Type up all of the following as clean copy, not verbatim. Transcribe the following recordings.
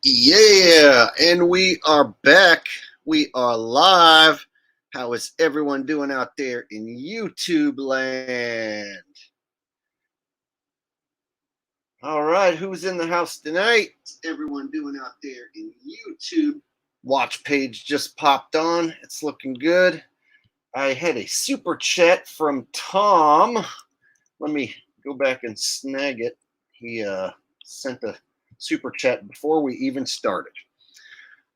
Yeah, and we are back. We are live. How is everyone doing out there in YouTube land? All right, who's in the house tonight? What's everyone doing out there in YouTube? Watch page just popped on. It's looking good. I had a super chat from Tom. Let me go back and snag it. He sent a super chat before we even started.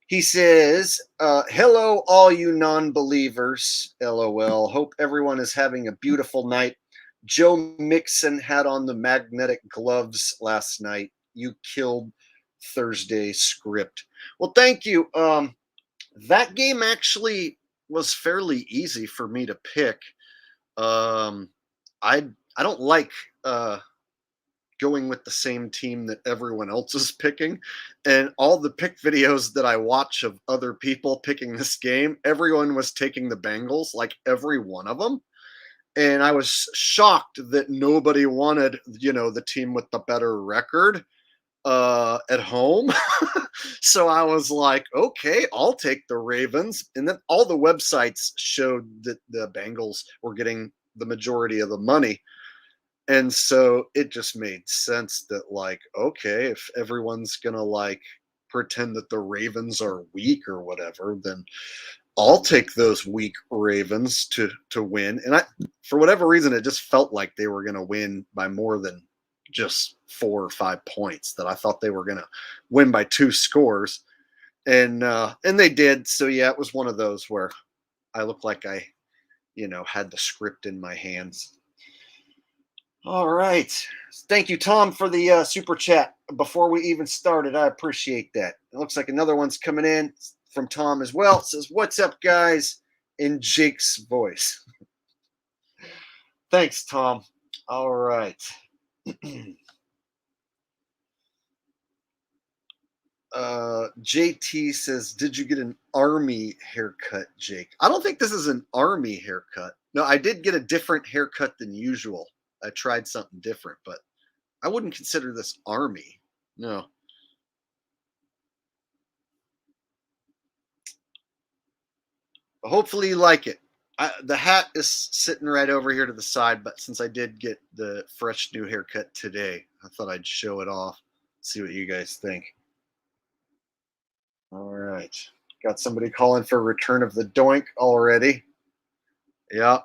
He says, hello, all you non believers. LOL. Hope everyone is having a beautiful night. Joe Mixon had on the magnetic gloves last night. You killed Thursday script. Well, thank you. That game actually was fairly easy for me to pick. Um, I don't like going with the same team that everyone else is picking. And all the pick videos that I watch of other people picking this game, everyone was taking the Bengals, like every one of them. And I was shocked that nobody wanted, the team with the better record at home. So I was like, okay, I'll take the Ravens. And then all the websites showed that the Bengals were getting the majority of the money. And so it just made sense that, like, okay, if everyone's gonna like pretend that the Ravens are weak or whatever, then I'll take those weak Ravens to win. And for whatever reason, it just felt like they were gonna win by more than just 4 or 5 points. That I thought they were gonna win by 2 scores, and they did. So yeah, it was one of those where I looked like I, had the script in my hands. All right. Thank you, Tom, for the super chat. Before we even started, I appreciate that. It looks like another one's coming in from Tom as well. It says, "What's up, guys?" in Jake's voice. Thanks, Tom. All right. JT says, "Did you get an army haircut, Jake?" I don't think this is an army haircut. No, I did get a different haircut than usual. I tried something different, but I wouldn't consider this army. No. But hopefully you like it. The hat is sitting right over here to the side, but since I did get the fresh new haircut today, I thought I'd show it off, see what you guys think. All right. Got somebody calling for Return of the Doink already. Yeah.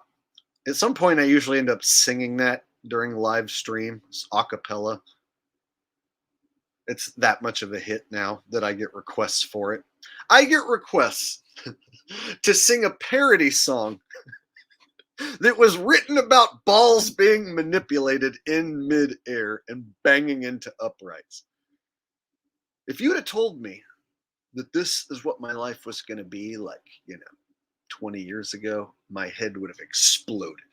At some point, I usually end up singing that during live stream, a cappella. It's that much of a hit now that I get requests for it. I get requests to sing a parody song that was written about balls being manipulated in midair and banging into uprights. If you'd have told me that this is what my life was going to be like, 20 years ago, my head would have exploded.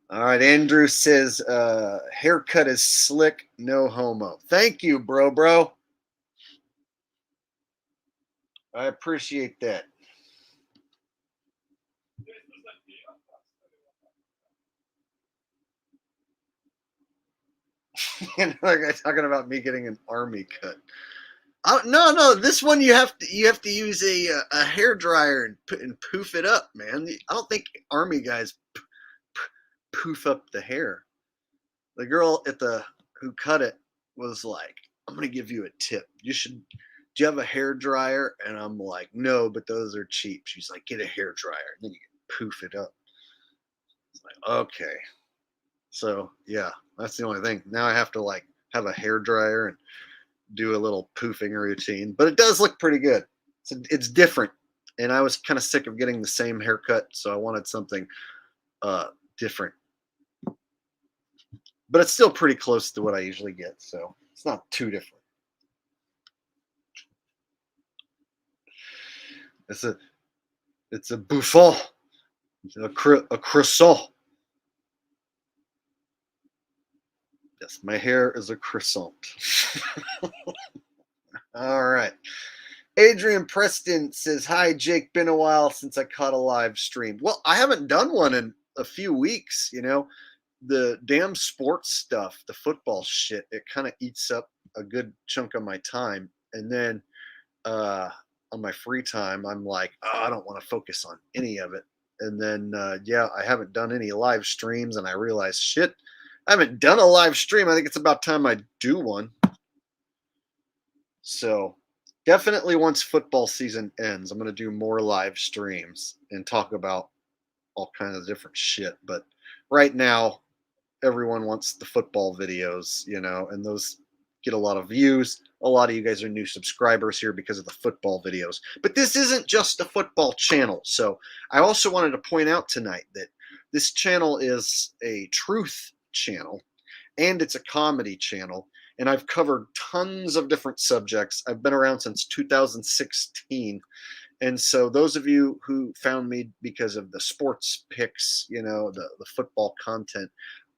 All right, Andrew says, haircut is slick, no homo. Thank you, bro. I appreciate that. Like I talking about me getting an army cut. No. This one you have to use a hair dryer and poof it up, man. I don't think army guys poof up the hair. The girl who cut it was like, "I'm gonna give you a tip. Do you have a hair dryer?" And I'm like, "No, but those are cheap." She's like, "Get a hair dryer, and then you can poof it up." It's like, okay. So yeah, that's the only thing. Now I have to like have a hair dryer and do a little poofing routine, but it does look pretty good. It's different, and I was kind of sick of getting the same haircut, so I wanted something different. But it's still pretty close to what I usually get, so it's not too different. It's a buffon, a croissant. Yes, my hair is a croissant. All right. Adrian Preston says, "Hi, Jake. Been a while since I caught a live stream." Well, I haven't done one in a few weeks. The damn sports stuff, the football shit, it kind of eats up a good chunk of my time. And then uh, on my free time, I'm like, oh, I don't want to focus on any of it. And then, yeah, I haven't done any live streams, and I realized, shit, I haven't done a live stream. I think it's about time I do one. So definitely once football season ends, I'm going to do more live streams and talk about all kinds of different shit. But right now, everyone wants the football videos, and those get a lot of views. A lot of you guys are new subscribers here because of the football videos. But this isn't just a football channel. So I also wanted to point out tonight that this channel is a truth channel and it's a comedy channel. And I've covered tons of different subjects. I've been around since 2016. And so those of you who found me because of the sports picks, the football content,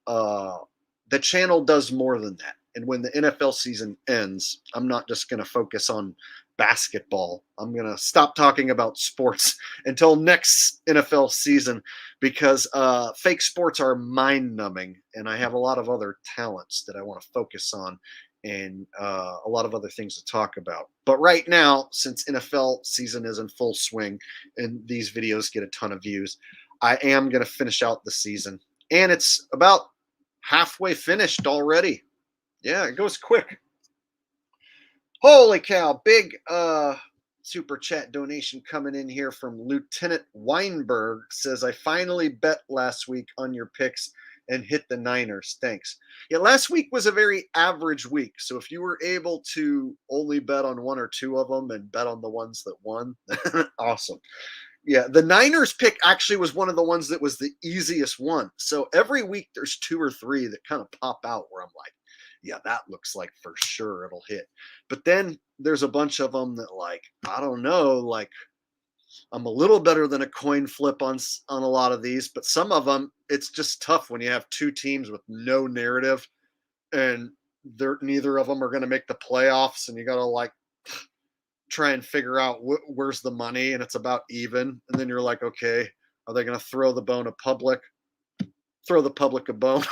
the channel does more than that. And when the NFL season ends, I'm not just going to focus on basketball. I'm going to stop talking about sports until next NFL season because fake sports are mind numbing. And I have a lot of other talents that I want to focus on and a lot of other things to talk about. But right now, since NFL season is in full swing and these videos get a ton of views, I am going to finish out the season. And it's about halfway finished already. Yeah, it goes quick. Holy cow, big super chat donation coming in here from Lieutenant Weinberg. Says, I finally bet last week on your picks and hit the Niners. Thanks. Yeah, last week was a very average week. So if you were able to only bet on one or two of them and bet on the ones that won, awesome. Yeah, the Niners pick actually was one of the ones that was the easiest one. So every week there's two or three that kind of pop out where I'm like, yeah, that looks like for sure it'll hit. But then there's a bunch of them that, like, I don't know, like I'm a little better than a coin flip on a lot of these, but some of them it's just tough when you have two teams with no narrative and neither of them are going to make the playoffs, and you got to like try and figure out where's the money, and it's about even. And then you're like, okay, are they going to throw the public a bone?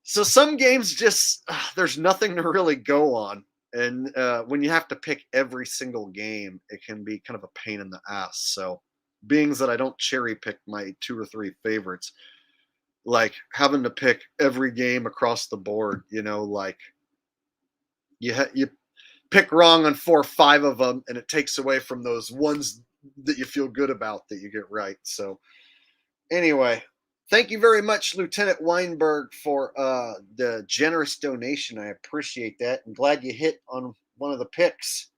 So some games just there's nothing to really go on, and when you have to pick every single game, it can be kind of a pain in the ass. So being that I don't cherry pick my two or three favorites, like having to pick every game across the board, like you pick wrong on 4 or 5 of them, and it takes away from those ones that you feel good about that you get right. So anyway, thank you very much, Lieutenant Weinberg, for the generous donation. I appreciate that. I'm glad you hit on one of the picks.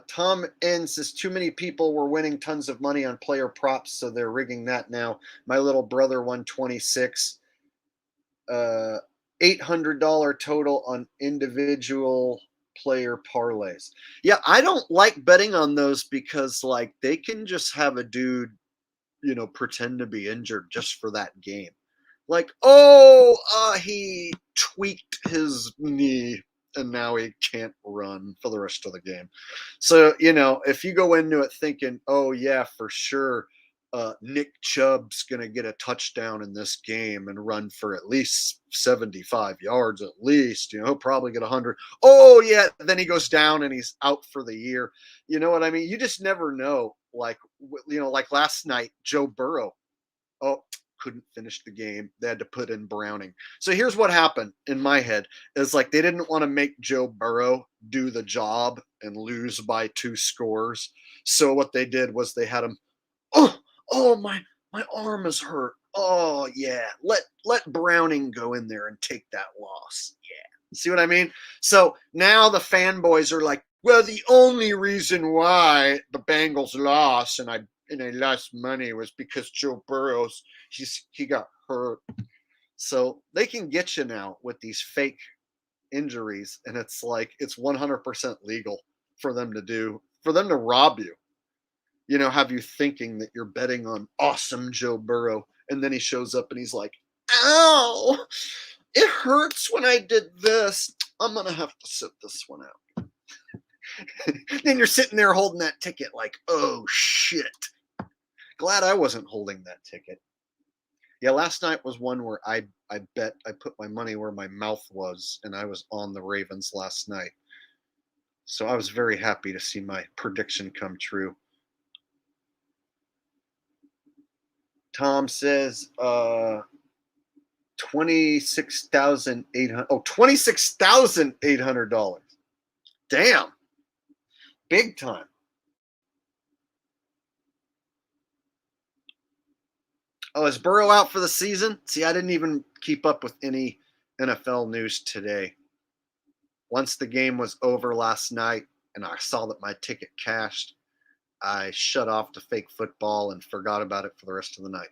Tom N says, too many people were winning tons of money on player props, so they're rigging that now. My little brother won 26. $800 total on individual player parlays. Yeah, I don't like betting on those because like they can just have a dude, pretend to be injured just for that game. Like, he tweaked his knee and now he can't run for the rest of the game. So, if you go into it thinking, oh yeah, for sure, Nick Chubb's going to get a touchdown in this game and run for at least 75 yards at least. He'll probably get 100. Oh, yeah. Then he goes down and he's out for the year. You know what I mean? You just never know. Like last night, Joe Burrow. Oh, couldn't finish the game. They had to put in Browning. So here's what happened in my head is like they didn't want to make Joe Burrow do the job and lose by 2 scores. So what they did was they had him, my arm is hurt. Oh yeah, let Browning go in there and take that loss. Yeah, see what I mean? So now the fanboys are like, well, the only reason why the Bengals lost and I lost money was because Joe Burrow's he got hurt. So they can get you now with these fake injuries, and it's like it's 100% legal for them to rob you. Have you thinking that you're betting on awesome Joe Burrow, and then he shows up and he's like, ow, it hurts when I did this. I'm going to have to sit this one out. Then you're sitting there holding that ticket like, oh, shit. Glad I wasn't holding that ticket. Yeah, last night was one where I bet I put my money where my mouth was, and I was on the Ravens last night. So I was very happy to see my prediction come true. Tom says, $26,800. Oh, $26,800. Damn. Big time. Oh, is Burrow out for the season? See, I didn't even keep up with any NFL news today. Once the game was over last night and I saw that my ticket cashed, I shut off the fake football and forgot about it for the rest of the night.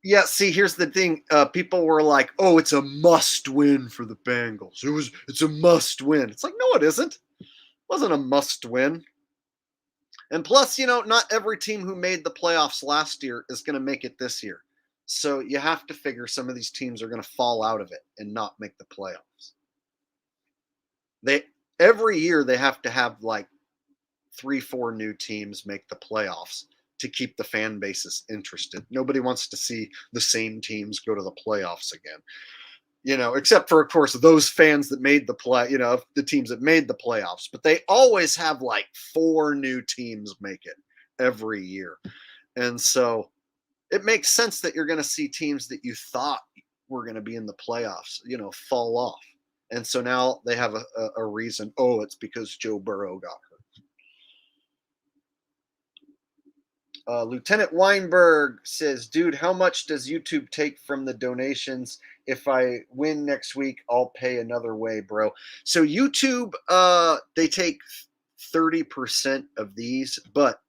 Yeah, see, here's the thing. People were like, "Oh, it's a must win for the Bengals. It's a must win." It's like, no, it isn't. It wasn't a must win. And plus, not every team who made the playoffs last year is going to make it this year. So you have to figure some of these teams are going to fall out of it and not make the playoffs. Every year they have to have like 3-4 new teams make the playoffs to keep the fan bases interested. Nobody wants to see the same teams go to the playoffs again. Except for, of course, those fans that made the teams that made the playoffs. But they always have like 4 new teams make it every year. And so it makes sense that you're going to see teams that you thought were going to be in the playoffs, fall off. And so now they have a reason. Oh, it's because Joe Burrow got hurt. Lieutenant Weinberg says, dude, how much does YouTube take from the donations? If I win next week, I'll pay another way, bro. So YouTube, they take 30% of these, but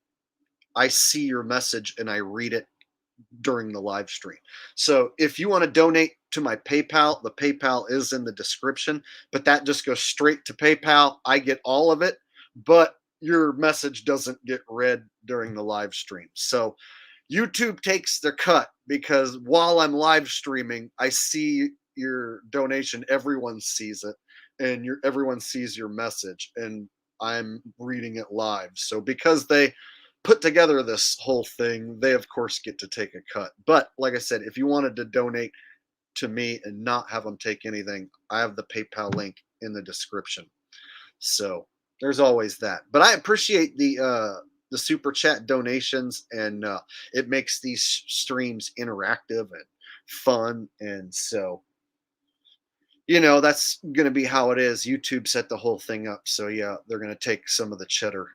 I see your message and I read it during the live stream. So if you want to donate to my PayPal, the PayPal is in the description, but that just goes straight to PayPal. I get all of it, but your message doesn't get read during the live stream. So YouTube takes their cut because while I'm live streaming, I see your donation, everyone sees it, and everyone sees your message, and I'm reading it live. So because they put together this whole thing, they of course get to take a cut. But like I said, if you wanted to donate to me and not have them take anything, I have the PayPal link in the description. So there's always that. But I appreciate the super chat donations, and it makes these streams interactive and fun. And so, that's going to be how it is. YouTube set the whole thing up. So yeah, they're going to take some of the cheddar.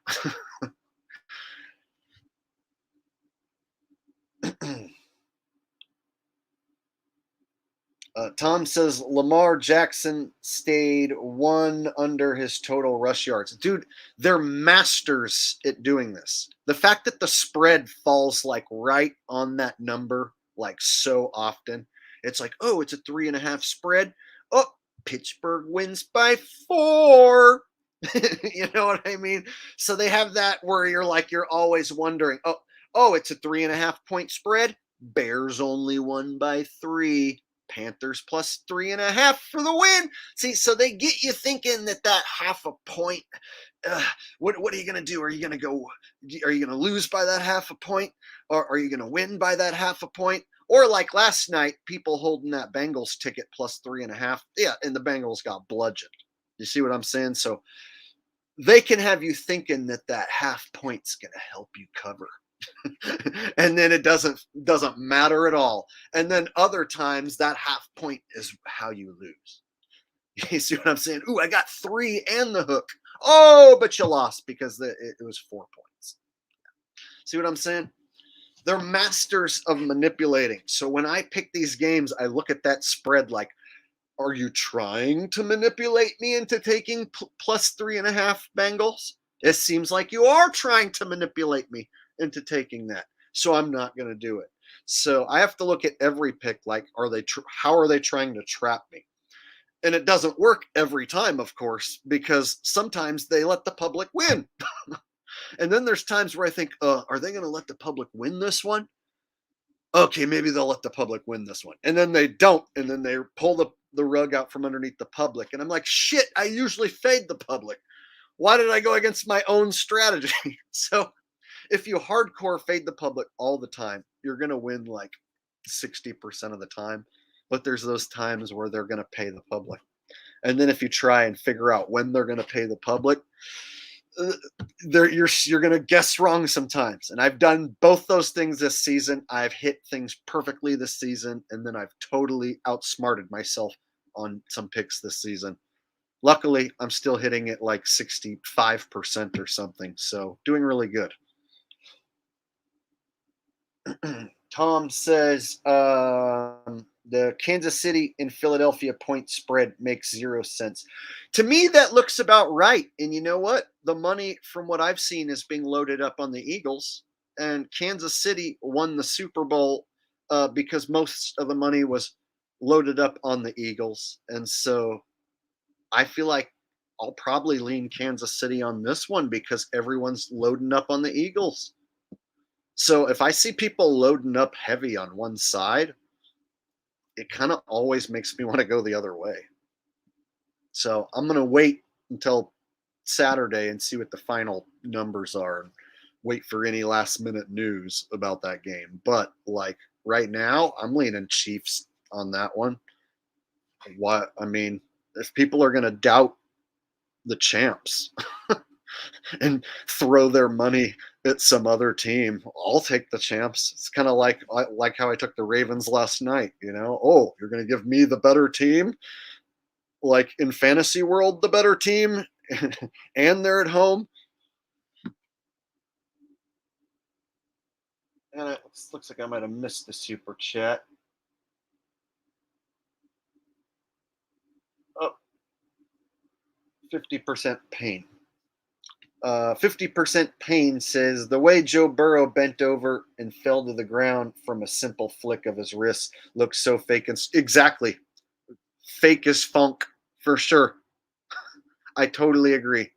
Tom says Lamar Jackson stayed 1 under his total rush yards. Dude, they're masters at doing this. The fact that the spread falls like right on that number, like so often, it's like, oh, it's a 3.5 spread. Oh, Pittsburgh wins by 4. You know what I mean? So they have that where you're always wondering, oh, it's a 3.5 point spread. Bears only won by 3. Panthers plus 3.5 for the win. See, so they get you thinking that half a point. What are you going to do? Are you going to lose by that half a point? Or are you going to win by that half a point? Or like last night, people holding that Bengals ticket plus 3.5. Yeah, and the Bengals got bludgeoned. You see what I'm saying? So they can have you thinking that half point's going to help you cover. And then it doesn't matter at all. And then other times that half point is how you lose. You see what I'm saying? Ooh, I got 3 and the hook. Oh, but you lost because it was 4 points. See what I'm saying? They're masters of manipulating. So when I pick these games, I look at that spread like, are you trying to manipulate me into taking plus 3.5 Bengals? It seems like you are trying to manipulate me into taking that. So I'm not going to do it. So I have to look at every pick like, how are they trying to trap me? And it doesn't work every time, of course, because sometimes they let the public win. And then there's times where I think, are they going to let the public win this one? okay, maybe they'll let the public win this one. And then they don't. And then they pull the rug out from underneath the public. And I'm like, shit, I usually fade the public. Why did I go against my own strategy? So if you hardcore fade the public all the time, you're going to win like 60% of the time. But there's those times where they're going to pay the public. And then if you try and figure out when they're going to pay the public, you're going to guess wrong sometimes. And I've done both those things this season. I've hit things perfectly this season, and then I've totally outsmarted myself on some picks this season. Luckily, I'm still hitting it like 65% or something, so doing really good. Tom says the Kansas City and Philadelphia point spread makes 0 sense. To me, that looks about right. And you know what? The money, from what I've seen, is being loaded up on the Eagles. And Kansas City won the Super Bowl because most of the money was loaded up on the Eagles. And so I feel like I'll probably lean Kansas City on this one because everyone's loading up on the Eagles. So if I see people loading up heavy on one side, it kind of always makes me want to go the other way. So I'm going to wait until Saturday and see what the final numbers are and wait for any last minute news about that game. But like right now, I'm leaning Chiefs on that one. What I mean, if people are going to doubt the champs and throw their money at some other team, I'll take the champs. It's kind of like how I took the Ravens last night. You know, oh, you're going to give me the better team, like in fantasy world, the better team, and they're at home. And it looks like I might have missed the super chat. Oh, 50% pain. 50% pain says the way Joe Burrow bent over and fell to the ground from a simple flick of his wrist looks so fake. And exactly. Fake as funk for sure. I totally agree.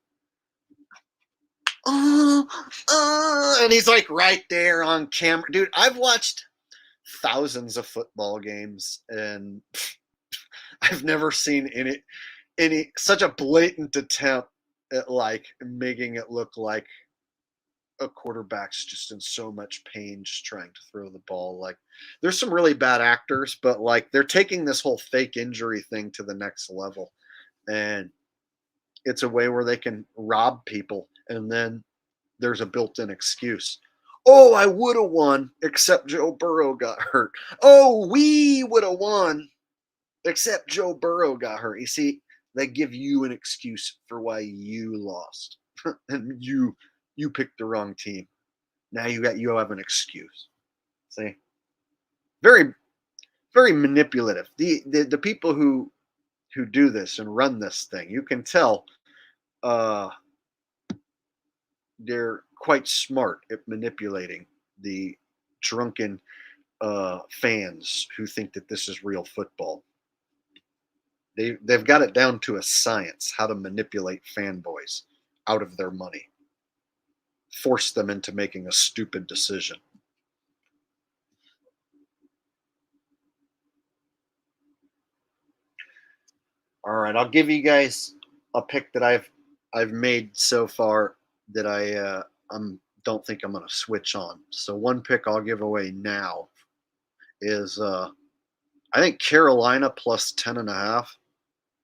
And he's like right there on camera. Dude, I've watched thousands of football games and I've never seen any such a blatant attempt at like making it look like a quarterback's just in so much pain just trying to throw the ball. Like there's some really bad actors, but like they're taking this whole fake injury thing to the next level. And it's a way where they can rob people and then there's a built-in excuse. Oh, I would have won except Joe Burrow got hurt. Oh, we would have won except Joe Burrow got hurt. You see, they give you an excuse for why you lost. And you picked the wrong team. Now you have an excuse. See? Very very manipulative. The people who do this and run this thing, you can tell they're quite smart at manipulating the drunken fans who think that this is real football. They've got it down to a science how to manipulate fanboys out of their money, force them into making a stupid decision. All right, I'll give you guys a pick that I've made so far that I'm don't think I'm going to switch on. So one pick I'll give away now is I think Carolina plus 10.5.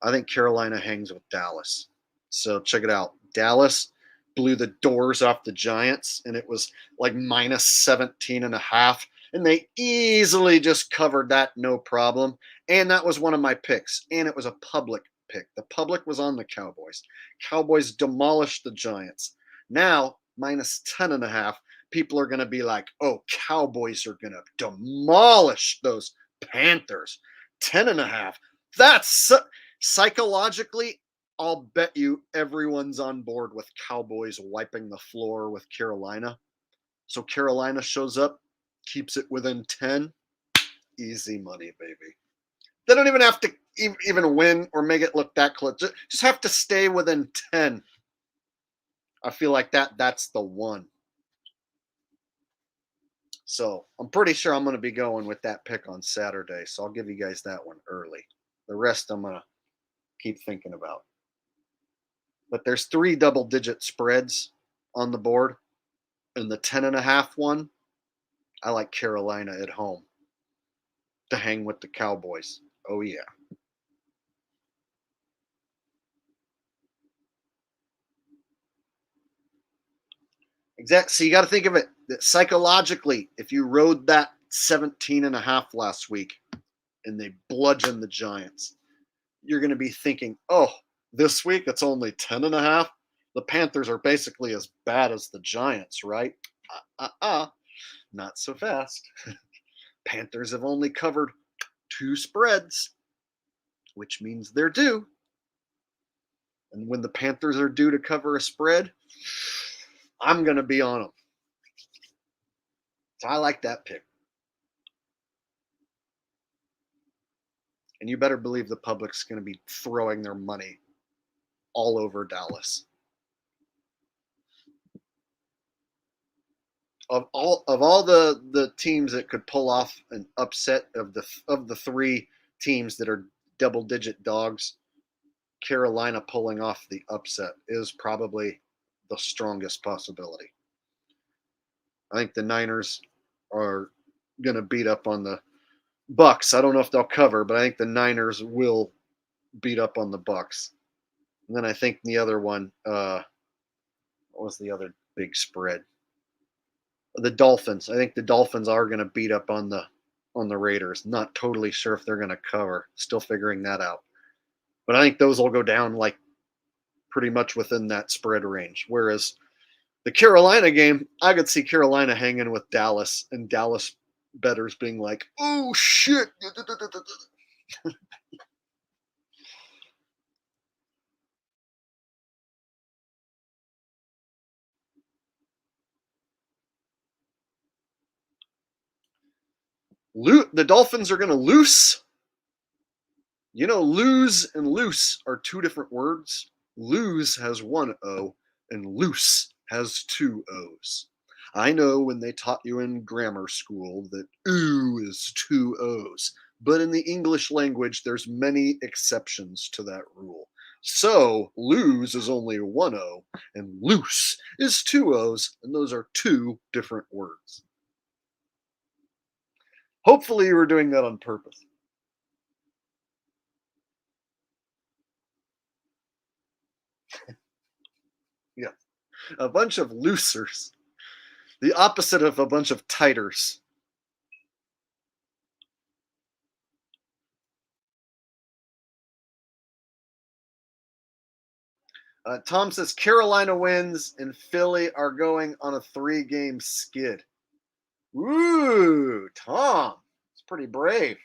I think Carolina hangs with Dallas. So check it out. Dallas blew the doors off the Giants, and it was like minus 17.5. And they easily just covered that, no problem. And that was one of my picks. And it was a public pick. The public was on the Cowboys. Cowboys demolished the Giants. Now, minus 10.5, people are going to be like, oh, Cowboys are going to demolish those Panthers. 10.5. That's psychologically, I'll bet you everyone's on board with Cowboys wiping the floor with Carolina. So Carolina shows up, keeps it within 10. Easy money, baby. They don't even have to even win or make it look that close. Just have to stay within 10. I feel like that's the one. So I'm pretty sure I'm going to be going with that pick on Saturday. So I'll give you guys that one early. The rest I'm going to keep thinking about. But there's 3 double-digit spreads on the board, and the 10.5 one, I like Carolina at home to hang with the Cowboys. Oh yeah. Exactly. So you got to think of it that psychologically, if you rode that 17.5 last week and they bludgeoned the Giants, you're going to be thinking, oh, this week it's only 10.5. The Panthers are basically as bad as the Giants, right? Not so fast. Panthers have only covered 2 spreads, which means they're due. And when the Panthers are due to cover a spread, I'm going to be on them. So I like that pick. And you better believe the public's going to be throwing their money all over Dallas. Of all the teams that could pull off an upset of the 3 teams that are double digit dogs, Carolina pulling off the upset is probably the strongest possibility. I think the Niners are going to beat up on the Bucks. I don't know if they'll cover, but I think the Niners will beat up on the Bucks. And then I think the other one, what was the other big spread? The Dolphins. I think the Dolphins are going to beat up on the Raiders. Not totally sure if they're going to cover. Still figuring that out. But I think those will go down like pretty much within that spread range. Whereas the Carolina game, I could see Carolina hanging with Dallas and Dallas bettors being like, "Oh shit." The Dolphins are going to lose. You know, lose and loose are 2 different words. Lose has 1 O and loose has 2 O's. I know when they taught you in grammar school that oo is 2 O's, but in the English language, there's many exceptions to that rule. So lose is only 1 O and loose is 2 O's, and those are 2 different words. Hopefully, you were doing that on purpose. Yeah, a bunch of loosers. The opposite of a bunch of tighters. Tom says Carolina wins and Philly are going on a 3-game skid. Ooh, Tom. It's pretty brave.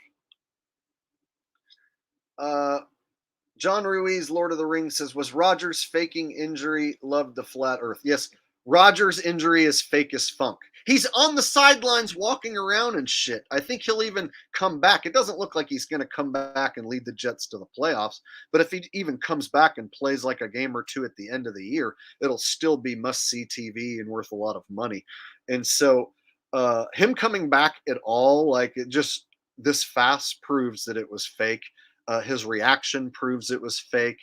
John Ruiz, Lord of the Rings, says, was Rodgers faking injury? Loved the flat earth. Yes, Rodgers' injury is fake as funk. He's on the sidelines walking around and shit. I think he'll even come back. It doesn't look like he's going to come back and lead the Jets to the playoffs. But if he even comes back and plays like a game or 2 at the end of the year, it'll still be must-see TV and worth a lot of money. And so him coming back at all, like it just this fast proves that it was fake. His reaction proves it was fake.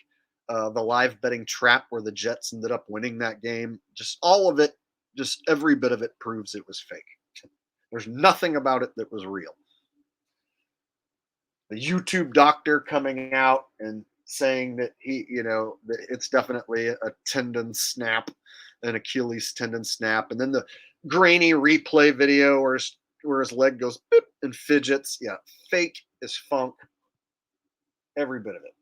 The live betting trap where the Jets ended up winning that game, just all of it, just every bit of it proves it was fake. There's nothing about it that was real. The YouTube doctor coming out and saying that that it's definitely a tendon snap, an Achilles tendon snap, and then the grainy replay video where his leg goes boop and fidgets. Yeah, fake as funk. Every bit of it.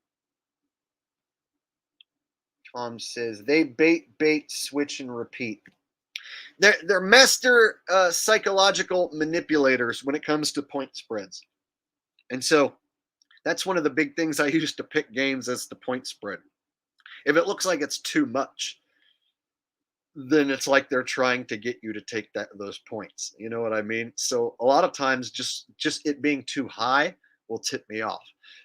Tom says they bait, switch, and repeat. They're master psychological manipulators when it comes to point spreads, and so that's one of the big things I use to pick games as the point spread. If it looks like it's too much, then it's like they're trying to get you to take those points. You know what I mean? So a lot of times, just it being too high will tip me off.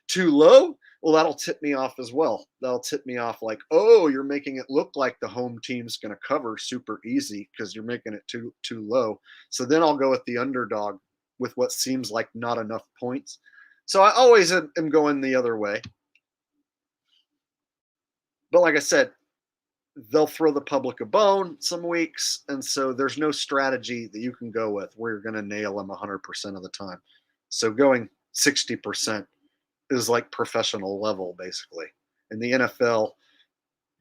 Too low, Well, that'll tip me off as well. That'll tip me off like, oh, you're making it look like the home team's going to cover super easy because you're making it too low. So then I'll go with the underdog with what seems like not enough points. So I always am going the other way. But like I said, they'll throw the public a bone some weeks, and so there's no strategy that you can go with where you're going to nail them 100% of the time. So going 60% is like professional level basically. In the NFL,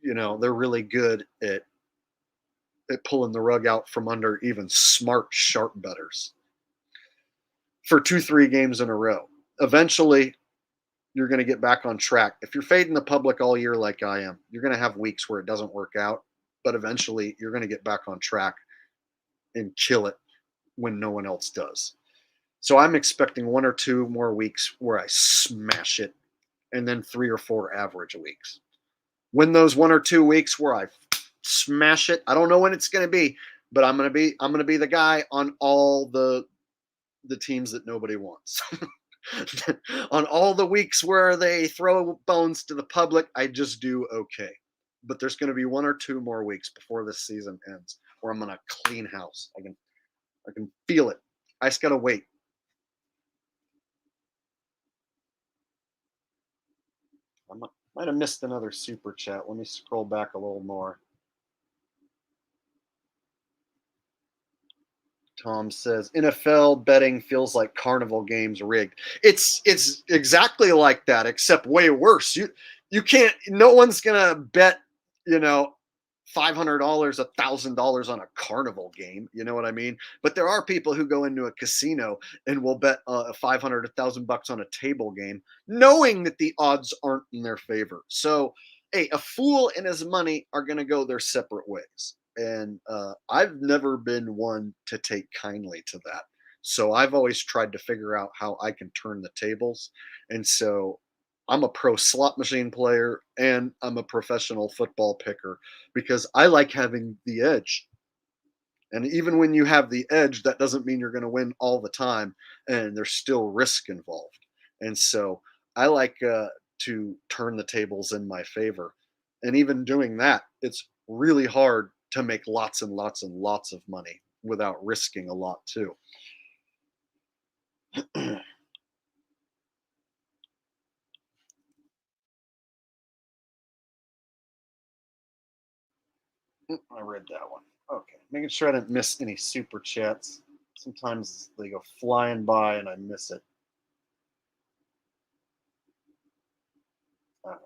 they're really good at pulling the rug out from under even smart, sharp bettors for 2-3 games in a row. Eventually, you're going to get back on track. If you're fading the public all year like I am, you're going to have weeks where it doesn't work out, but eventually you're going to get back on track and kill it when no one else does. So I'm expecting 1 or 2 more weeks where I smash it, and then 3 or 4 average weeks. When those 1 or 2 weeks where I smash it, I don't know when it's going to be, but I'm going to be the guy on all the teams that nobody wants. On all the weeks where they throw bones to the public, I just do okay. But there's going to be 1 or 2 more weeks before this season ends where I'm going to clean house. I can feel it. I just got to wait. I might have missed another super chat. Let me scroll back a little more. Tom says NFL betting feels like carnival games rigged. It's exactly like that, except way worse. You can't. No one's gonna bet. $500, $1,000 on a carnival game. You know what I mean? But there are people who go into a casino and will bet 500, $1,000 on a table game, knowing that the odds aren't in their favor. So, hey, a fool and his money are going to go their separate ways. And I've never been one to take kindly to that. So I've always tried to figure out how I can turn the tables. And so I'm a pro slot machine player and I'm a professional football picker because I like having the edge. And even when you have the edge, that doesn't mean you're going to win all the time. And there's still risk involved. And so I like to turn the tables in my favor. And even doing that, it's really hard to make lots and lots and lots of money without risking a lot too. I read that one. Okay, making sure I didn't miss any super chats. Sometimes they go flying by and I miss it. All right.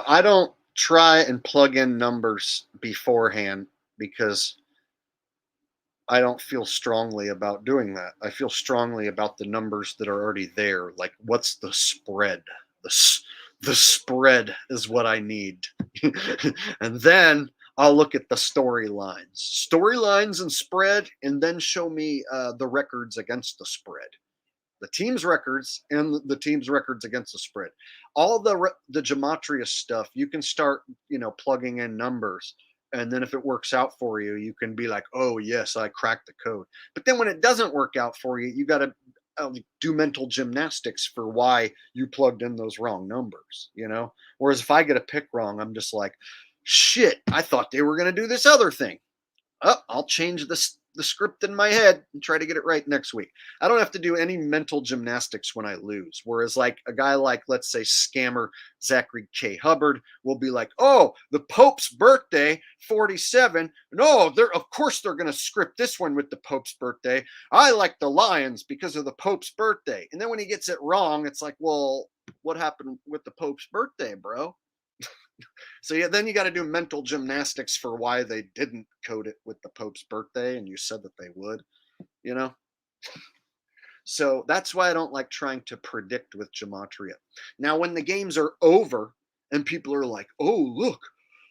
I don't try and plug in numbers beforehand because I don't feel strongly about doing that. I feel strongly about the numbers that are already there. Like, what's the spread? The spread is what I need, and then I'll look at the storylines and spread, and then show me the records against the spread, the team's records and the team's records against the spread. All the gematria stuff, you can start, plugging in numbers, and then if it works out for you, you can be like, oh yes, I cracked the code. But then when it doesn't work out for you, you got to do mental gymnastics for why you plugged in those wrong numbers. Whereas if I get a pick wrong, I'm just like, shit, I thought they were going to do this other thing. Oh, I'll change the script in my head and try to get it right next week. I don't have to do any mental gymnastics when I lose. Whereas, like a guy like, let's say, scammer Zachary K. Hubbard will be like, "Oh, the Pope's birthday, 47. No, of course they're going to script this one with the Pope's birthday. I like the Lions because of the Pope's birthday." And then when he gets it wrong, it's like, "Well, what happened with the Pope's birthday, bro?" So yeah, then you got to do mental gymnastics for why they didn't code it with the Pope's birthday, and you said that they would, you know. So that's why I don't like trying to predict with gematria. Now, when the games are over and people are like, "Oh, look,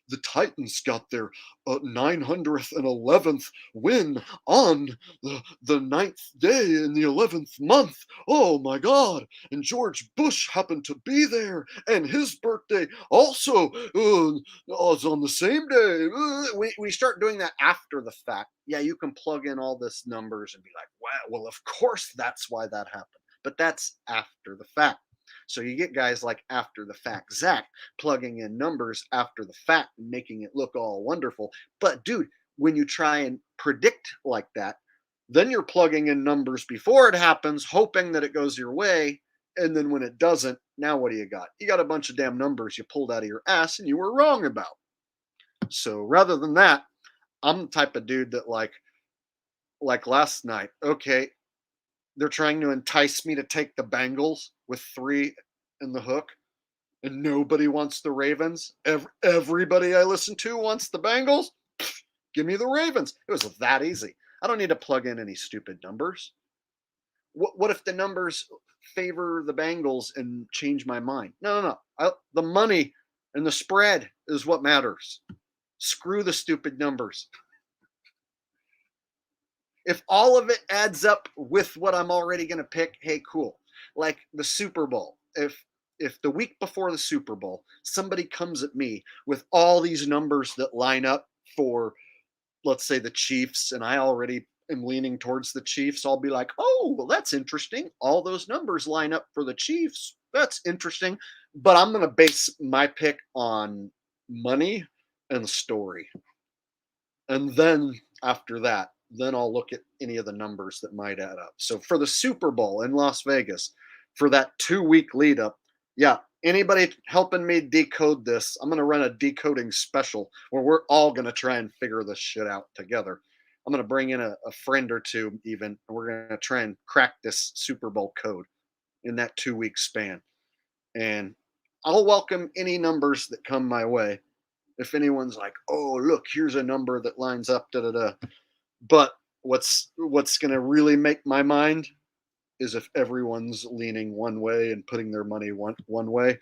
the Titans got their 911th win on the 9th day in the 11th month. Oh my God. And George Bush happened to be there, and his birthday also was on the same day. We start doing that after the fact. Yeah, you can plug in all this numbers and be like, wow, well, of course that's why that happened. But that's after the fact. So you get guys like after the fact Zach plugging in numbers after the fact and making it look all wonderful. But dude, when you try and predict like that, then you're plugging in numbers before it happens, hoping that it goes your way. And then when it doesn't, now what do you got? You got a bunch of damn numbers you pulled out of your ass and you were wrong about. So rather than that, I'm the type of dude that like last night, okay, they're trying to entice me to take the Bengals with 3 in the hook, and nobody wants the Ravens. Everybody I listen to wants the Bengals. Give me the Ravens. It was that easy. I don't need to plug in any stupid numbers. What if the numbers favor the Bengals and change my mind? No. The money and the spread is what matters. Screw the stupid numbers. If all of it adds up with what I'm already going to pick, hey, cool. Like the Super Bowl. If the week before the Super Bowl, somebody comes at me with all these numbers that line up for, let's say, the Chiefs, and I already am leaning towards the Chiefs, I'll be like, oh, well, that's interesting. All those numbers line up for the Chiefs. That's interesting. But I'm going to base my pick on money and story. And then after that, then I'll look at any of the numbers that might add up. So for the Super Bowl in Las Vegas, for that 2-week lead up, yeah, anybody helping me decode this, I'm going to run a decoding special where we're all going to try and figure this shit out together. I'm going to bring in a friend or two, even, and we're going to try and crack this Super Bowl code in that 2-week span. And I'll welcome any numbers that come my way. If anyone's like, oh, look, here's a number that lines up, da da da. But what's going to really make my mind is if everyone's leaning one way and putting their money one way,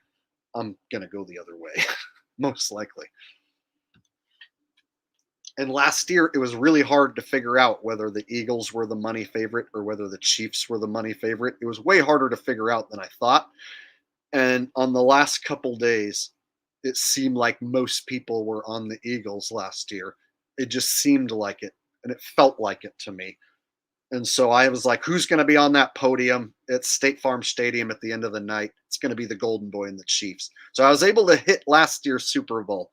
I'm going to go the other way, most likely. And last year, it was really hard to figure out whether the Eagles were the money favorite or whether the Chiefs were the money favorite. It was way harder to figure out than I thought. And on the last couple days, it seemed like most people were on the Eagles last year. It just seemed like it, and it felt like it to me. And so I was like, who's going to be on that podium at State Farm Stadium at the end of the night? It's going to be the Golden Boy and the Chiefs. So I was able to hit last year's Super Bowl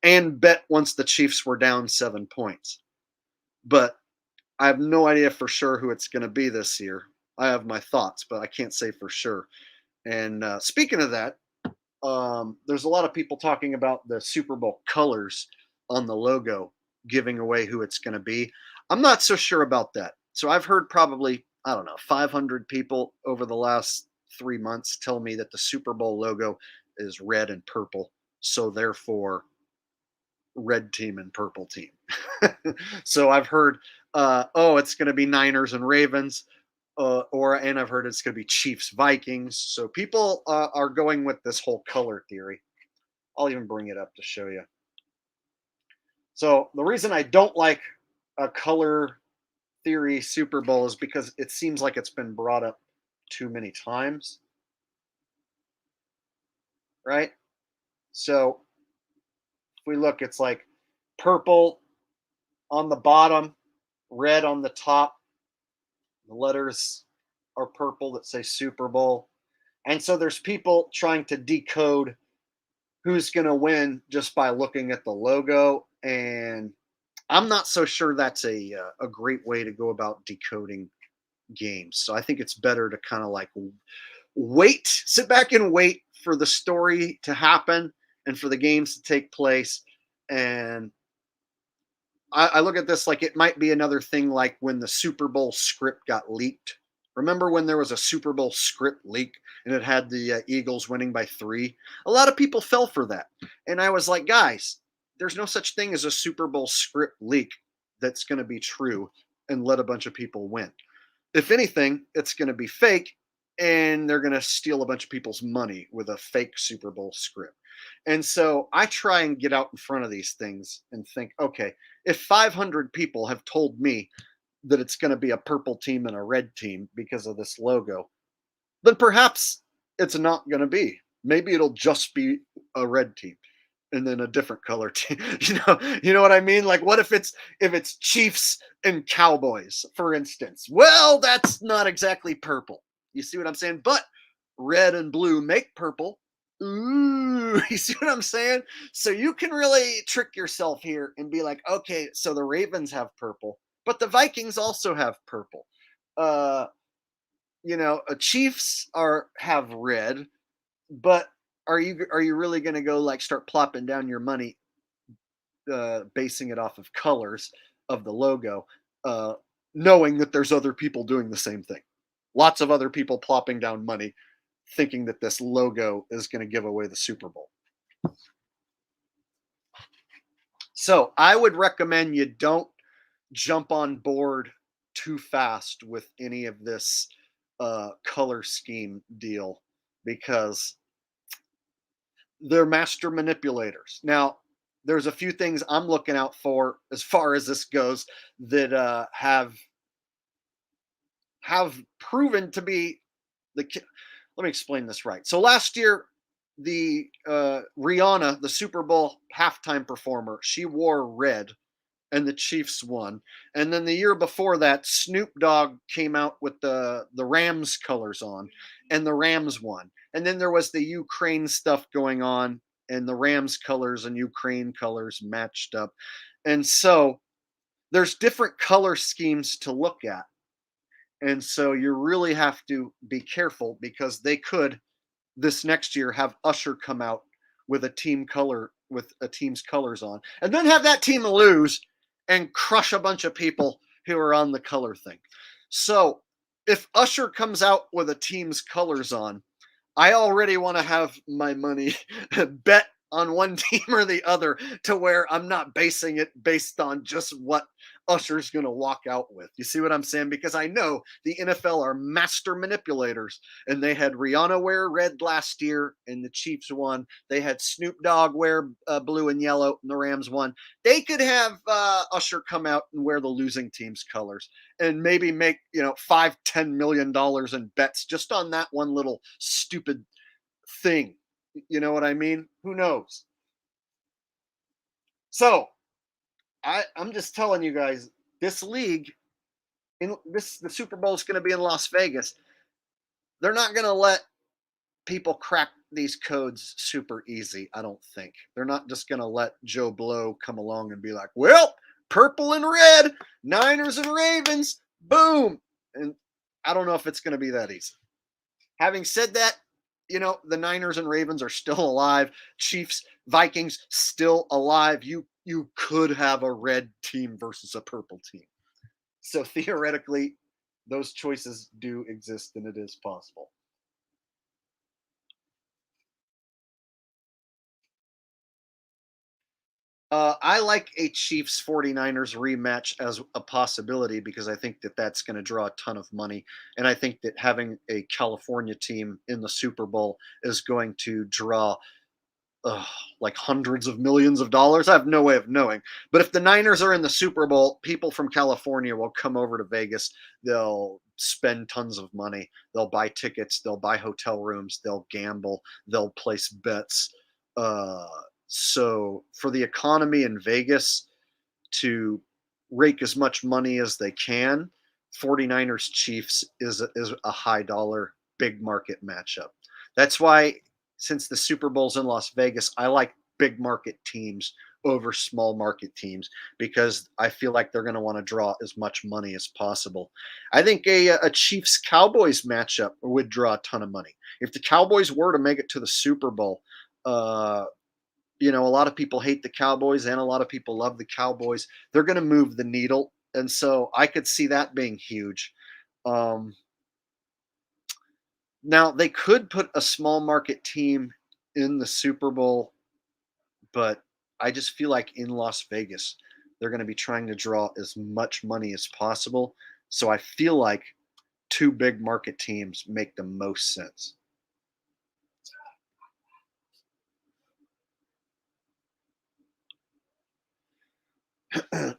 and bet once the Chiefs were down 7 points. But I have no idea for sure who it's going to be this year. I have my thoughts, but I can't say for sure. And speaking of that, there's a lot of people talking about the Super Bowl colors on the logo giving away who it's going to be. I'm not so sure about that. So I've heard probably, I don't know, 500 people over the last 3 months tell me that the Super Bowl logo is red and purple. So therefore, red team and purple team. So I've heard, oh, it's going to be Niners and Ravens. And I've heard it's going to be Chiefs Vikings. So people are going with this whole color theory. I'll even bring it up to show you. So the reason I don't like a color theory Super Bowl is because it seems like it's been brought up too many times. Right? So if we look, it's like purple on the bottom, red on the top. The letters are purple that say Super Bowl. And so there's people trying to decode who's going to win just by looking at the logo. And I'm not so sure that's a great way to go about decoding games. So I think it's better to kind of like sit back and wait for the story to happen and for the games to take place. And I look at this like it might be another thing like when the Super Bowl script got leaked. Remember when there was a Super Bowl script leak and it had the Eagles winning by 3? A lot of people fell for that. And I was like, guys, there's no such thing as a Super Bowl script leak that's going to be true and let a bunch of people win. If anything, it's going to be fake and they're going to steal a bunch of people's money with a fake Super Bowl script. And so I try and get out in front of these things and think, okay, if 500 people have told me that it's going to be a purple team and a red team because of this logo, then perhaps it's not going to be. Maybe it'll just be a red team and then a different color team. You know what I mean? Like, what if it's Chiefs and Cowboys, for instance? Well, that's not exactly purple. You see what I'm saying? But red and blue make purple. Ooh, you see what I'm saying? So you can really trick yourself here and be like, okay, so the Ravens have purple, but the Vikings also have purple. Uh, Chiefs have red, but are you really going to go like start plopping down your money, basing it off of colors of the logo, uh, knowing that there's other people doing the same thing? Lots of other people plopping down money, thinking that this logo is going to give away the Super Bowl. So I would recommend you don't jump on board too fast with any of this color scheme deal, because they're master manipulators. Now, there's a few things I'm looking out for as far as this goes that have proven to be the. Let me explain this right. So last year, the Rihanna, the Super Bowl halftime performer, she wore red and the Chiefs won. And then the year before that, Snoop Dogg came out with the Rams colors on, and the Rams won. And then there was the Ukraine stuff going on, and the Rams colors and Ukraine colors matched up. And so there's different color schemes to look at. And so you really have to be careful, because they could this next year have Usher come out with a team's colors on, and then have that team lose and crush a bunch of people who are on the color thing. So if Usher comes out with a team's colors on, I already want to have my money bet on one team or the other, to where I'm not basing it based on just what Usher's going to walk out with. You see what I'm saying? Because I know the NFL are master manipulators, and they had Rihanna wear red last year and the Chiefs won. They had Snoop Dogg wear blue and yellow and the Rams won. They could have Usher come out and wear the losing team's colors and maybe make, $5-10 million in bets just on that one little stupid thing. You know what I mean? Who knows? So I'm just telling you guys, this league, the Super Bowl is going to be in Las Vegas. They're not going to let people crack these codes super easy. I don't think they're not just going to let Joe Blow come along and be like, well, purple and red, Niners and Ravens, boom. And I don't know if it's going to be that easy. Having said that, the Niners and Ravens are still alive. Chiefs, Vikings still alive. You could have a red team versus a purple team. So theoretically, those choices do exist, and it is possible. I like a Chiefs 49ers rematch as a possibility, because I think that that's going to draw a ton of money. And I think that having a California team in the Super Bowl is going to draw like hundreds of millions of dollars. I have no way of knowing. But if the Niners are in the Super Bowl, people from California will come over to Vegas. They'll spend tons of money. They'll buy tickets. They'll buy hotel rooms. They'll gamble. They'll place bets. Uh, so for the economy in Vegas to rake as much money as they can, 49ers Chiefs is a high dollar, big market matchup. That's why, since the Super Bowl's in Las Vegas, I like big market teams over small market teams, because I feel like they're going to want to draw as much money as possible. I think a Chiefs Cowboys matchup would draw a ton of money. If the Cowboys were to make it to the Super Bowl, a lot of people hate the Cowboys and a lot of people love the Cowboys. They're going to move the needle. And so I could see that being huge. Um, Now, they could put a small market team in the Super Bowl, but I just feel like in Las Vegas, they're going to be trying to draw as much money as possible. So I feel like two big market teams make the most sense.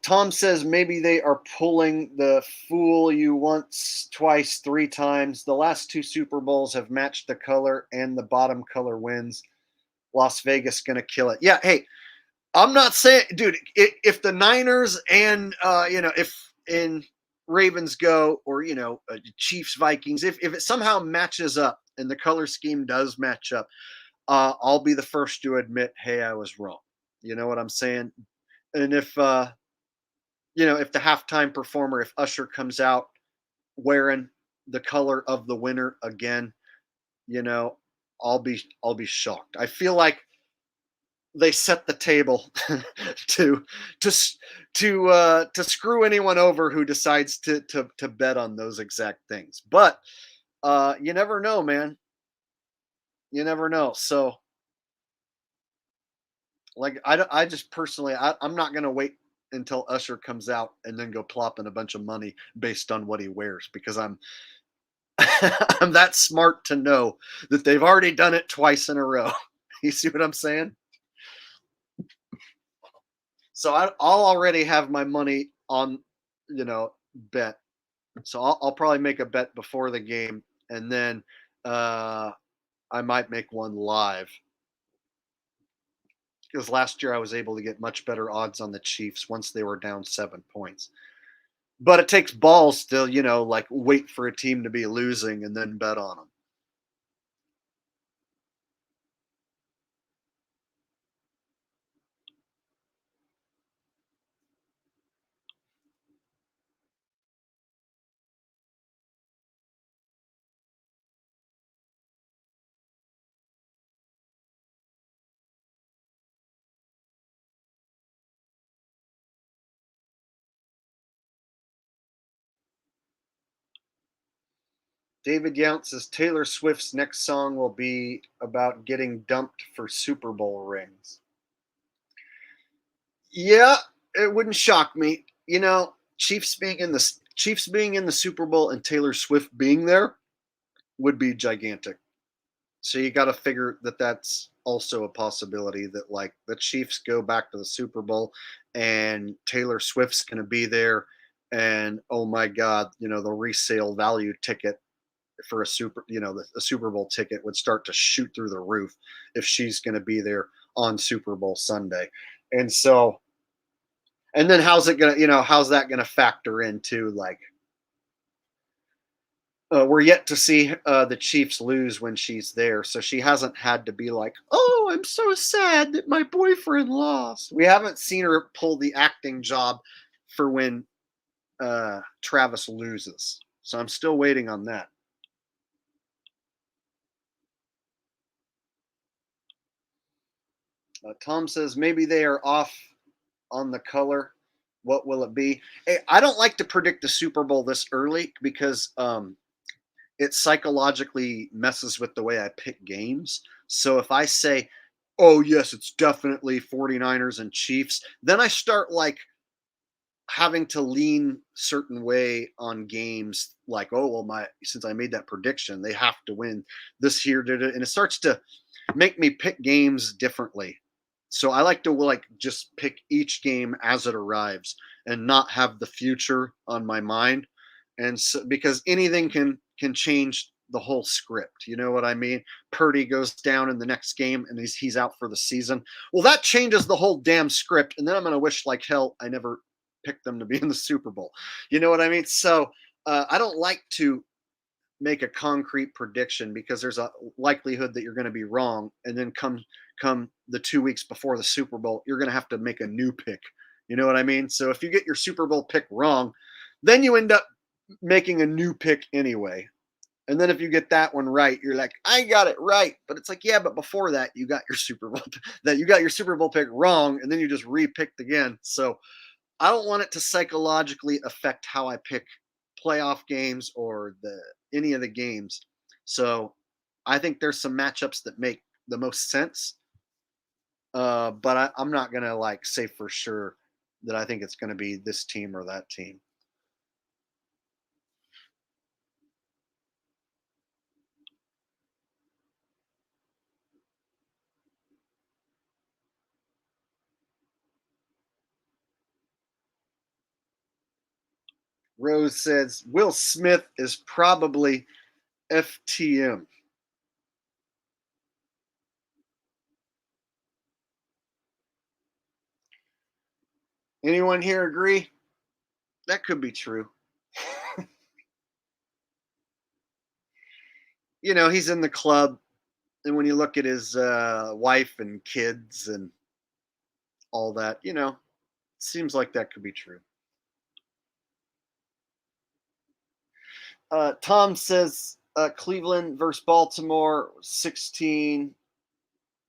Tom says maybe they are pulling the fool you once, twice, three times. The last two Super Bowls have matched the color, and the bottom color wins. Las Vegas gonna kill it. Yeah, hey, I'm not saying, dude, if the Niners and if in Ravens go, or Chiefs Vikings, if it somehow matches up and the color scheme does match up, I'll be the first to admit, hey, I was wrong. You know what I'm saying? And if the halftime performer, if Usher comes out wearing the color of the winner again, you know, I'll be shocked. I feel like they set the table to to screw anyone over who decides to bet on those exact things. But you never know, man. You never know. So like I just personally I'm not gonna wait until Usher comes out and then go plopping a bunch of money based on what he wears, because I'm I'm that smart to know that they've already done it twice in a row. You see what I'm saying? So I'll already have my money on, bet. So I'll probably make a bet before the game, and then uh, I might make one live, because last year I was able to get much better odds on the Chiefs once they were down 7 points. But it takes balls to, like wait for a team to be losing and then bet on them. David Yount says Taylor Swift's next song will be about getting dumped for Super Bowl rings. Yeah, it wouldn't shock me. Chiefs being in the Super Bowl and Taylor Swift being there would be gigantic. So you got to figure that that's also a possibility, that like the Chiefs go back to the Super Bowl and Taylor Swift's going to be there, and oh my god, the resale value ticket for a Super Bowl ticket would start to shoot through the roof if she's going to be there on Super Bowl Sunday. And so, and then how's that gonna factor into, like, we're yet to see the Chiefs lose when she's there, so she hasn't had to be like, "Oh, I'm so sad that my boyfriend lost." We haven't seen her pull the acting job for when Travis loses, so I'm still waiting on that. Tom says maybe they are off on the color. What will it be? Hey, I don't like to predict the Super Bowl this early, because it psychologically messes with the way I pick games. So if I say, oh, yes, it's definitely 49ers and Chiefs, then I start like having to lean certain way on games, like, oh, well, since I made that prediction, they have to win this year. And it starts to make me pick games differently. So I like to like just pick each game as it arrives and not have the future on my mind. And so, because anything can change the whole script, you know what I mean? Purdy goes down in the next game and he's out for the season. Well, that changes the whole damn script, and then I'm gonna wish like hell I never picked them to be in the Super Bowl. You know what I mean? So I don't like to make a concrete prediction, because there's a likelihood that you're going to be wrong, and then come the 2 weeks before the Super Bowl, you're going to have to make a new pick. You know what I mean? So if you get your Super Bowl pick wrong, then you end up making a new pick anyway. And then if you get that one right, you're like, I got it right. But it's like, yeah, but before that, you got your Super Bowl that you got your Super Bowl pick wrong, and then you just repicked again. So I don't want it to psychologically affect how I pick playoff games or the any of the games. So I think there's some matchups that make the most sense. But I'm not gonna like say for sure that I think it's gonna be this team or that team. Rose says Will Smith is probably FTM. Anyone here agree? That could be true. You know, he's in the club, and when you look at his wife and kids and all that, you know, seems like that could be true. Tom says Cleveland versus Baltimore, 16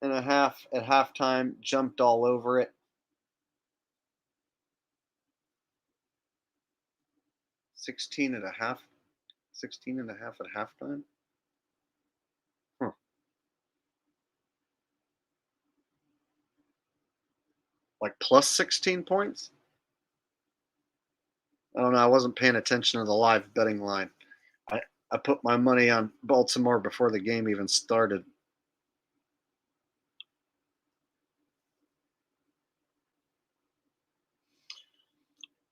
and a half at halftime, jumped all over it. 16 and a half, 16 and a half at halftime. Huh. Like plus 16 points? I don't know. I wasn't paying attention to the live betting line. I put my money on Baltimore before the game even started.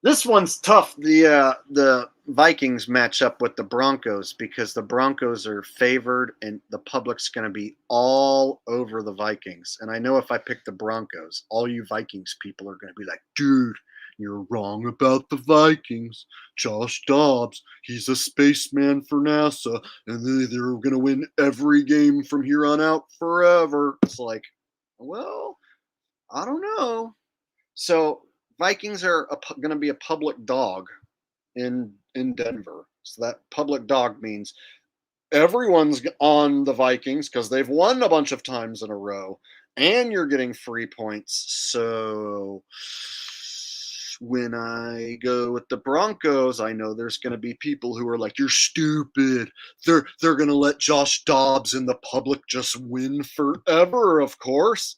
This one's tough. The Vikings match up with the Broncos because the Broncos are favored and the public's going to be all over the Vikings. And I know if I pick the Broncos, all you Vikings people are going to be like, dude, you're wrong about the Vikings. Josh Dobbs, he's a spaceman for NASA, and they're going to win every game from here on out forever. It's like, well, I don't know. So Vikings are going to be a public dog in Denver. So that public dog means everyone's on the Vikings because they've won a bunch of times in a row, and you're getting free points. So when I go with the Broncos, I know there's going to be people who are like, "You're stupid. They're going to let Josh Dobbs and the public just win forever." Of course.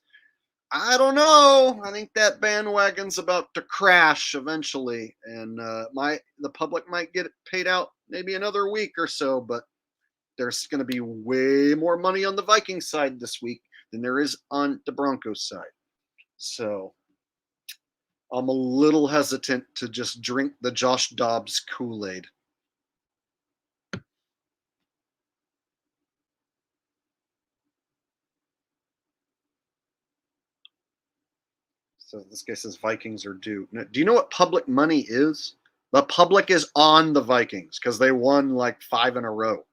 I don't know. I think that bandwagon's about to crash eventually, and the public might get paid out maybe another week or so. But there's going to be way more money on the Vikings side this week than there is on the Broncos side. So I'm a little hesitant to just drink the Josh Dobbs Kool-Aid. So this guy says Vikings are due. Now, do you know what public money is? The public is on the Vikings because they won like 5 in a row.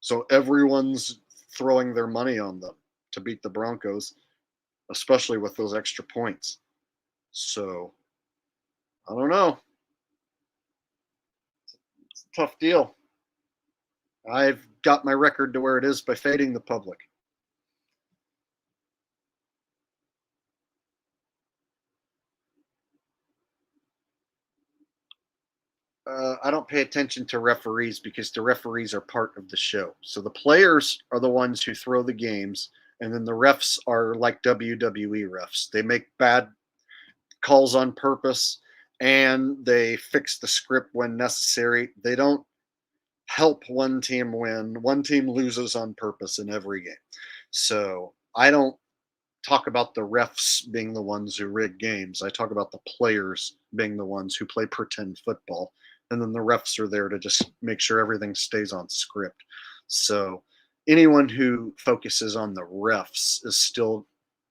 So everyone's throwing their money on them to beat the Broncos, especially with those extra points. So I don't know. It's a tough deal. I've got my record to where it is by fading the public. I don't pay attention to referees because the referees are part of the show. So the players are the ones who throw the games, and then the refs are like WWE refs. They make bad calls on purpose, and they fix the script when necessary. They don't help one team win. One team loses on purpose in every game. So I don't talk about the refs being the ones who rig games. I talk about the players being the ones who play pretend football. And then the refs are there to just make sure everything stays on script. So anyone who focuses on the refs is still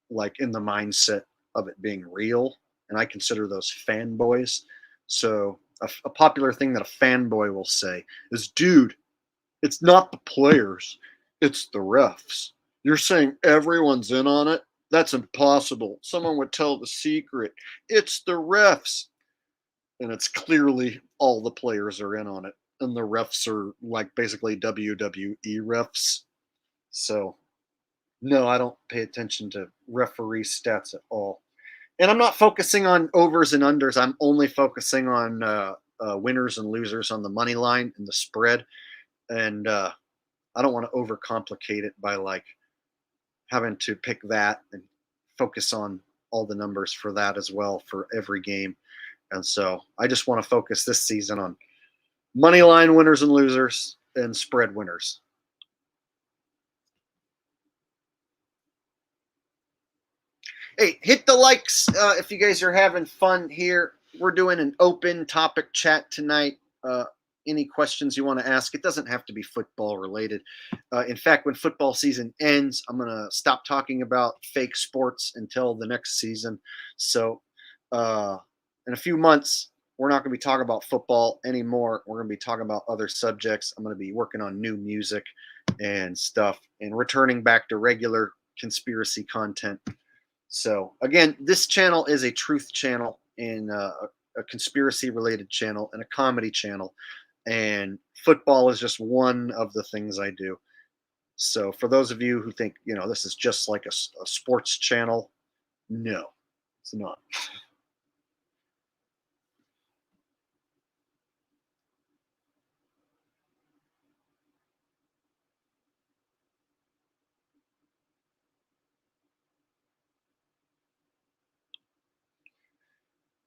like in the mindset of it being real. And I consider those fanboys. So a popular thing that a fanboy will say is, dude, it's not the players, it's the refs. You're saying everyone's in on it? That's impossible. Someone would tell the secret. It's the refs. And it's clearly all the players are in on it. And the refs are like basically WWE refs. So, no, I don't pay attention to referee stats at all. And I'm not focusing on overs and unders. I'm only focusing on winners and losers on the money line and the spread. And I don't want to overcomplicate it by like having to pick that and focus on all the numbers for that as well for every game. And so I just want to focus this season on money line winners and losers and spread winners. Hey, hit the likes if you guys are having fun here. We're doing an open topic chat tonight. any questions you want to ask. It doesn't have to be football related. In fact, when football season ends, I'm going to stop talking about fake sports until the next season. So, in a few months, we're not going to be talking about football anymore. We're going to be talking about other subjects. I'm going to be working on new music and stuff and returning back to regular conspiracy content. So, again, this channel is a truth channel and a conspiracy related channel and a comedy channel. And football is just one of the things I do. So, for those of you who think, this is just like a sports channel, no, it's not.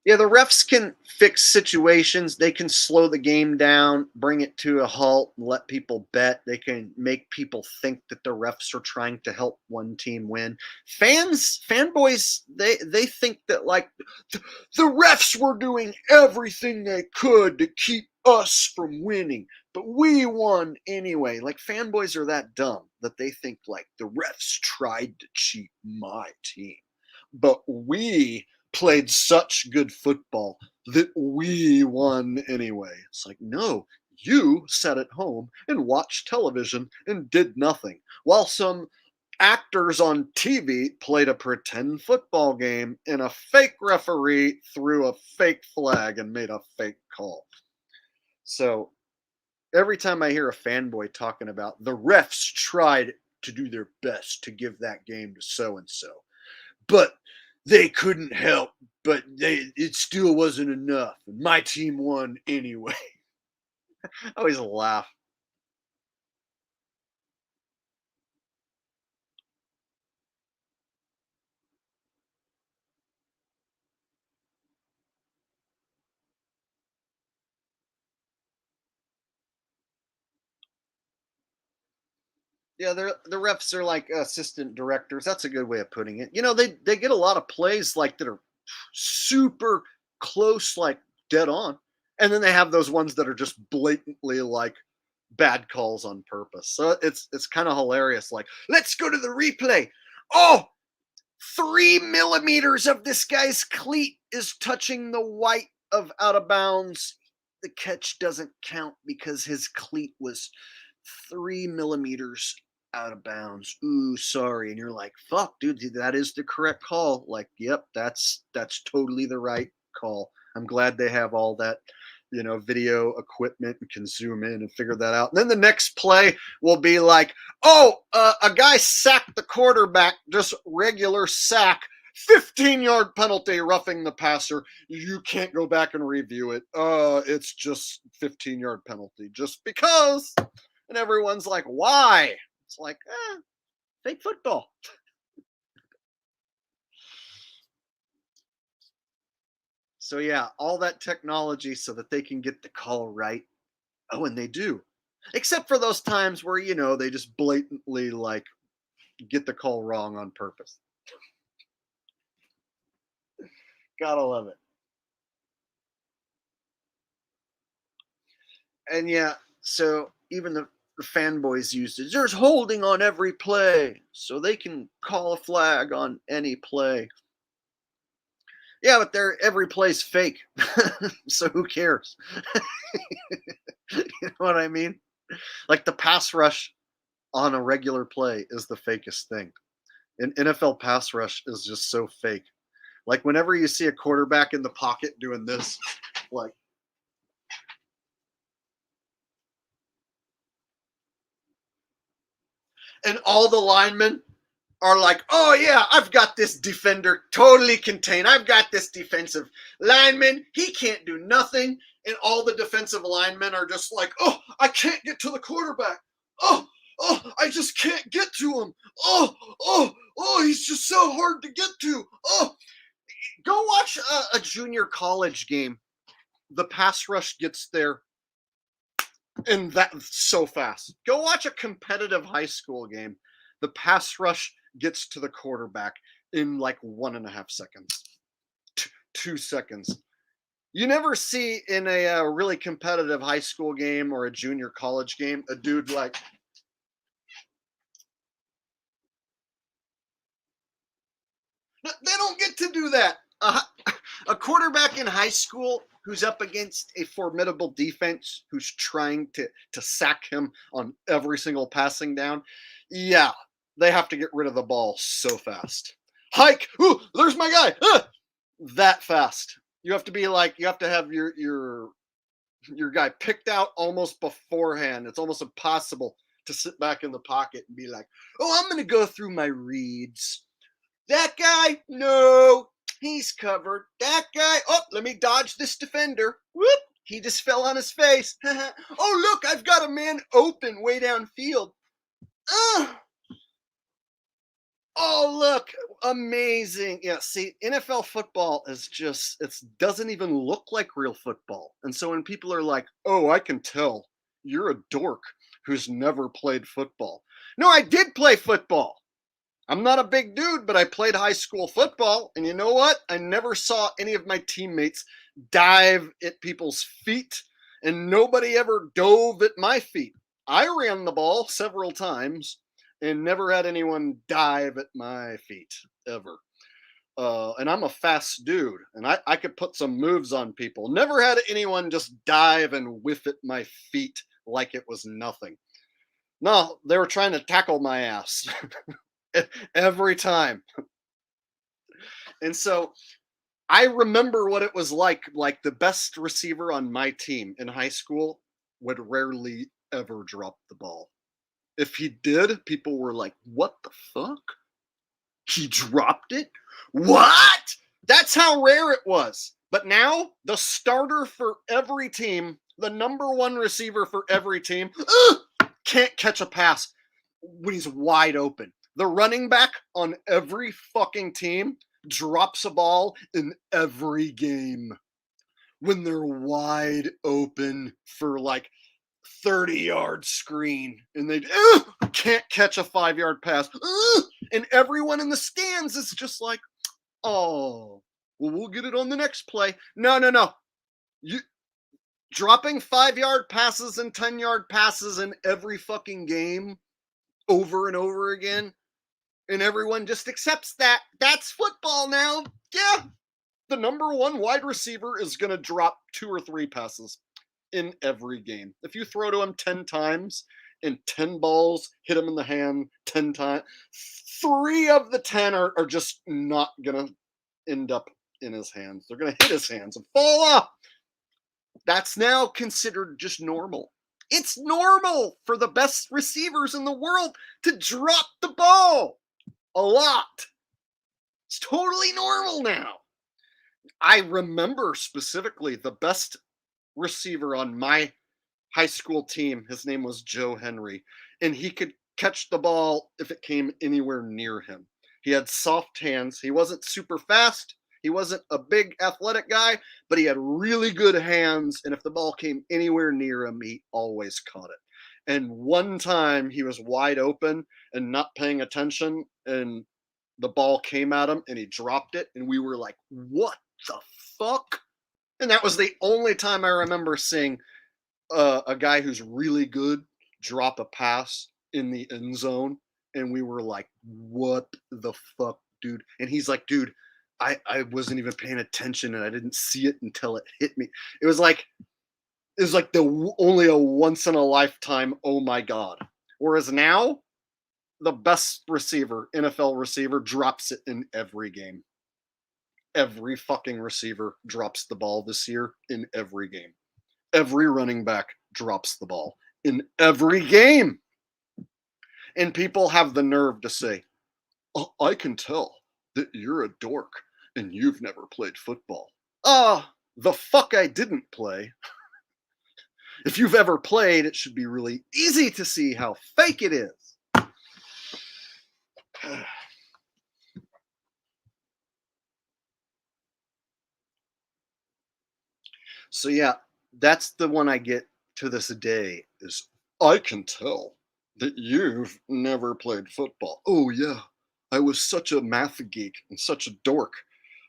Yeah, the refs can fix situations. They can slow the game down, bring it to a halt, and let people bet. They can make people think that the refs are trying to help one team win. Fanboys, they think that like the refs were doing everything they could to keep us from winning, but we won anyway. Like fanboys are that dumb that they think like the refs tried to cheat my team, but we played such good football that we won anyway. It's like, no, you sat at home and watched television and did nothing, while some actors on TV played a pretend football game and a fake referee threw a fake flag and made a fake call. So every time I hear a fanboy talking about the refs tried to do their best to give that game to so and so, but they couldn't help, but it still wasn't enough. My team won anyway. I always laugh. Yeah, the refs are like assistant directors. That's a good way of putting it. They get a lot of plays like that are super close, like dead on, and then they have those ones that are just blatantly like bad calls on purpose. So it's kind of hilarious. Like, let's go to the replay. Oh, 3 millimeters of this guy's cleat is touching the white of out of bounds. The catch doesn't count because his cleat was 3 millimeters out of bounds. Ooh, sorry. And you're like, fuck, dude, that is the correct call. Like, yep, that's totally the right call. I'm glad they have all that, video equipment and can zoom in and figure that out. And then the next play will be like, oh, a guy sacked the quarterback, just regular sack. 15-yard penalty, roughing the passer. You can't go back and review it. It's just 15-yard penalty just because. And everyone's like, why? It's like, fake football. So yeah, all that technology so that they can get the call right. Oh, and they do. Except for those times where, they just blatantly like get the call wrong on purpose. Gotta love it. And yeah, so even the fanboys used it. There's holding on every play, so they can call a flag on any play. Yeah, but every play's fake, so who cares? You know what I mean? Like the pass rush on a regular play is the fakest thing. An NFL pass rush is just so fake. Like whenever you see a quarterback in the pocket doing this, like, and all the linemen are like, oh yeah, I've got this defender totally contained. I've got this defensive lineman. He can't do nothing. And all the defensive linemen are just like, oh, I can't get to the quarterback. Oh, I just can't get to him. Oh, he's just so hard to get to. Oh, go watch a junior college game. The pass rush gets there and that's so fast. Go watch a competitive high school game. The pass rush gets to the quarterback in like 1.5 seconds, 2 seconds. You never see in a really competitive high school game or a junior college game a dude like, they don't get to do that. A quarterback in high school who's up against a formidable defense who's trying to sack him on every single passing down, yeah, they have to get rid of the ball so fast. Hike, ooh, there's my guy. That fast. You have to be like, you have to have your guy picked out almost beforehand. It's almost impossible to sit back in the pocket and be like, oh, I'm going to go through my reads. That guy, no, he's covered. That guy, oh, let me dodge this defender. Whoop, he just fell on his face. Oh, look, I've got a man open way downfield. Oh, look, amazing. Yeah, see, NFL football is just, it doesn't even look like real football. And so when people are like, oh, I can tell you're a dork who's never played football. No, I did play football. I'm not a big dude, but I played high school football. And you know what? I never saw any of my teammates dive at people's feet, and nobody ever dove at my feet. I ran the ball several times and never had anyone dive at my feet ever. And I'm a fast dude, and I could put some moves on people. Never had anyone just dive and whiff at my feet like it was nothing. No, they were trying to tackle my ass. Every time. And so I remember what it was like the best receiver on my team in high school would rarely ever drop the ball. If he did, people were like, what the fuck? He dropped it? What? That's how rare it was. But now, the starter for every team, the number one receiver for every team, can't catch a pass when he's wide open. The running back on every fucking team drops a ball in every game when they're wide open for like 30-yard screen and they can't catch a 5-yard pass. And everyone in the stands is just like, oh, well, we'll get it on the next play. No. You dropping 5-yard passes and 10-yard passes in every fucking game over and over again, and everyone just accepts that. That's football now. Yeah. The number one wide receiver is going to drop 2 or 3 passes in every game. If you throw to him 10 times and 10 balls hit him in the hand 10 times, 3 of the 10 are just not going to end up in his hands. They're going to hit his hands and fall off. That's now considered just normal. It's normal for the best receivers in the world to drop the ball a lot. It's totally normal now. I remember specifically the best receiver on my high school team. His name was Joe Henry, and he could catch the ball if it came anywhere near him. He had soft hands. He wasn't super fast. He wasn't a big athletic guy, but he had really good hands, and if the ball came anywhere near him, he always caught it. And one time he was wide open and not paying attention, and the ball came at him and he dropped it, and we were like, what the fuck? And that was the only time I remember seeing a guy who's really good drop a pass in the end zone, and we were like, what the fuck, dude? And he's like, dude, I wasn't even paying attention and I didn't see it until it hit me. It was like only a once in a lifetime, oh my god. Whereas now, the best receiver, NFL receiver, drops it in every game. Every fucking receiver drops the ball this year in every game. Every running back drops the ball in every game. And people have the nerve to say, oh, I can tell that you're a dork and you've never played football. The fuck I didn't play. If you've ever played, it should be really easy to see how fake it is. So yeah, that's the one I get to this day is, I can tell that you've never played football. Oh yeah, I was such a math geek and such a dork.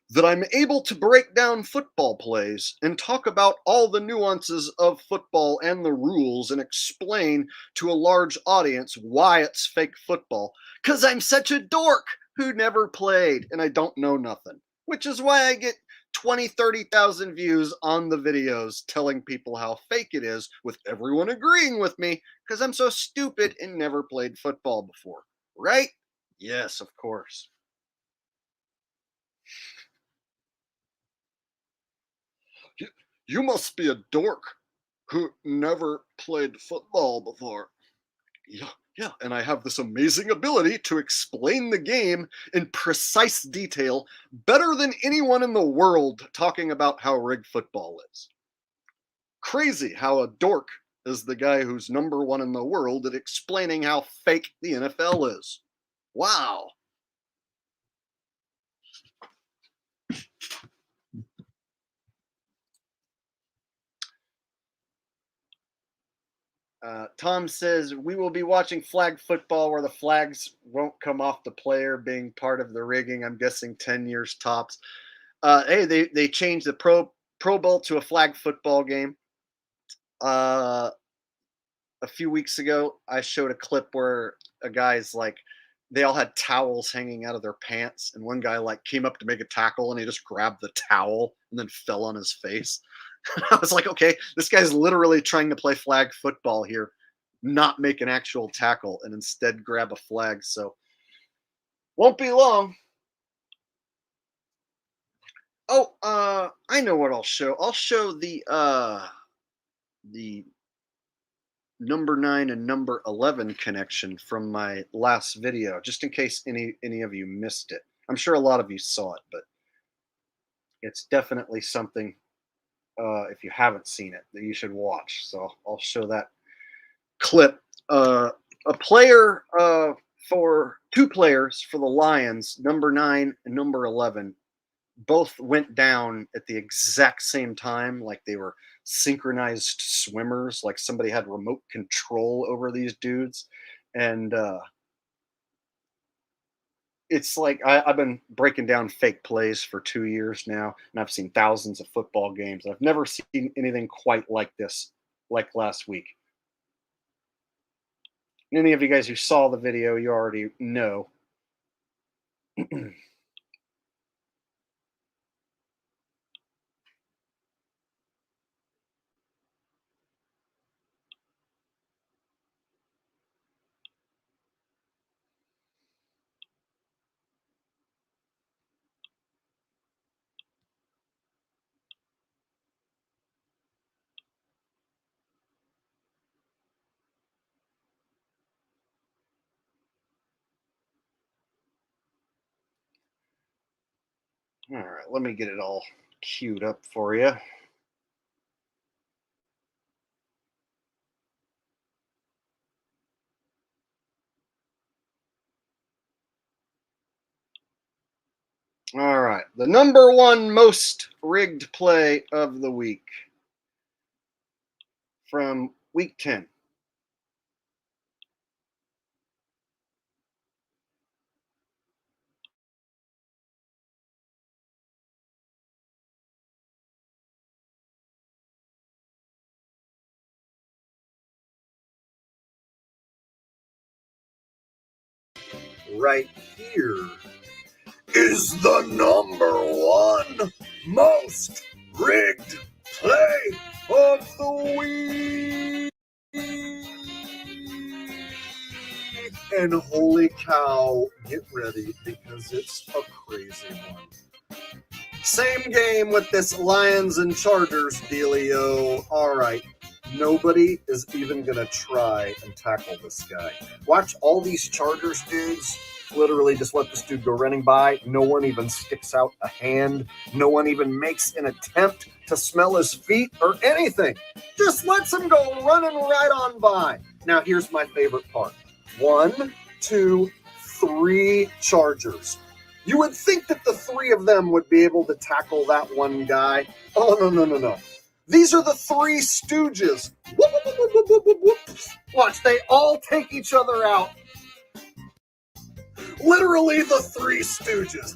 that I'm able to break down football plays and talk about all the nuances of football and the rules and explain to a large audience why it's fake football. Because I'm such a dork who never played and I don't know nothing. Which is why I get 20, 30,000 views on the videos telling people how fake it is, with everyone agreeing with me because I'm so stupid and never played football before. Right? Yes, of course. You must be a dork who never played football before. Yeah, and I have this amazing ability to explain the game in precise detail better than anyone in the world talking about how rigged football is. Crazy how a dork is the guy who's number one in the world at explaining how fake the NFL is. Wow. Tom says, we will be watching flag football where the flags won't come off the player being part of the rigging. I'm guessing 10 years tops. Hey, they changed the Pro Bowl to a flag football game. A few weeks ago, I showed a clip where a guy's like, they all had towels hanging out of their pants, and one guy like came up to make a tackle, and he just grabbed the towel and then fell on his face. I was like, okay, this guy's literally trying to play flag football here, not make an actual tackle, and instead grab a flag. So won't be long. Oh, I know what I'll show. I'll show the number 9 and number 11 connection from my last video, just in case any of you missed it. I'm sure a lot of you saw it, but it's definitely something, if you haven't seen it, that you should watch. So I'll show that clip. A player for two players for the Lions, number 9 and number 11, both went down at the exact same time, like they were synchronized swimmers, like somebody had remote control over these dudes. And it's like I've been breaking down fake plays for 2 years now, and I've seen thousands of football games. I've never seen anything quite like this, like last week. Any of you guys who saw the video, you already know. All right, let me get it all queued up for you. All right, the number one most rigged play of the week from week 10. Right here is the number one most rigged play of the week. And holy cow, get ready because it's a crazy one. Same game with this Lions and Chargers dealio. All right. Nobody is even going to try and tackle this guy. Watch all these Chargers dudes literally just let this dude go running by. No one even sticks out a hand. No one even makes an attempt to smell his feet or anything. Just lets him go running right on by. Now, here's my favorite part. 1, 2, 3 Chargers. You would think that the 3 of them would be able to tackle that one guy. Oh, no. These are the 3 Stooges. Whoop, whoop, whoop, whoop, whoop, whoop. Watch, they all take each other out. Literally the 3 Stooges.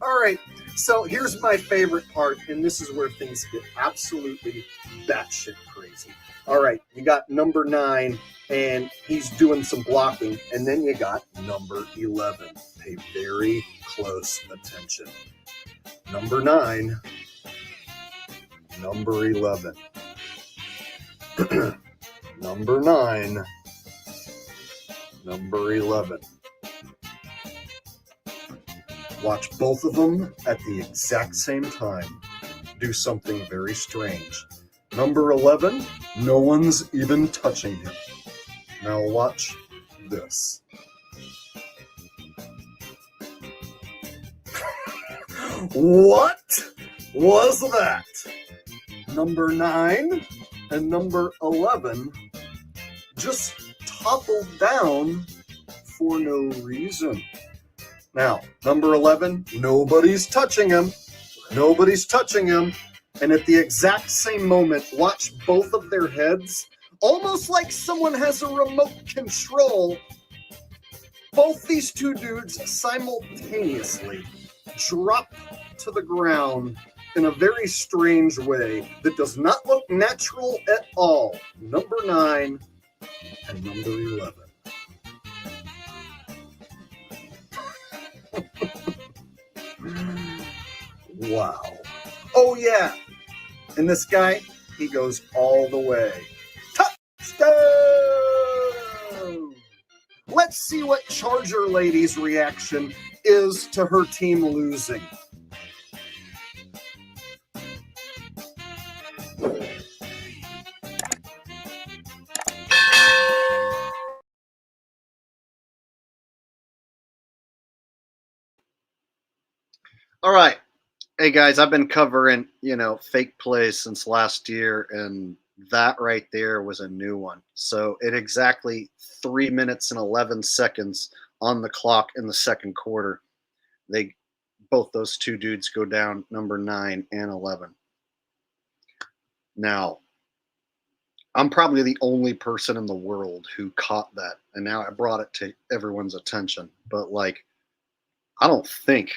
All right, so here's my favorite part, and this is where things get absolutely batshit crazy. All right, you got number 9, and he's doing some blocking, and then you got number 11. Pay very close attention. Number 9, number 11. Number 9, number 11. Watch both of them at the exact same time do something very strange. Number 11, no one's even touching him. Now watch this. What was that? Number 9 and number 11 just toppled down for no reason. Now, number 11, nobody's touching him. Nobody's touching him. And at the exact same moment, watch both of their heads, almost like someone has a remote control. Both these two dudes simultaneously drop to the ground in a very strange way that does not look natural at all. Number 9 and number 11. Wow. Oh, yeah. And this guy, he goes all the way. Touchdown! Let's see what Charger Lady's reaction is to her team losing. All right. Hey guys, I've been covering, fake plays since last year, and that right there was a new one. So at exactly 3 minutes and 11 seconds on the clock in the second quarter, both those two dudes go down, number 9 and 11. Now, I'm probably the only person in the world who caught that, and now I brought it to everyone's attention. But I don't think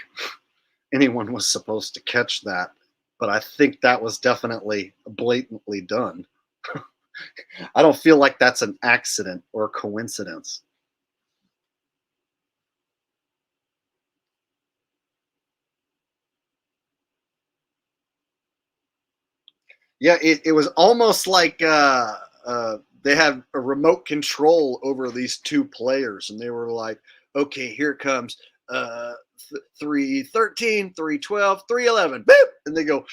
anyone was supposed to catch that, but I think that was definitely blatantly done. I don't feel like that's an accident or a coincidence. Yeah, it was almost like they had a remote control over these two players, and they were like, okay, here it comes. 313, 312, 311, boop, and they go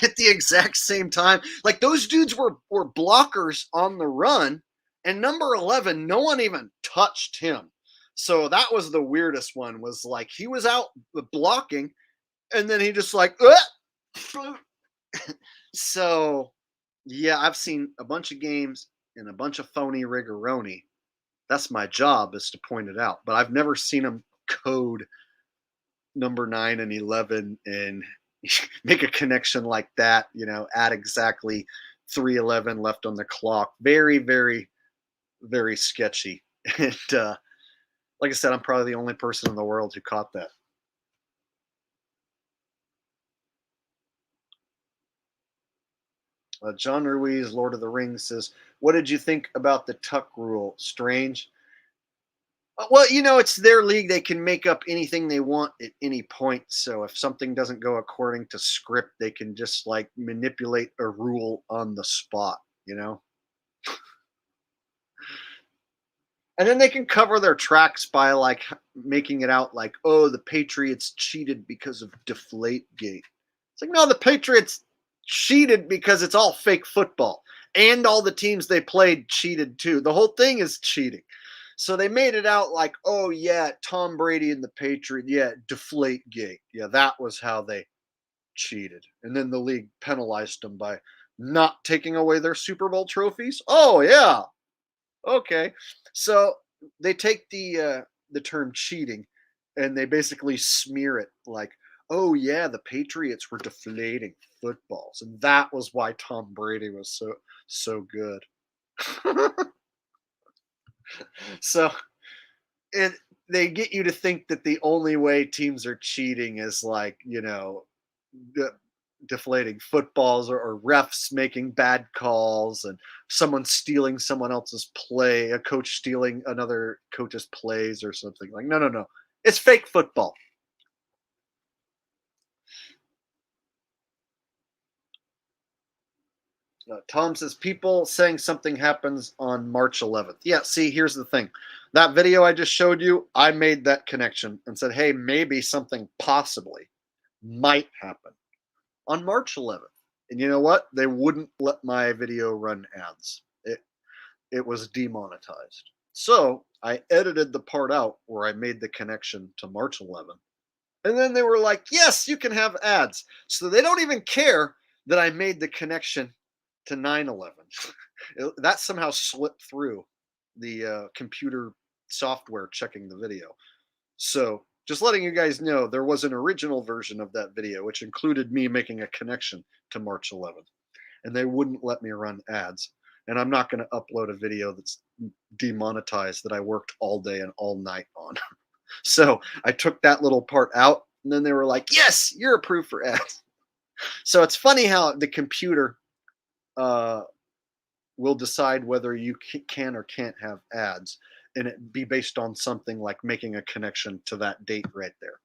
at the exact same time. Like those dudes were blockers on the run, and number 11, no one even touched him. So that was the weirdest one. Was like he was out blocking, and then he just like, so yeah, I've seen a bunch of games and a bunch of phony rigoroni. That's my job, is to point it out. But I've never seen them code number 9 and 11 and make a connection like that, at exactly 3:11 left on the clock. Very, very, very sketchy. And like I said, I'm probably the only person in the world who caught that. John Ruiz, Lord of the Rings, says, what did you think about the tuck rule? Strange. Well, it's their league. They can make up anything they want at any point. So if something doesn't go according to script, they can just manipulate a rule on the spot, And then they can cover their tracks by making it out like, oh, the Patriots cheated because of Deflategate. It's like, no, the Patriots cheated because it's all fake football. And all the teams they played cheated too. The whole thing is cheating. So they made it out like, oh, yeah, Tom Brady and the Patriots, yeah, Deflategate. Yeah, that was how they cheated. And then the league penalized them by not taking away their Super Bowl trophies. Oh, yeah. Okay. So they take the term cheating and they basically smear it like, oh, yeah, the Patriots were deflating footballs. And that was why Tom Brady was so good. So it they get you to think that the only way teams are cheating is like, deflating footballs or refs making bad calls and someone stealing someone else's play, a coach stealing another coach's plays or something. Like, no. It's fake football. Tom says people saying something happens on March 11th. Yeah, see, here's the thing. That video I just showed you, I made that connection and said, hey, maybe something possibly might happen on March 11th. And you know what? They wouldn't let my video run ads. It was demonetized. So I edited the part out where I made the connection to March 11th. And then they were like, yes, you can have ads. So they don't even care that I made the connection to 9/11. That somehow slipped through the computer software checking the video. So just letting you guys know, there was an original version of that video, which included me making a connection to March 11th. And they wouldn't let me run ads. And I'm not going to upload a video that's demonetized that I worked all day and all night on. So I took that little part out, and then they were like, yes, you're approved for ads. So it's funny how the computer will decide whether you can or can't have ads, and it be based on something like making a connection to that date right there.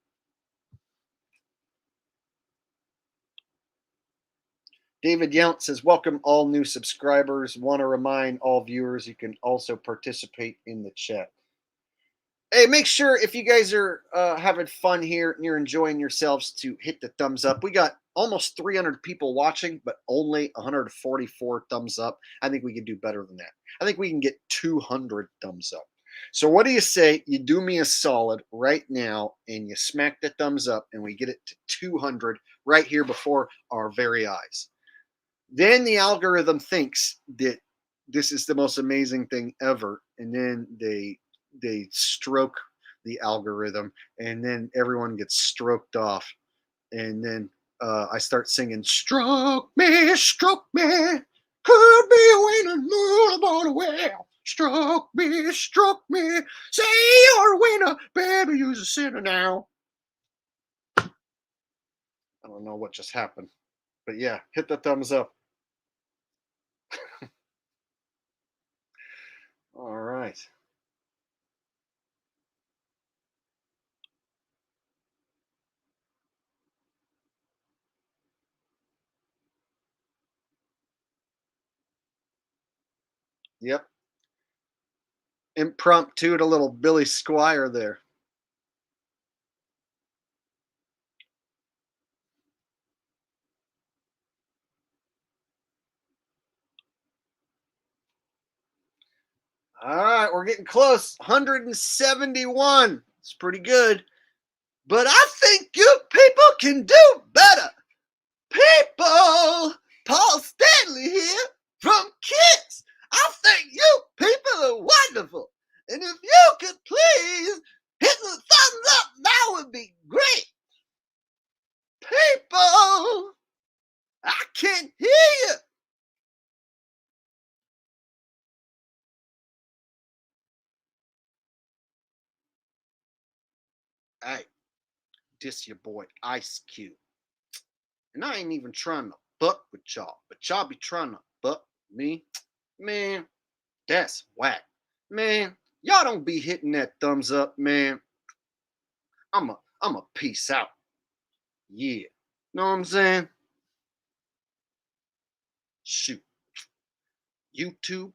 David Yount says, welcome all new subscribers. Want to remind all viewers you can also participate in the chat. Hey, make sure if you guys are having fun here and you're enjoying yourselves to hit the thumbs up. We got almost 300 people watching, but only 144 thumbs up. I think we can do better than that. I think we can get 200 thumbs up. So what do you say you do me a solid right now and you smack the thumbs up and we get it to 200 right here before our very eyes? Then the algorithm thinks that this is the most amazing thing ever, and then they stroke the algorithm, and then everyone gets stroked off, and then I start singing, stroke me, could be a winner, move on away. Stroke me, say you're a winner, baby, you're a sinner now. I don't know what just happened, but yeah, hit the thumbs up. All right. Yep. Impromptu, a little Billy Squire there. All right, we're getting close. 171. It's pretty good. But I think you people can do better. People, Paul Stanley here from Kids. I think you people are wonderful. And if you could please hit the thumbs up, that would be great. People, I can't hear you. Hey, this your boy Ice Cube. And I ain't even trying to buck with y'all, but y'all be trying to buck me. Man, that's whack. Man, y'all don't be hitting that thumbs up, man. I'm a peace out. Yeah. Know what I'm saying? Shoot. YouTube,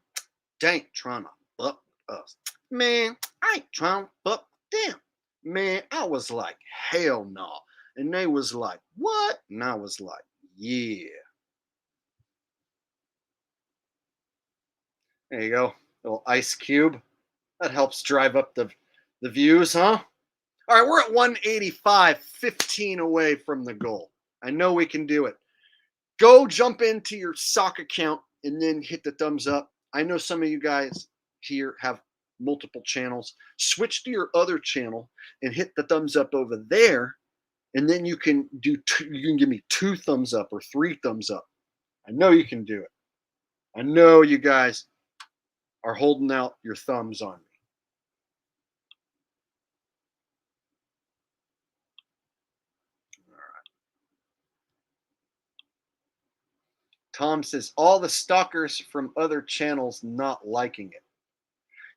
they ain't trying to buck us. Man, I ain't trying to buck them. Man, I was like, hell no. And they was like, what? And I was like, yeah. There you go. Little Ice Cube. That helps drive up the views, huh? All right, we're at 185, 15 away from the goal. I know we can do it. Go jump into your sock account and then hit the thumbs up. I know some of you guys here have multiple channels. Switch to your other channel and hit the thumbs up over there and then you can do you can give me 2 thumbs up or 3 thumbs up. I know you can do it. I know you guys are holding out your thumbs on me. All right. Tom says all the stalkers from other channels not liking it.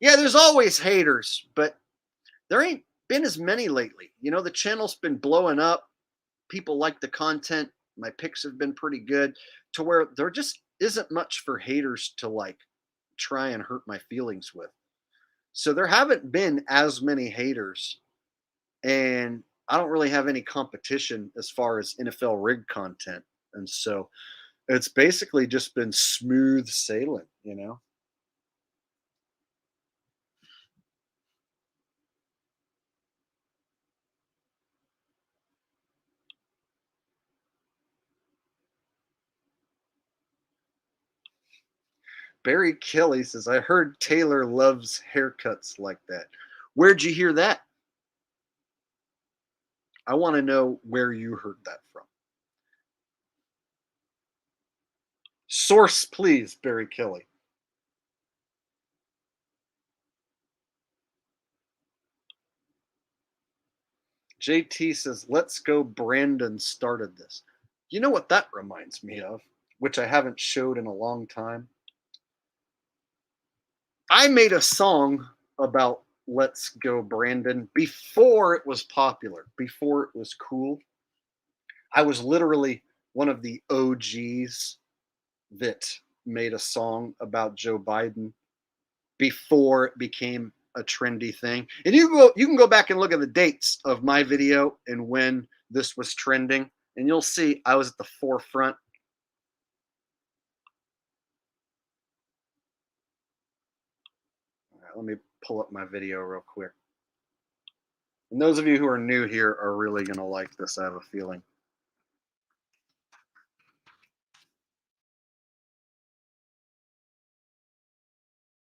Yeah, there's always haters, but there ain't been as many lately. You know, the channel's been blowing up. People like the content. My picks have been pretty good to where there just isn't much for haters to like try and hurt my feelings with. So there haven't been as many haters, and I don't really have any competition as far as NFL rig content. And so it's basically just been smooth sailing, you know? Barry Kelly says, I heard Taylor loves haircuts like that. Where'd you hear that? I want to know where you heard that from. Source, please, Barry Kelly. JT says, let's go. Brandon started this. You know what that reminds me of, which I haven't showed in a long time? I made a song about Let's Go Brandon before it was popular, before it was cool. I was literally one of the OGs that made a song about Joe Biden before it became a trendy thing. And you can go back and look at the dates of my video and when this was trending, and you'll see I was at the forefront. All right, let me pull up my video real quick. And those of you who are new here are really going to like this, I have a feeling.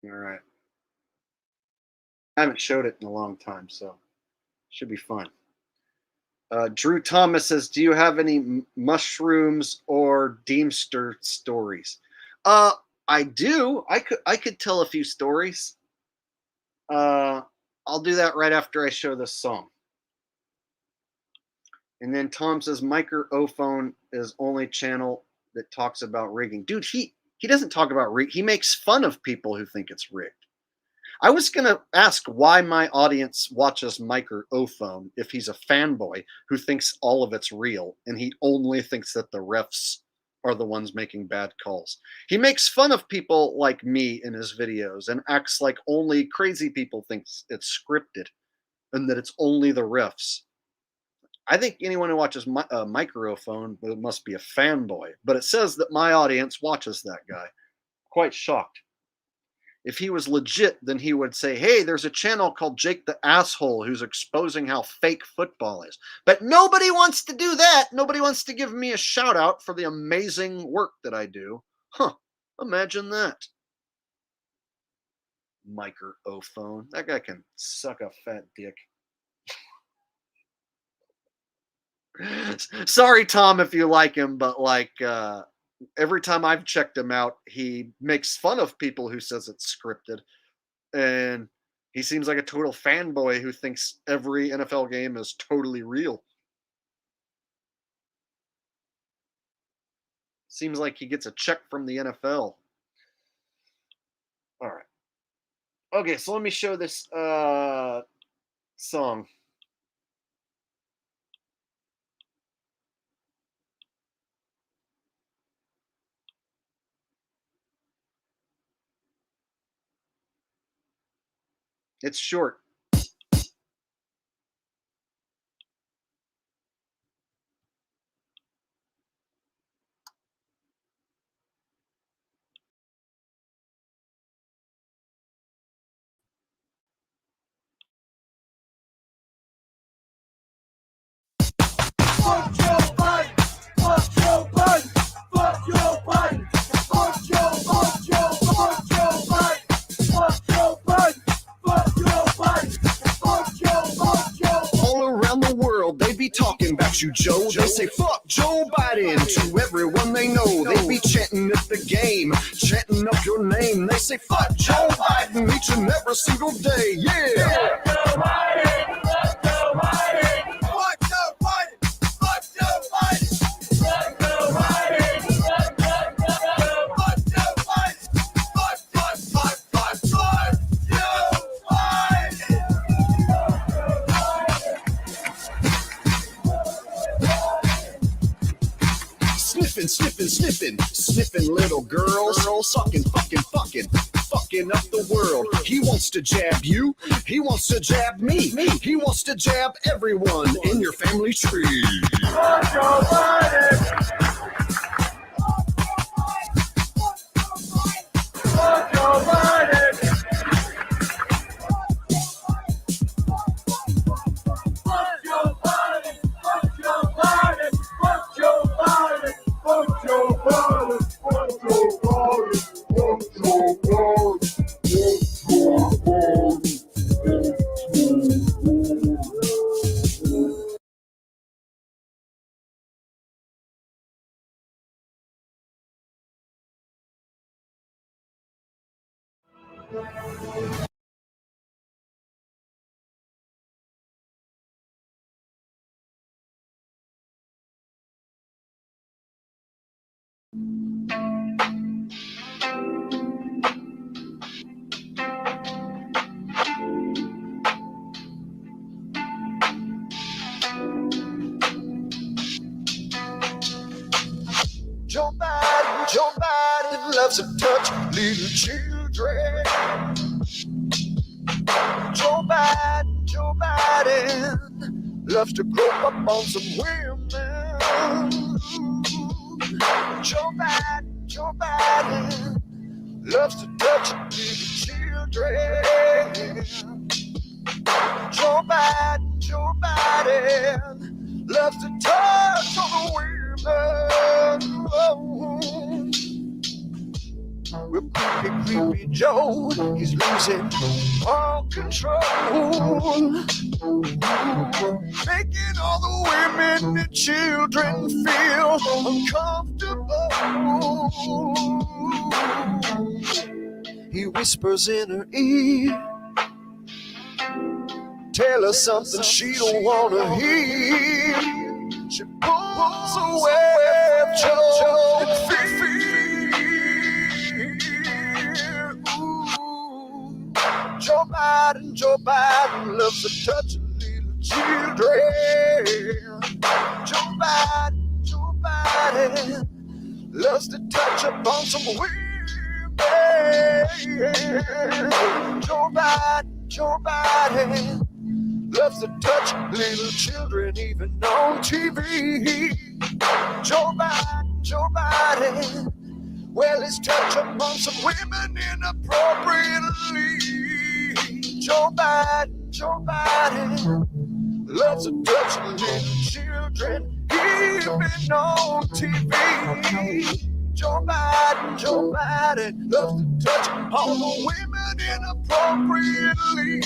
All right. I haven't showed it in a long time, so it should be fun. Drew Thomas says, do you have any mushrooms or Deemster stories? I do. I could tell a few stories. I'll do that right after I show this song. And then Tom says, Microphone is only channel that talks about rigging. Dude, he doesn't talk about rig. He makes fun of people who think it's rigged. I was going to ask why my audience watches Microphone if he's a fanboy who thinks all of it's real and he only thinks that the refs are the ones making bad calls. He makes fun of people like me in his videos and acts like only crazy people think it's scripted and that it's only the refs. I think anyone who watches Microphone must be a fanboy, but it says that my audience watches that guy. Quite shocked. If he was legit, then he would say, hey, there's a channel called Jake the Asshole who's exposing how fake football is. But nobody wants to do that. Nobody wants to give me a shout out for the amazing work that I do. Huh, imagine that. Microphone. That guy can suck a fat dick. Sorry, Tom, if you like him, but like every time I've checked him out, he makes fun of people who says it's scripted, and he seems like a total fanboy who thinks every NFL game is totally real. Seems like he gets a check from the NFL. All right. Okay, so let me show this song. It's short. Fuck Joe Biden! Fuck Joe Biden! Fuck Joe Biden! Fuck Joe Biden! Fuck Joe Biden! Fuck Joe Biden! Fuck Joe Biden! All around the world, they be talking about about you, Joe. They say, fuck Joe Biden to everyone they know. They be chanting at the game, chanting up your name. They say, fuck Joe Biden each and every single day. Yeah. Fuck Joe Biden. Fuck Joe Biden. Fuck Joe Biden. Fuck Joe Biden. Fuck Joe Biden. Fuck Joe Biden. Fuck Joe Biden. Sniffing, sniffing, sniffing, sniffing little girls, sucking, fucking up the world. He wants to jab you, he wants to jab me, he wants to jab everyone in your family tree. Fuck Joe Biden! Fuck Joe Biden! Fuck Joe Biden! Fuck Joe Biden! Fuck Joe Biden! Fuck Joe Biden! Fuck Joe Biden! Fuck Joe Biden! Joe Biden loves to touch little children. Joe Biden loves to grope up on some women. Joe Biden loves to touch little children. Joe Biden loves to touch on the women. Well, creepy Joe, he's losing all control, making all the women and children feel uncomfortable. He whispers in her ear, tell her something she don't wanna hear. She pulls away from Joe and fear. Joe Biden loves to touch little children. Joe Biden loves to touch upon some women. Joe Biden loves to touch little children, even on TV. Joe Biden, well, he's touch upon some women inappropriately. Joe Biden loves to touch little children, even on TV. Joe Biden loves to touch all the women inappropriately.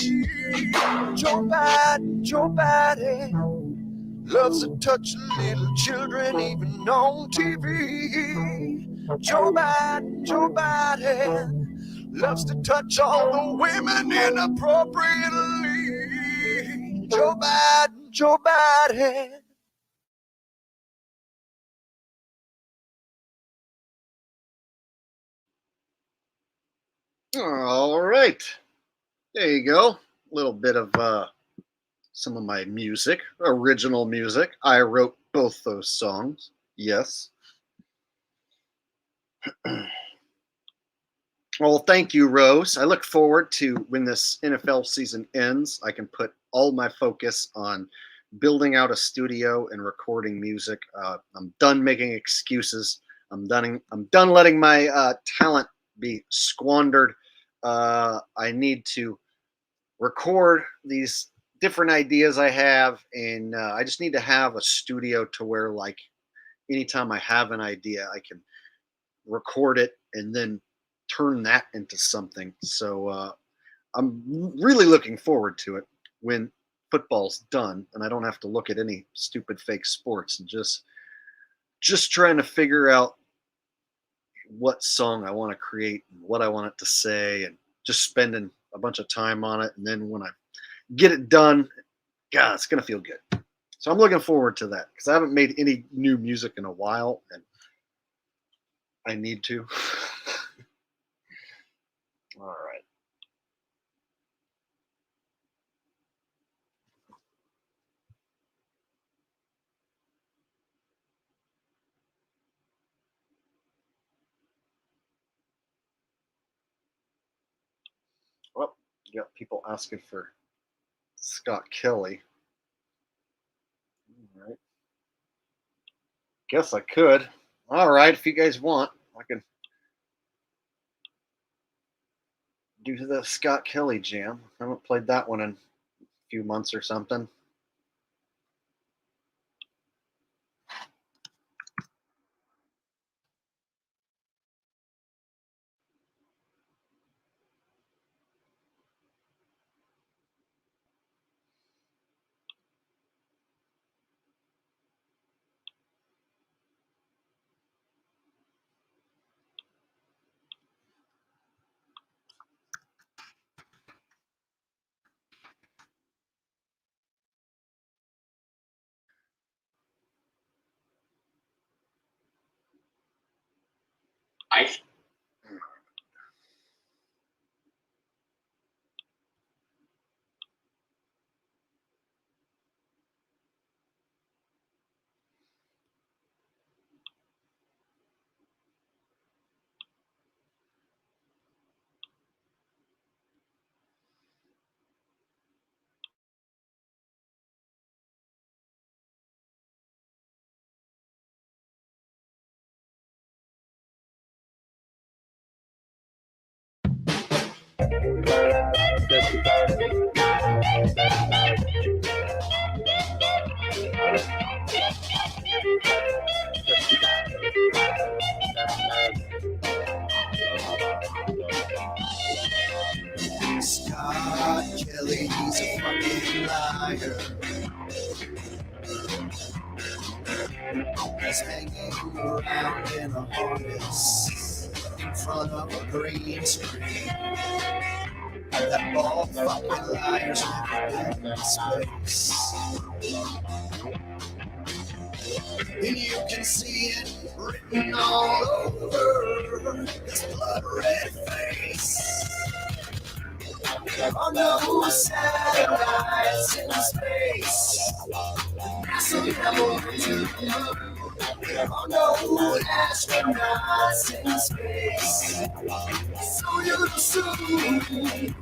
Joe Biden loves to touch little children, even on TV. Joe Biden loves to touch all the women inappropriately. Joe Biden. All right. There you go. A little bit of some of my music, original music. I wrote both those songs. Yes. Well, thank you, Rose. I look forward to when this NFL season ends, I can put all my focus on building out a studio and recording music. I'm done making excuses. I'm done letting my talent be squandered. I need to record these different ideas I have, and I just need to have a studio to where, like, anytime I have an idea, I can record it and then turn that into something. So I'm really looking forward to it when football's done and I don't have to look at any stupid fake sports, and just trying to figure out what song I want to create and what I want it to say, and just spending a bunch of time on it. And then when I get it done, God, it's going to feel good. So I'm looking forward to that because I haven't made any new music in a while and I need to. All right. Well, you got people asking for Scott Kelly. All right. Guess I could. All right, if you guys want, I can do the Scott Kelly jam. I haven't played that one in a few months or something. Scott Kelly, he's a fucking liar. He's hanging around in a harness in front of a green screen. That ball fucking liar's never been in space. And you can see it written all over his blood red face. On those satellites in space, NASA never went to the moon. On those astronauts in space, so you'll soon.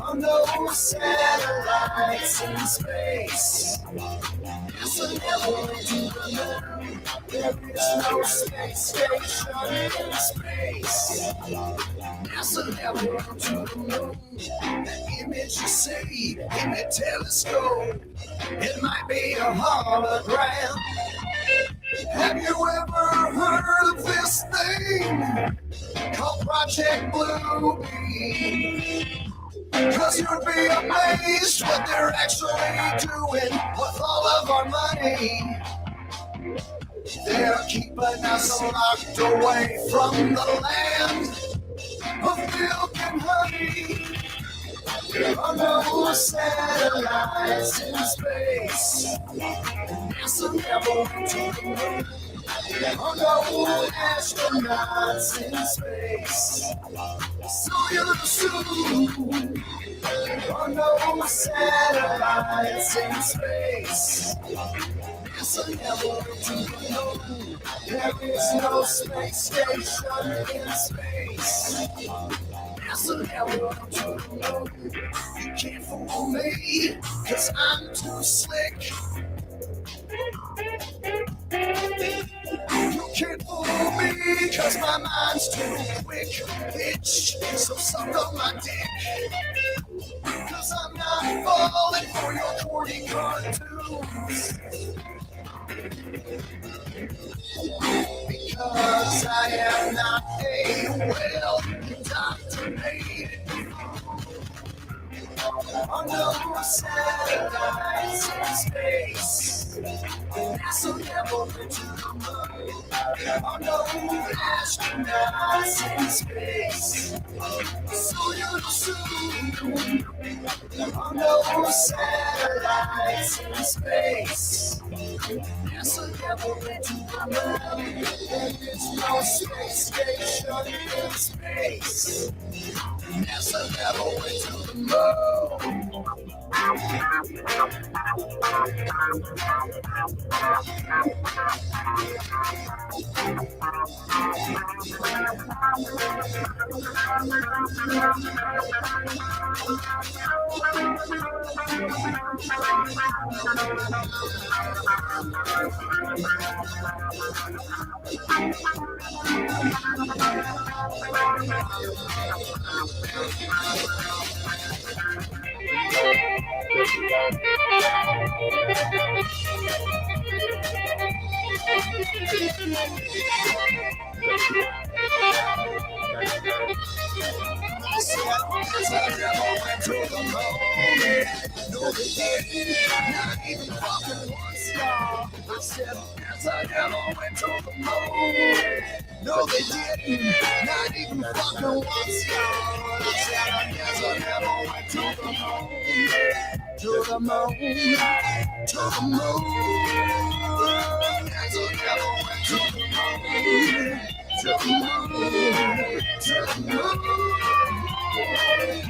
On those satellites in space, NASA never went to the moon. There is no space station in space. NASA never went to the moon. That image you see in the telescope, it might be a hologram. Have you ever heard of this thing called Project Bluebeam? 'Cause you'd be amazed what they're actually doing with all of our money. They're keeping us locked away from the land of milk and honey. On those satellites in space, NASA never went to the moon. On those astronauts in space, so you'll soon. On those satellites in space, NASA never went to the moon. There is no space station in space. NASA never went to the moon. You can't fool me, 'cause I'm too slick. You can't fool me, 'cause my mind's too quick. Bitch, so suck on my dick. 'Cause I'm not falling for your corny cartoons. Because I am not a well indoctrinated. Under satellites in space. NASA never went to the moon. Unknown astronauts in space. Soon, soon. Unknown satellites in space. NASA never went to the moon. There is no space station in space. NASA never went to the moon. No, they didn't. Not even fucking one star. I said I guess I never went to the moon. To the moon. To the moon. Guess I never went to the moon. To the moon. To the moon.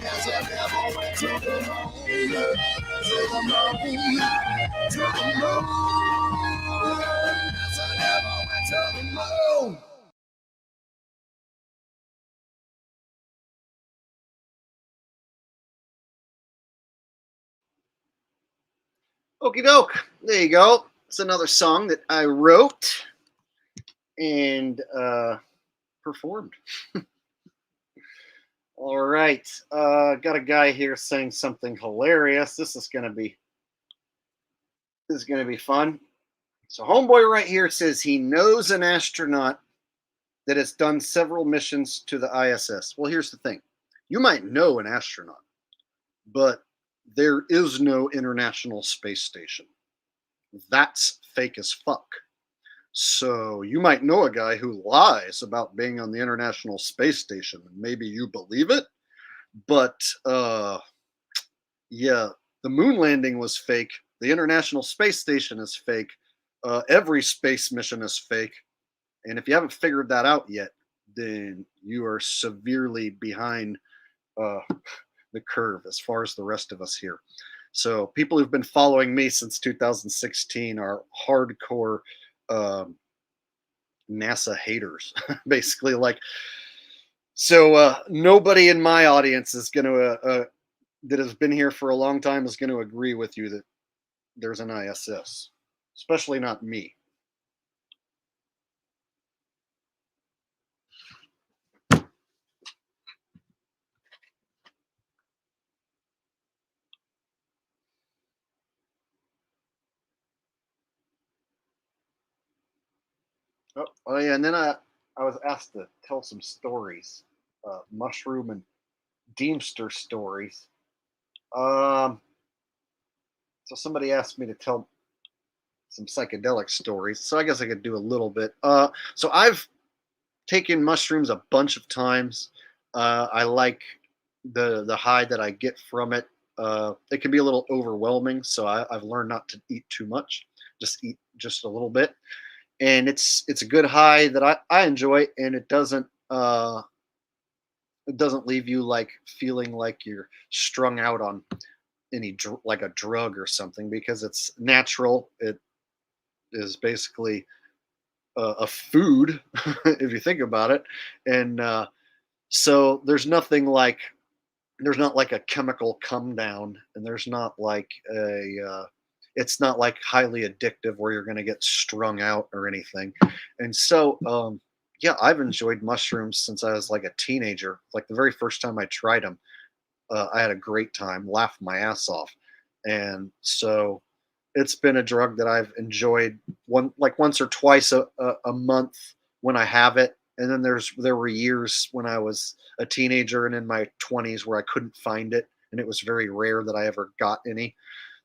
Guess I never went to the moon. To the moon. To the moon. Guess I never went to the moon. Okie doke. There you go. It's another song that I wrote and performed. All right. Got a guy here saying something hilarious. This is gonna be fun. So homeboy right here says he knows an astronaut that has done several missions to the ISS. Well, here's the thing. You might know an astronaut, but there is no International Space Station. That's fake as fuck. So you might know a guy who lies about being on the International Space Station, and maybe you believe it, but yeah, the moon landing was fake. The International Space Station is fake. Every space mission is fake. And if you haven't figured that out yet, then you are severely behind the curve as far as the rest of us here. So people who've been following me since 2016 are hardcore NASA haters, basically. Like, so nobody in my audience is going to that has been here for a long time is going to agree with you that there's an ISS, especially not me. Oh yeah, and then I was asked to tell some stories, mushroom and Deemster stories. So somebody asked me to tell some psychedelic stories, so I guess I could do a little bit. So I've taken mushrooms a bunch of times. I like the high that I get from it. It can be a little overwhelming, so I've learned not to eat too much. Just eat just a little bit. And it's a good high that I enjoy, and it doesn't leave you like feeling like you're strung out on any like a drug or something, because it's natural. It is basically a food if you think about it, and so there's not like a chemical come down, and there's not like it's not like highly addictive where you're going to get strung out or anything. And so, yeah, I've enjoyed mushrooms since I was like a teenager. Like the very first time I tried them, I had a great time, laughed my ass off. And so it's been a drug that I've enjoyed once or twice a month when I have it. And then there were years when I was a teenager and in my 20s where I couldn't find it, and it was very rare that I ever got any.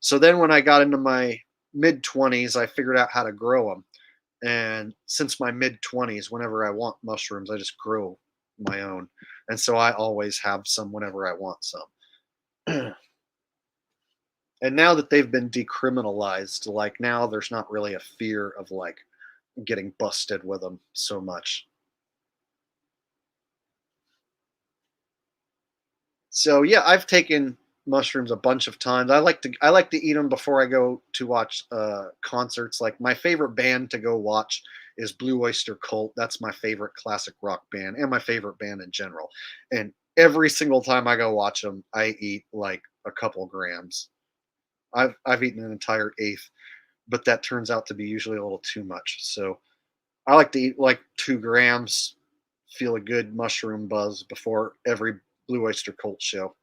So then when I got into my mid 20s, I figured out how to grow them. And since my mid 20s, whenever I want mushrooms, I just grow my own. And so I always have some whenever I want some. And now that they've been decriminalized, like now there's not really a fear of like getting busted with them so much. So yeah, I've taken mushrooms a bunch of times. I like to eat them before I go to watch concerts. Like my favorite band to go watch is Blue Oyster Cult. That's my favorite classic rock band and my favorite band in general. And every single time I go watch them, I eat like a couple grams. I've eaten an entire eighth, but that turns out to be usually a little too much. So I like to eat like 2 grams, feel a good mushroom buzz before every Blue Oyster Cult show.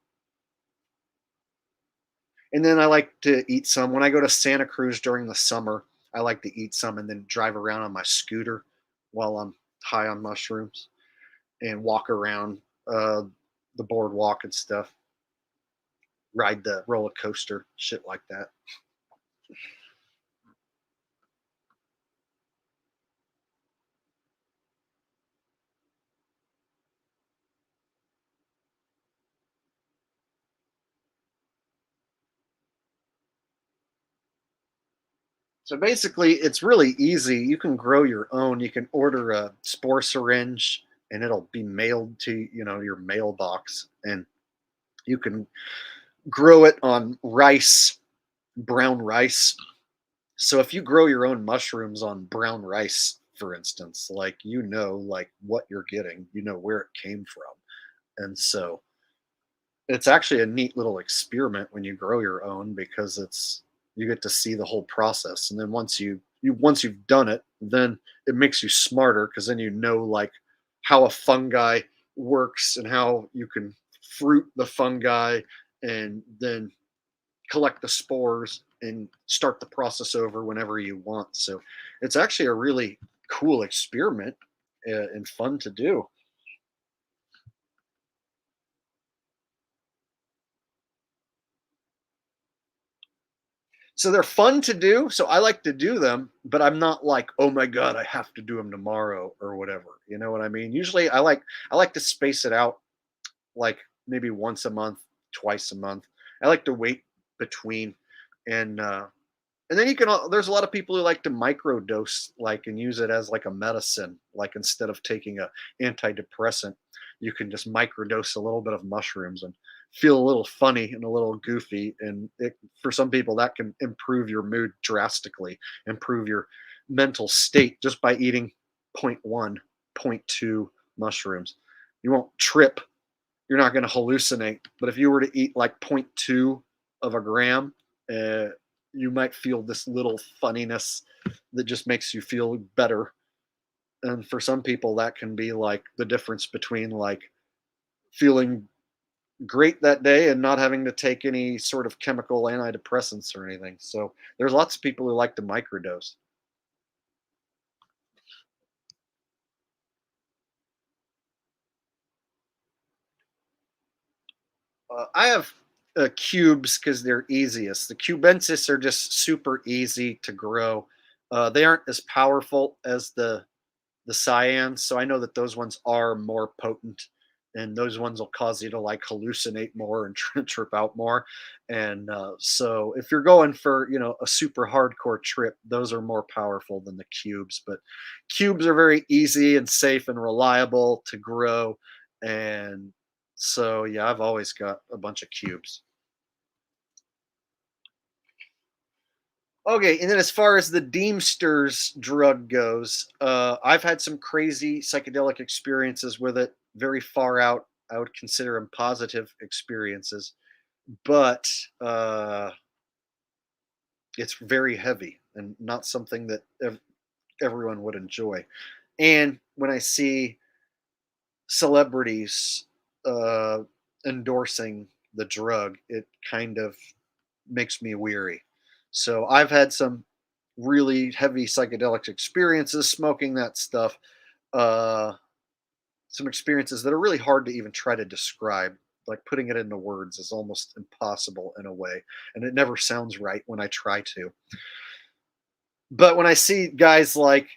And then I like to eat some when I go to Santa Cruz during the summer. I like to eat some and then drive around on my scooter while I'm high on mushrooms and walk around the boardwalk and stuff, ride the roller coaster, shit like that. So basically, it's really easy. You can grow your own. You can order a spore syringe, and it'll be mailed to your mailbox, and you can grow it on rice, brown rice. So if you grow your own mushrooms on brown rice, for instance, like like what you're getting, where it came from, and so it's actually a neat little experiment when you grow your own because you get to see the whole process, and then once you've done it, then it makes you smarter because then like how a fungi works and how you can fruit the fungi and then collect the spores and start the process over whenever you want. So it's actually a really cool experiment and fun to do. So they're fun to do. So I like to do them, but I'm not like, oh my god, I have to do them tomorrow or whatever. You know what I mean? Usually I like to space it out like maybe once a month, twice a month. I like to wait between and and then there's a lot of people who like to microdose like and use it as like a medicine. Like instead of taking a antidepressant, you can just microdose a little bit of mushrooms and feel a little funny and a little goofy. And for some people that can improve your mood drastically, improve your mental state just by eating point 0.1, point 0.2 mushrooms. You won't trip, you're not going to hallucinate. But if you were to eat like point 0.2 of a gram, uh, you might feel this little funniness that just makes you feel better. And for some people, that can be like the difference between like feeling great that day and not having to take any sort of chemical antidepressants or anything. So there's lots of people who like to microdose. I have cubes because they're easiest. The cubensis are just super easy to grow. They aren't as powerful as the cyans, so I know that those ones are more potent, and those ones will cause you to like hallucinate more and trip out more. And so if you're going for a super hardcore trip, those are more powerful than the cubes. But cubes are very easy and safe and reliable to grow, and so yeah, I've always got a bunch of cubes. Okay, and then as far as the Deemster's drug goes, I've had some crazy psychedelic experiences with it, very far out. I would consider them positive experiences, but it's very heavy and not something that everyone would enjoy. And when I see celebrities uh, endorsing the drug, it kind of makes me weary. So I've had some really heavy psychedelic experiences smoking that stuff. Uh, some experiences that are really hard to even try to describe. like putting it into words is almost impossible in a way, and it never sounds right when I try to. But when I see guys like,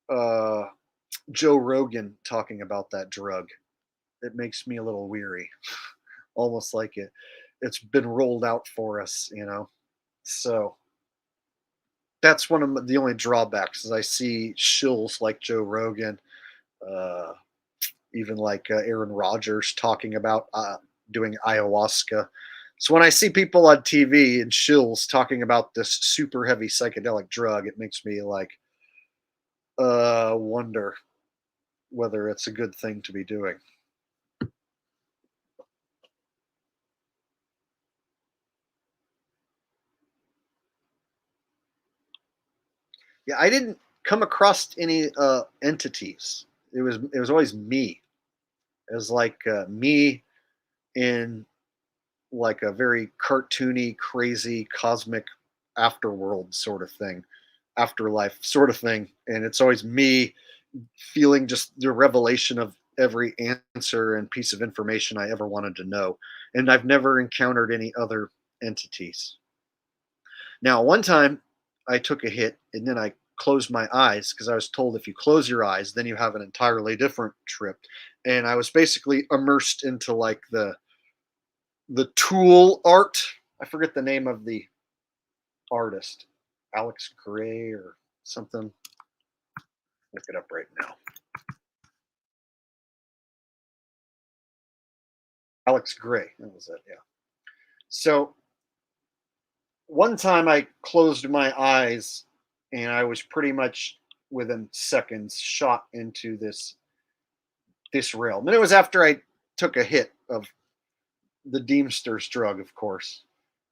uh, Joe Rogan talking about that drug, it makes me a little weary, almost like it's been rolled out for us. So that's one of the only drawbacks is I see shills like Joe Rogan, uh, even like Aaron Rodgers talking about doing ayahuasca. So when I see people on TV and shills talking about this super heavy psychedelic drug, it makes me like wonder whether it's a good thing to be doing. Yeah, I didn't come across any entities. It was always me. It was like me in like a very cartoony, crazy, cosmic afterworld sort of thing, afterlife sort of thing, and it's always me feeling just the revelation of every answer and piece of information I ever wanted to know, and I've never encountered any other entities. Now, one time I took a hit and then I closed my eyes because I was told if you close your eyes, then you have an entirely different trip. And I was basically immersed into like the Tool art. I forget the name of the artist, Alex Gray or something. Look it up right now. Alex Gray, that was it. Yeah. So one time I closed my eyes and I was pretty much within seconds shot into this realm. And it was after I took a hit of the Deemster's drug, of course.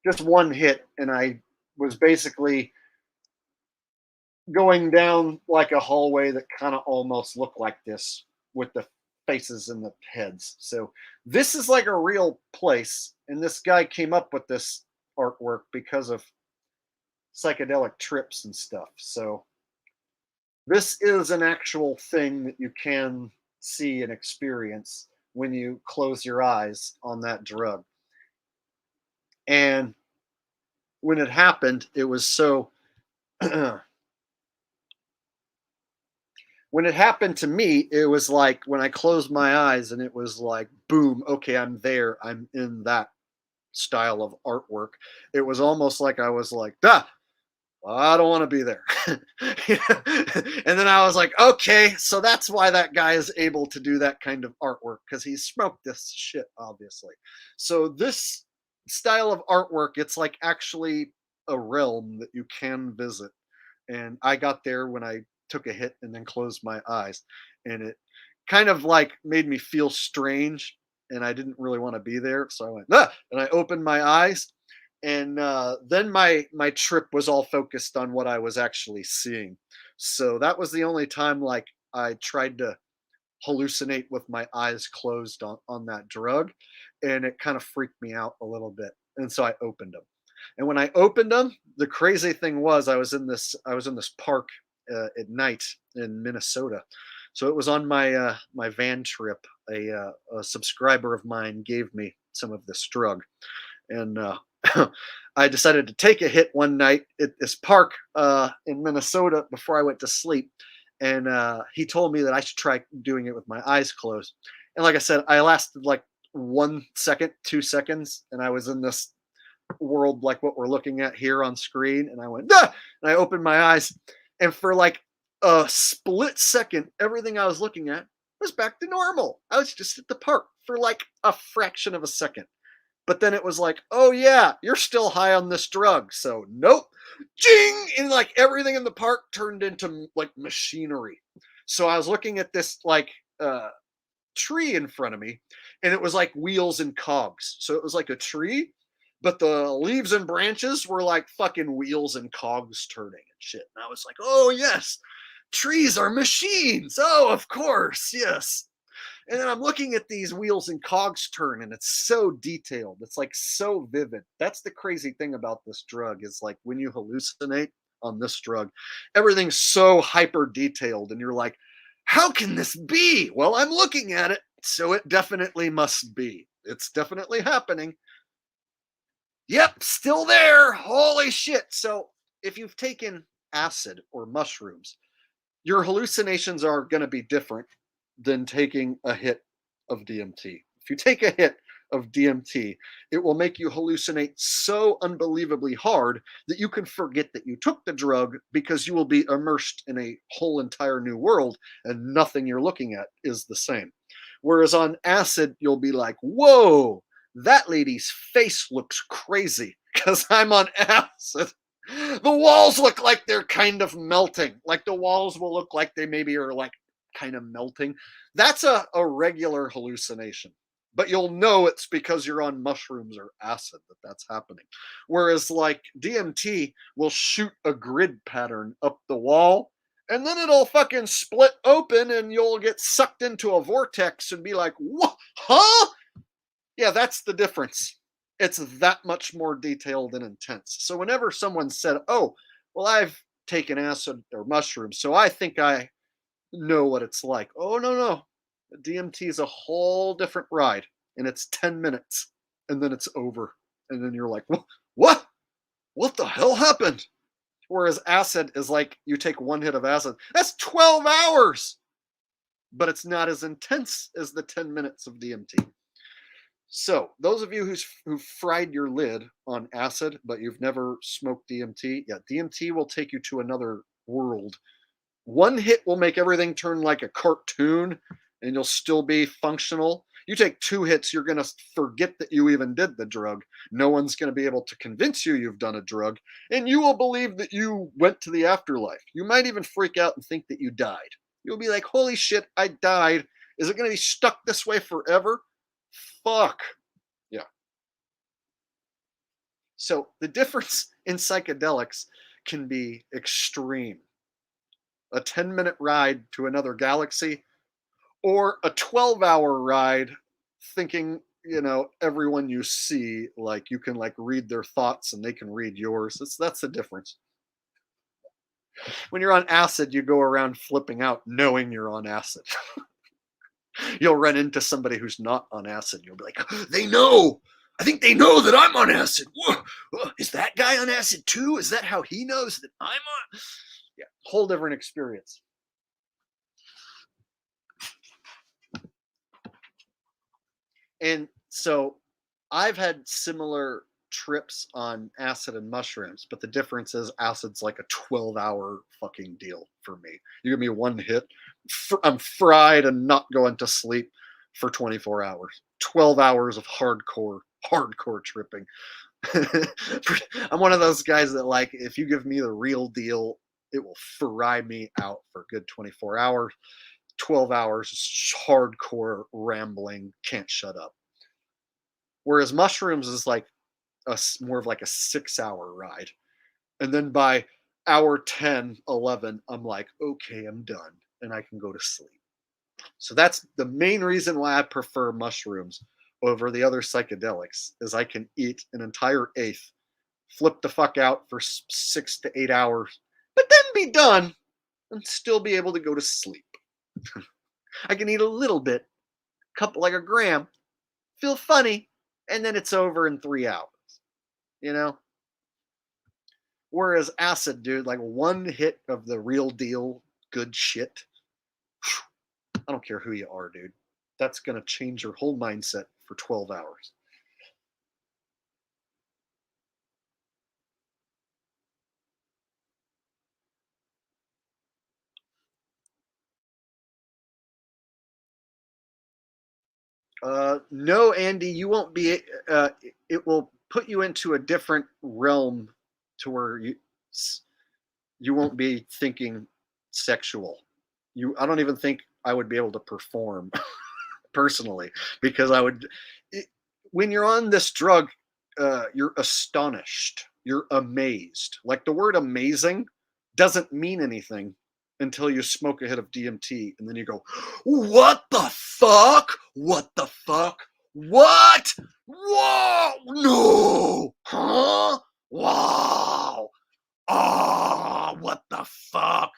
Just one hit, and I was basically going down like a hallway that kind of almost looked like this with the faces and the heads. So this is like a real place. And this guy came up with this artwork because of psychedelic trips and stuff. So this is an actual thing that you can see and experience when you close your eyes on that drug. And when it happened, it was so when it happened to me, it was like when I closed my eyes and it was like, boom, okay, I'm there. I'm in that style of artwork. It was almost like I was like, I don't want to be there. And then I was like, okay, so that's why that guy is able to do that kind of artwork because he smoked this shit, obviously. So this style of artwork, it's like actually a realm that you can visit. And I got there when I took a hit and then closed my eyes. And it kind of like made me feel strange. And I didn't really want to be there. So I went, and I opened my eyes. And then my trip was all focused on what I was actually seeing. So that was the only time like I tried to hallucinate with my eyes closed on that drug. And it kind of freaked me out a little bit. And so I opened them. And when I opened them, the crazy thing was I was in this park at night in Minnesota. So it was on my van trip. A subscriber of mine gave me some of this drug, and I decided to take a hit one night at this park in Minnesota before I went to sleep. And he told me that I should try doing it with my eyes closed. And like I said, I lasted like 1 second, 2 seconds, and I was in this world like what we're looking at here on screen. And I went, and I opened my eyes. And for like a split second, everything I was looking at was back to normal. I was just at the park for like a fraction of a second. But then it was like, oh yeah, you're still high on this drug. So nope. Jing! And like everything in the park turned into like machinery. So I was looking at this like tree in front of me, and it was like wheels and cogs. So it was like a tree, but the leaves and branches were like fucking wheels and cogs turning and shit. And I was like, oh yes, trees are machines. Oh, of course, yes. And then I'm looking at these wheels and cogs turn, and it's so detailed. It's like so vivid. That's the crazy thing about this drug is like when you hallucinate on this drug, everything's so hyper detailed, and you're like, how can this be? Well, I'm looking at it, so it definitely must be. It's definitely happening. Yep, still there. Holy shit. So if you've taken acid or mushrooms, your hallucinations are going to be different than taking a hit of DMT. If you take a hit of DMT, it will make you hallucinate so unbelievably hard that you can forget that you took the drug because you will be immersed in a whole entire new world and nothing you're looking at is the same. Whereas on acid, you'll be like, whoa, that lady's face looks crazy because I'm on acid. The walls look like they're kind of melting. Like the walls will look like they maybe are like kind of melting. That's a regular hallucination. But you'll know it's because you're on mushrooms or acid that that's happening. Whereas like DMT will shoot a grid pattern up the wall and then it'll fucking split open and you'll get sucked into a vortex and be like, what? Huh? Yeah, that's the difference. It's that much more detailed and intense. So whenever someone said, oh, well, I've taken acid or mushrooms, so I think I know what it's like. Oh, no, no. DMT is a whole different ride, and it's 10 minutes, and then it's over. And then you're like, what? What the hell happened? Whereas acid is like you take one hit of acid, that's 12 hours, but it's not as intense as the 10 minutes of DMT. So, those of you who've fried your lid on acid, but you've never smoked DMT, yeah, DMT will take you to another world. One hit will make everything turn like a cartoon and you'll still be functional. You take 2 hits, you're going to forget that you even did the drug. No one's going to be able to convince you you've done a drug, and you will believe that you went to the afterlife. You might even freak out and think that you died. You'll be like, holy shit, I died. Is it going to be stuck this way forever? Fuck. Yeah. So the difference in psychedelics can be extreme. A 10-minute ride to another galaxy or a 12-hour ride thinking, everyone you see, like you can like read their thoughts and they can read yours. That's the difference. When you're on acid, you go around flipping out knowing you're on acid. You'll run into somebody who's not on acid. You'll be like, they know. I think they know that I'm on acid. Whoa. Is that guy on acid too? Is that how he knows that I'm on? Yeah, whole different experience. And so I've had similar trips on acid and mushrooms, but the difference is acid's like a 12-hour fucking deal for me. You give me one hit, I'm fried and not going to sleep for 24 hours. 12 hours of hardcore tripping. I'm one of those guys that like, if you give me the real deal, it will fry me out for a good 24 hours. 12 hours is hardcore rambling, can't shut up. Whereas mushrooms is like more of like a 6-hour ride. And then by hour 10, 11, I'm like, okay, I'm done. And I can go to sleep. So that's the main reason why I prefer mushrooms over the other psychedelics is I can eat an entire eighth, flip the fuck out for 6 to 8 hours, but then be done and still be able to go to sleep. I can eat a little bit, like a gram, feel funny, and then it's over in 3 hours. Whereas acid, dude, like one hit of the real deal, good shit. I don't care who you are, dude. That's going to change your whole mindset for 12 hours. No, Andy, you won't be. It will put you into a different realm to where you won't be thinking sexual. I don't even think I would be able to perform personally because when you're on this drug, you're astonished, you're amazed. Like the word amazing doesn't mean anything until you smoke a hit of DMT and then you go, what the fuck? What the fuck? What? Whoa! No! Huh? Wow! Ah! What the fuck?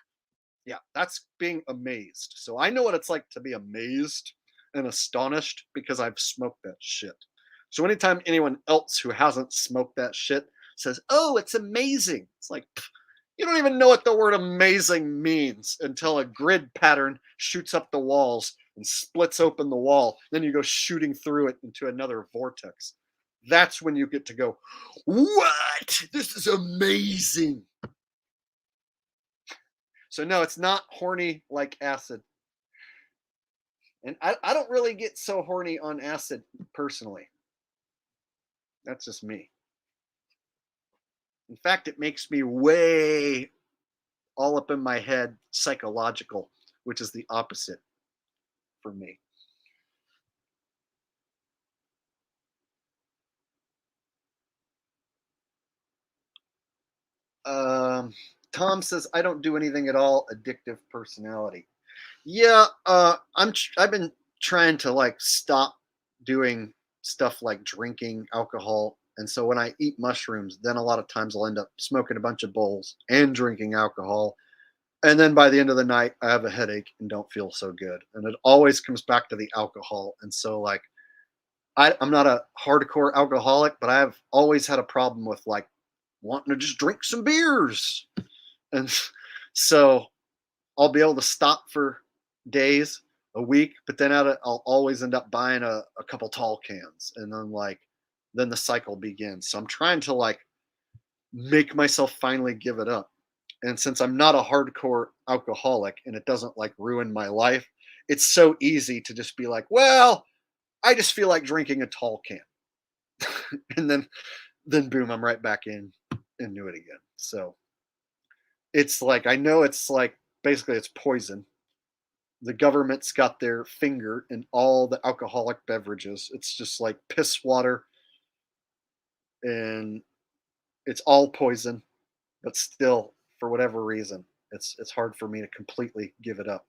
Yeah, that's being amazed. So I know what it's like to be amazed, and astonished because I've smoked that shit. So anytime anyone else who hasn't smoked that shit says, "Oh, it's amazing," it's like, you don't even know what the word amazing means until a grid pattern shoots up the walls and splits open the wall. Then you go shooting through it into another vortex. That's when you get to go, "What? This is amazing." So no, it's not horny like acid. And I don't really get so horny on acid personally. That's just me. In fact, it makes me way all up in my head psychological, which is the opposite for me. Tom says, I don't do anything at all. Addictive personality. Yeah, I've been trying to like stop doing stuff like drinking alcohol. And so when I eat mushrooms, then a lot of times I'll end up smoking a bunch of bowls and drinking alcohol. And then by the end of the night, I have a headache and don't feel so good. And it always comes back to the alcohol. And so like I'm not a hardcore alcoholic, but I've always had a problem with like wanting to just drink some beers. And so I'll be able to stop for days, a week, but then I'll always end up buying a couple tall cans. And then the cycle begins. So I'm trying to like make myself finally give it up. And since I'm not a hardcore alcoholic and it doesn't like ruin my life, it's so easy to just be like, well, I just feel like drinking a tall can. And then boom, I'm right back into it again. So it's like I know it's like basically it's poison. The government's got their finger in all the alcoholic beverages. It's just like piss water and it's all poison, but still for whatever reason, it's hard for me to completely give it up.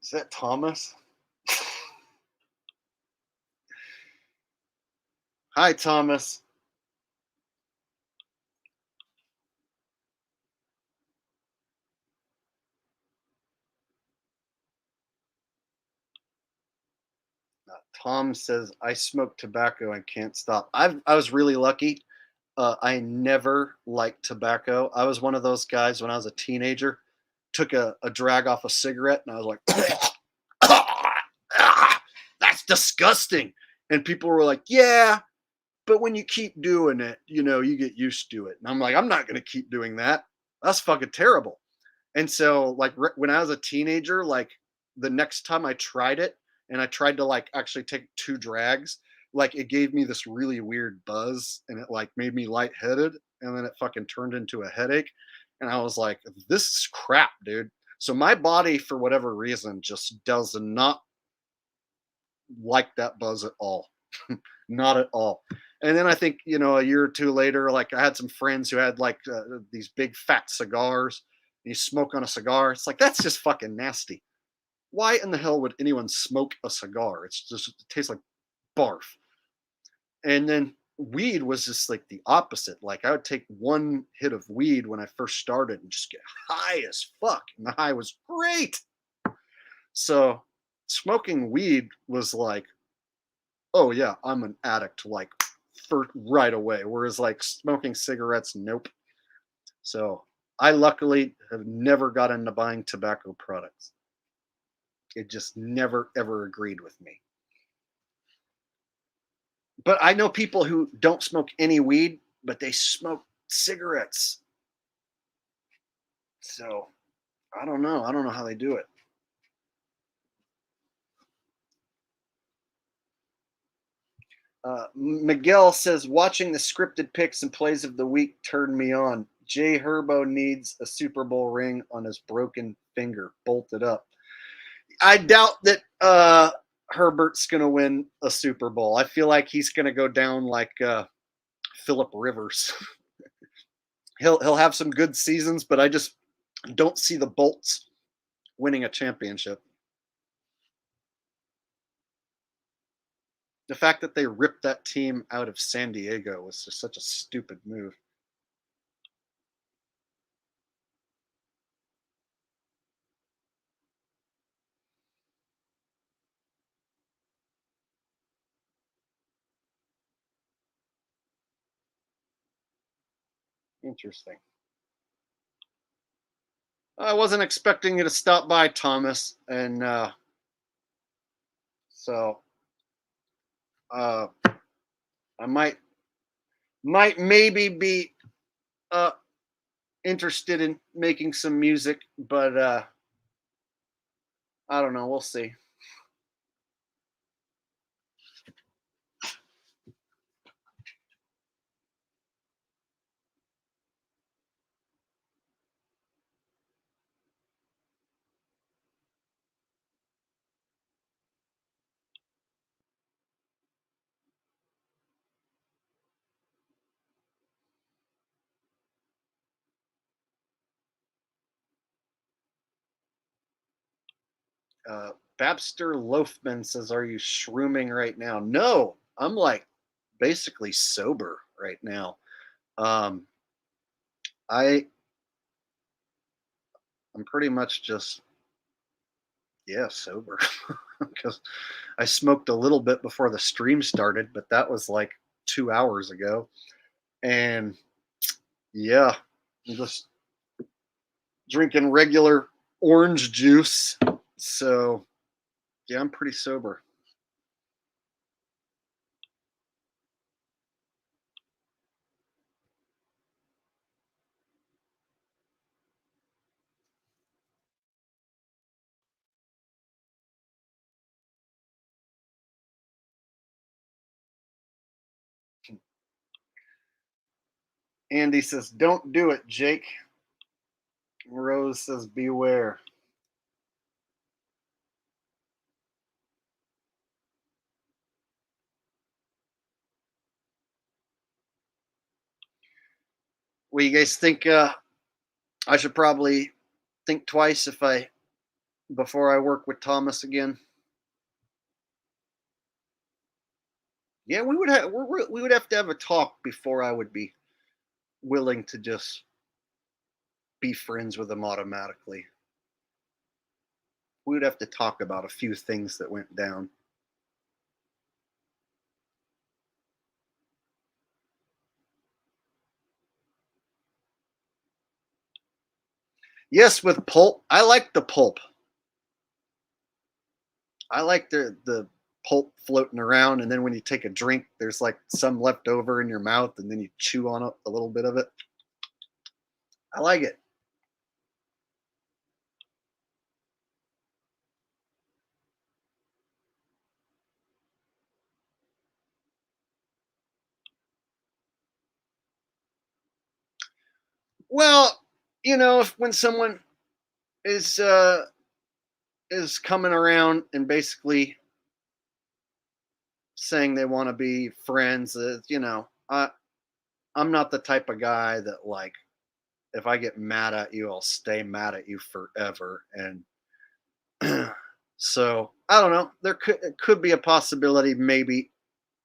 Is that Thomas? Hi, Thomas. Tom says, I smoke tobacco and can't stop. I was really lucky. I never liked tobacco. I was one of those guys when I was a teenager, took a drag off a cigarette and I was like, that's disgusting. And people were like, yeah, but when you keep doing it, you get used to it. And I'm like, I'm not going to keep doing that. That's fucking terrible. And so like when I was a teenager, like the next time I tried it and I tried to like actually take 2 drags, like it gave me this really weird buzz and it like made me lightheaded and then it fucking turned into a headache. And I was like, this is crap, dude. So my body, for whatever reason, just does not like that buzz at all. Not at all. And then I think, a year or 2 later, like I had some friends who had like these big fat cigars. And you smoke on a cigar. It's like, that's just fucking nasty. Why in the hell would anyone smoke a cigar? It tastes like barf. And then weed was just like the opposite. Like I would take 1 hit of weed when I first started and just get high as fuck. And the high was great. So smoking weed was like, oh yeah, I'm an addict like for right away. Whereas like smoking cigarettes, nope. So I luckily have never got into buying tobacco products. It just never ever agreed with me. But I know people who don't smoke any weed, but they smoke cigarettes. So I don't know. I don't know how they do it. Miguel says, watching the scripted picks and plays of the week turned me on. Jay Herbo needs a Super Bowl ring on his broken finger, bolted up. I doubt that Herbert's going to win a Super Bowl. I feel like he's going to go down like Phillip Rivers. He'll have some good seasons, but I just don't see the Bolts winning a championship. The fact that they ripped that team out of San Diego was just such a stupid move. Interesting. I wasn't expecting you to stop by, Thomas, and so uh, I might maybe be uh, interested in making some music, but I don't know. We'll see. Babster Loafman says, "Are you shrooming right now?" No, I'm like basically sober right now. Um, I I'm pretty much just sober because I smoked a little bit before the stream started, but that was like 2 hours ago, and yeah, I'm just drinking regular orange juice. So yeah, I'm pretty sober. Andy says, "Don't do it, Jake." Rose says, "Beware." What do you guys think? I should probably think twice if I before I work with Thomas again. Yeah, we would have to have a talk before I would be willing to just be friends with him automatically. We would have to talk about a few things that went down. Yes, with pulp. I like the pulp. I like the pulp floating around, and then when you take a drink, there's like some left over in your mouth, and then you chew on a little bit of it. I like it. Well, if when someone is is coming around and basically saying they want to be friends, I'm not the type of guy that like if I get mad at you, I'll stay mad at you forever. And so I don't know. It could be a possibility. Maybe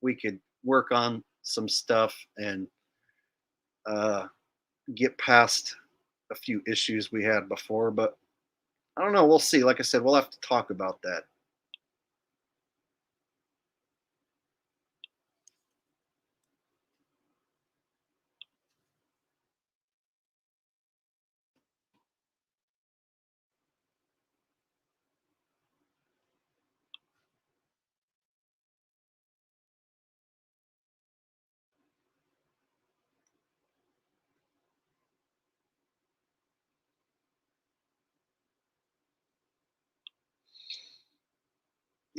we could work on some stuff and uh, get past a few issues we had before. But I don't know. We'll see. Like I said, we'll have to talk about that.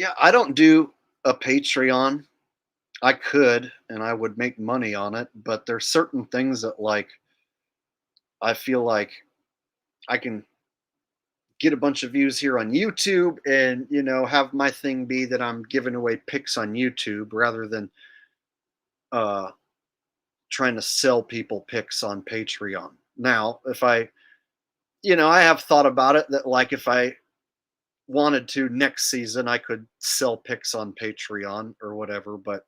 Yeah, I don't do a Patreon. I could, and I would make money on it, but there's certain things that like I feel like I can get a bunch of views here on YouTube and have my thing be that I'm giving away picks on YouTube rather than uh trying to sell people pics on Patreon. Now, if I, I have thought about it that like if I wanted to next season, I could sell pics on Patreon or whatever, but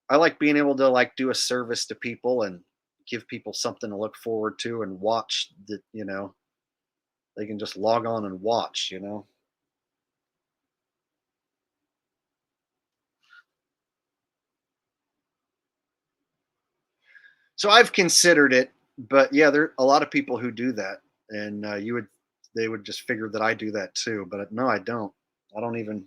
I like being able to like do a service to people and give people something to look forward to and watch that, they can just log on and watch. So I've considered it, but yeah, there are a lot of people who do that, and they would just figure that I do that too. But no, I don't. I don't even.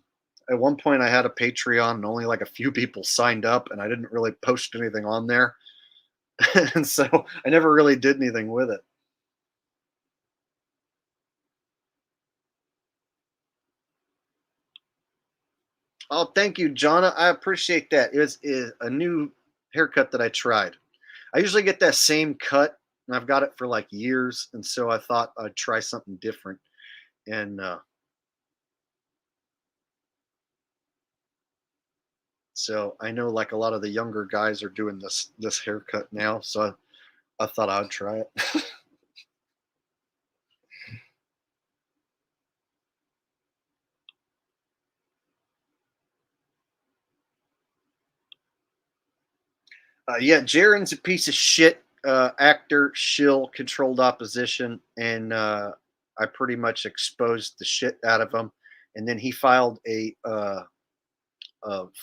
At one point, I had a Patreon, and only like a few people signed up, and I didn't really post anything on there, and so I never really did anything with it. Oh, thank you, Jonna. I appreciate that. It was a new haircut that I tried. I usually get that same cut, and I've got it for like years, and so I thought I'd try something different. And so I know like a lot of the younger guys are doing this haircut now, so I thought I'd try it. Yeah, Jaren's a piece of shit actor, shill, controlled opposition, and I pretty much exposed the shit out of him. And then he filed a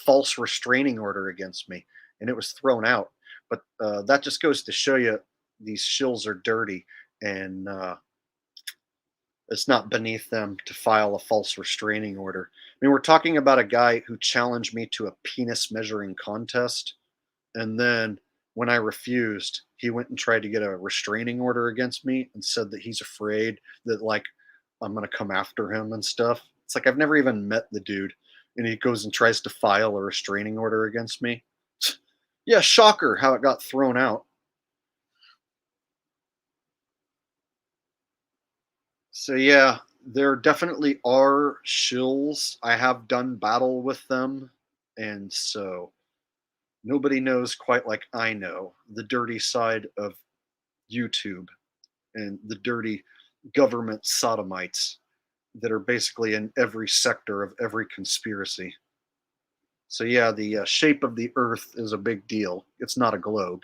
false restraining order against me, and it was thrown out. But that just goes to show you these shills are dirty, and it's not beneath them to file a false restraining order. I mean, we're talking about a guy who challenged me to a penis measuring contest, and then when I refused, he went and tried to get a restraining order against me and said that he's afraid that like I'm gonna come after him and stuff. It's like I've never even met the dude, and he goes and tries to file a restraining order against me. Yeah, shocker how it got thrown out. So yeah, there definitely are shills. I have done battle with them, and so nobody knows quite like I know the dirty side of YouTube and the dirty government sodomites that are basically in every sector of every conspiracy. So yeah, the shape of the Earth is a big deal. It's not a globe,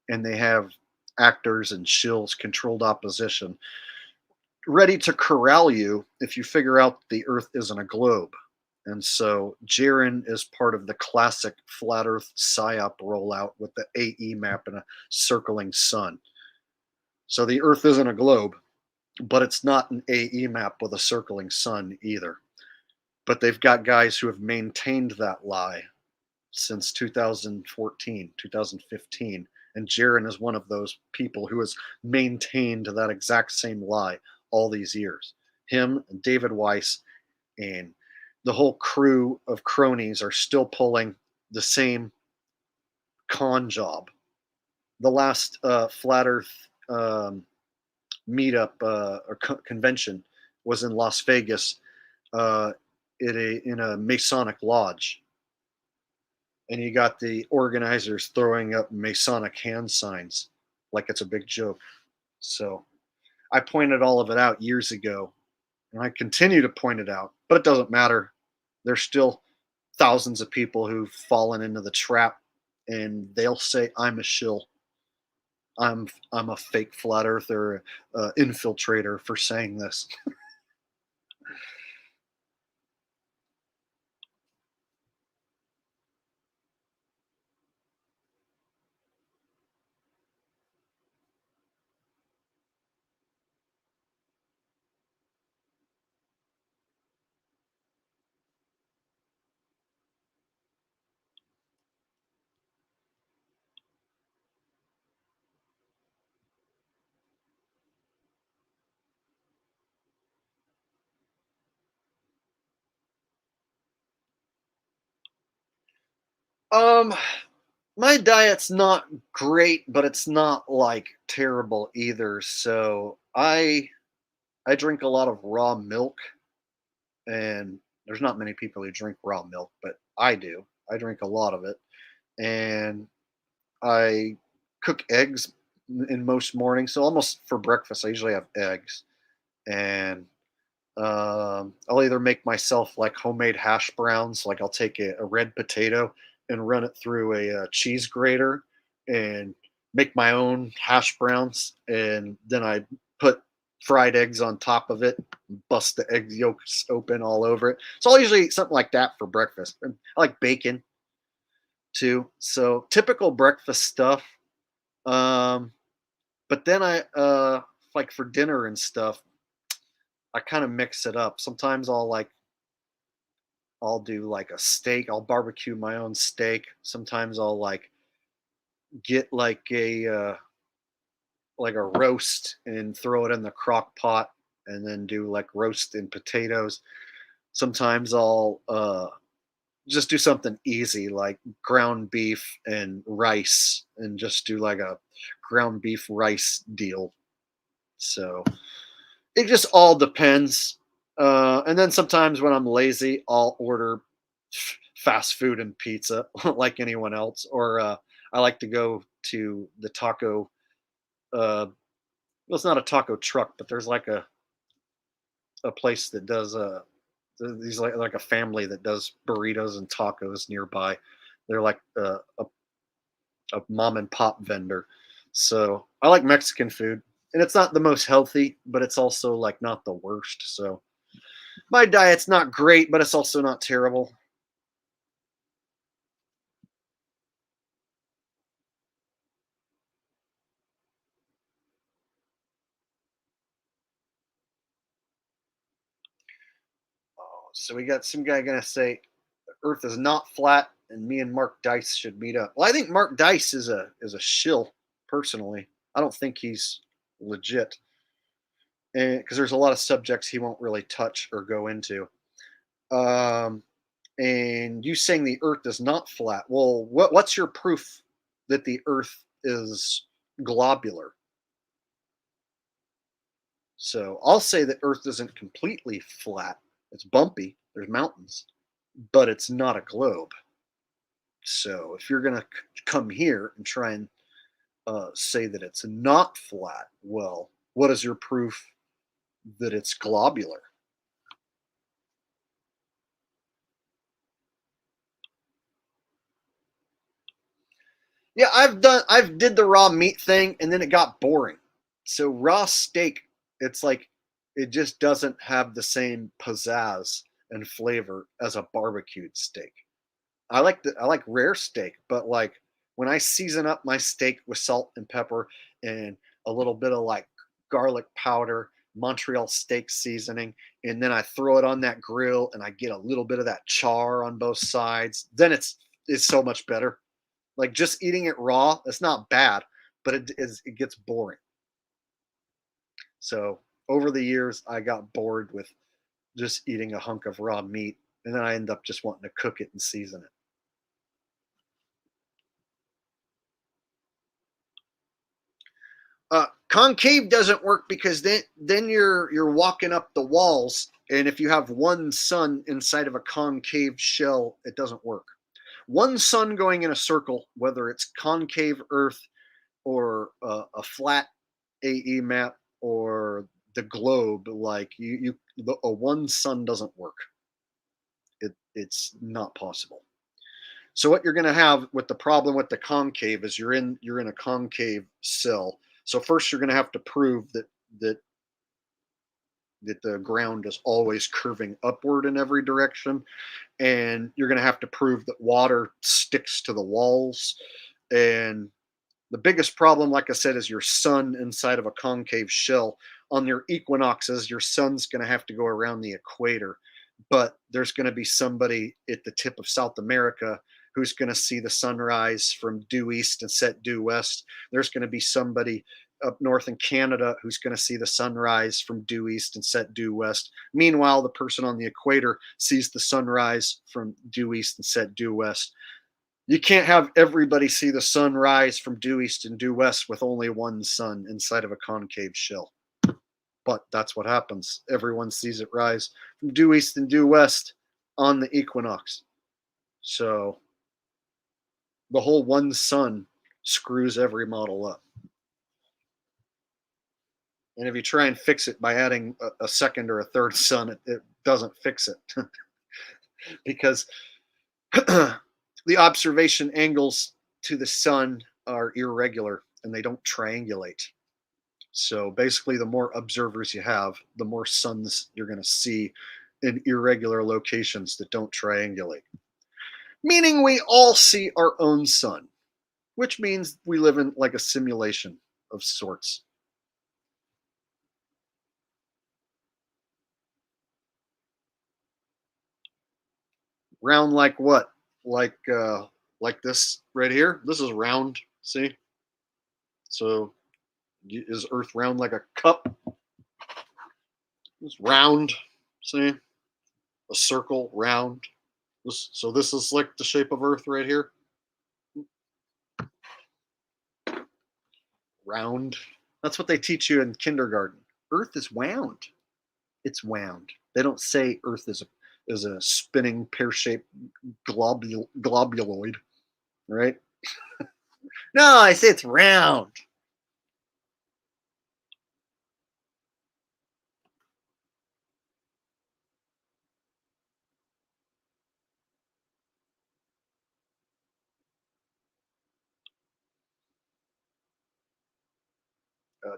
and they have actors and shills, controlled opposition, ready to corral you if you figure out the Earth isn't a globe. And so Jaren is part of the classic flat Earth psyop rollout with the AE map and a circling sun. So the Earth isn't a globe, but it's not an AE map with a circling sun either. But they've got guys who have maintained that lie since 2014, 2015. And Jaren is one of those people who has maintained that exact same lie all these years. Him, and David Weiss, and the whole crew of cronies are still pulling the same con job. The last Flat Earth meetup or convention was in Las Vegas in a Masonic lodge, and you got the organizers throwing up Masonic hand signs like it's a big joke. So I pointed all of it out years ago, and I continue to point it out, but it doesn't matter. There's still thousands of people who've fallen into the trap, and they'll say I'm a shill. I'm a fake flat earther, infiltrator for saying this. Um, my diet's not great, but it's not like terrible either. So I drink a lot of raw milk, and there's not many people who drink raw milk, but I do. I drink a lot of it, and I cook eggs in most mornings. So almost for breakfast, I usually have eggs, and I'll either make myself like homemade hash browns. Like I'll take a red potato and run it through a cheese grater and make my own hash browns, and then I put fried eggs on top of it, bust the egg yolks open all over it. So I'll usually eat something like that for breakfast. And I like bacon too. So typical breakfast stuff. Um, but then like for dinner and stuff, I kind of mix it up. Sometimes I'll do like a steak. I'll barbecue my own steak. Sometimes I'll like get like a roast and throw it in the crock pot and then do like roast and potatoes. Sometimes I'll just do something easy like ground beef and rice and just do like a ground beef rice deal. So it just all depends. And then sometimes when I'm lazy, I'll order fast food and pizza like anyone else. Or I like to go to the taco. Well, it's not a taco truck, but there's like a place that does these like a family that does burritos and tacos nearby. They're like a mom and pop vendor. So I like Mexican food, and it's not the most healthy, but it's also like not the worst. So my diet's not great, but it's also not terrible. Oh, so we got some guy gonna say the Earth is not flat, and me and Mark Dice should meet up. Well, I think Mark Dice is a shill. Personally, I don't think he's legit, and because there's a lot of subjects he won't really touch or go into. Um, and you saying the Earth is not flat. Well, what's your proof that the Earth is globular? So I'll say that Earth isn't completely flat. It's bumpy. There's mountains, but it's not a globe. So if you're gonna come here and try and say that it's not flat, well, what is your proof that it's globular? Yeah, I've did the raw meat thing and then it got boring. So raw steak, it's like it just doesn't have the same pizzazz and flavor as a barbecued steak. I like rare steak, but like when I season up my steak with salt and pepper and a little bit of like garlic powder, Montreal steak seasoning, and then I throw it on that grill and I get a little bit of that char on both sides, then it's so much better. Like just eating it raw, it's not bad, but it gets boring. So over the years, I got bored with just eating a hunk of raw meat, and then I end up just wanting to cook it and season it. Concave doesn't work because then you're walking up the walls, and if you have one sun inside of a concave shell, it doesn't work. One sun going in a circle, whether it's concave Earth or a flat AE map or the globe, like a one sun doesn't work. It's not possible. So what you're going to have with the problem with the concave is you're in a concave cell. So first you're going to have to prove that that the ground is always curving upward in every direction, and you're going to have to prove that water sticks to the walls. And the biggest problem, like I said, is your sun inside of a concave shell. On your equinoxes, your sun's going to have to go around the equator, but there's going to be somebody at the tip of South America who's going to see the sunrise from due east and set due west. There's going to be somebody up north in Canada who's going to see the sunrise from due east and set due west. Meanwhile, the person on the equator sees the sunrise from due east and set due west. You can't have everybody see the sun rise from due east and due west with only one sun inside of a concave shell. But that's what happens. Everyone sees it rise from due east and due west on the equinox. So the whole one sun screws every model up. And if you try and fix it by adding a second or a third sun, it doesn't fix it. Because the observation angles to the sun are irregular and they don't triangulate. So basically, the more observers you have, the more suns you're going to see in irregular locations that don't triangulate. Meaning we all see our own sun, which means we live in like a simulation of sorts. Round like what? Like this right here? This is round, see? So is Earth round like a cup? It's round, see? A circle, round. So this is like the shape of Earth right here. Round. That's what they teach you in kindergarten. Earth is wound. It's wound. They don't say Earth is a spinning pear-shaped globuloid, right? No, I say it's round.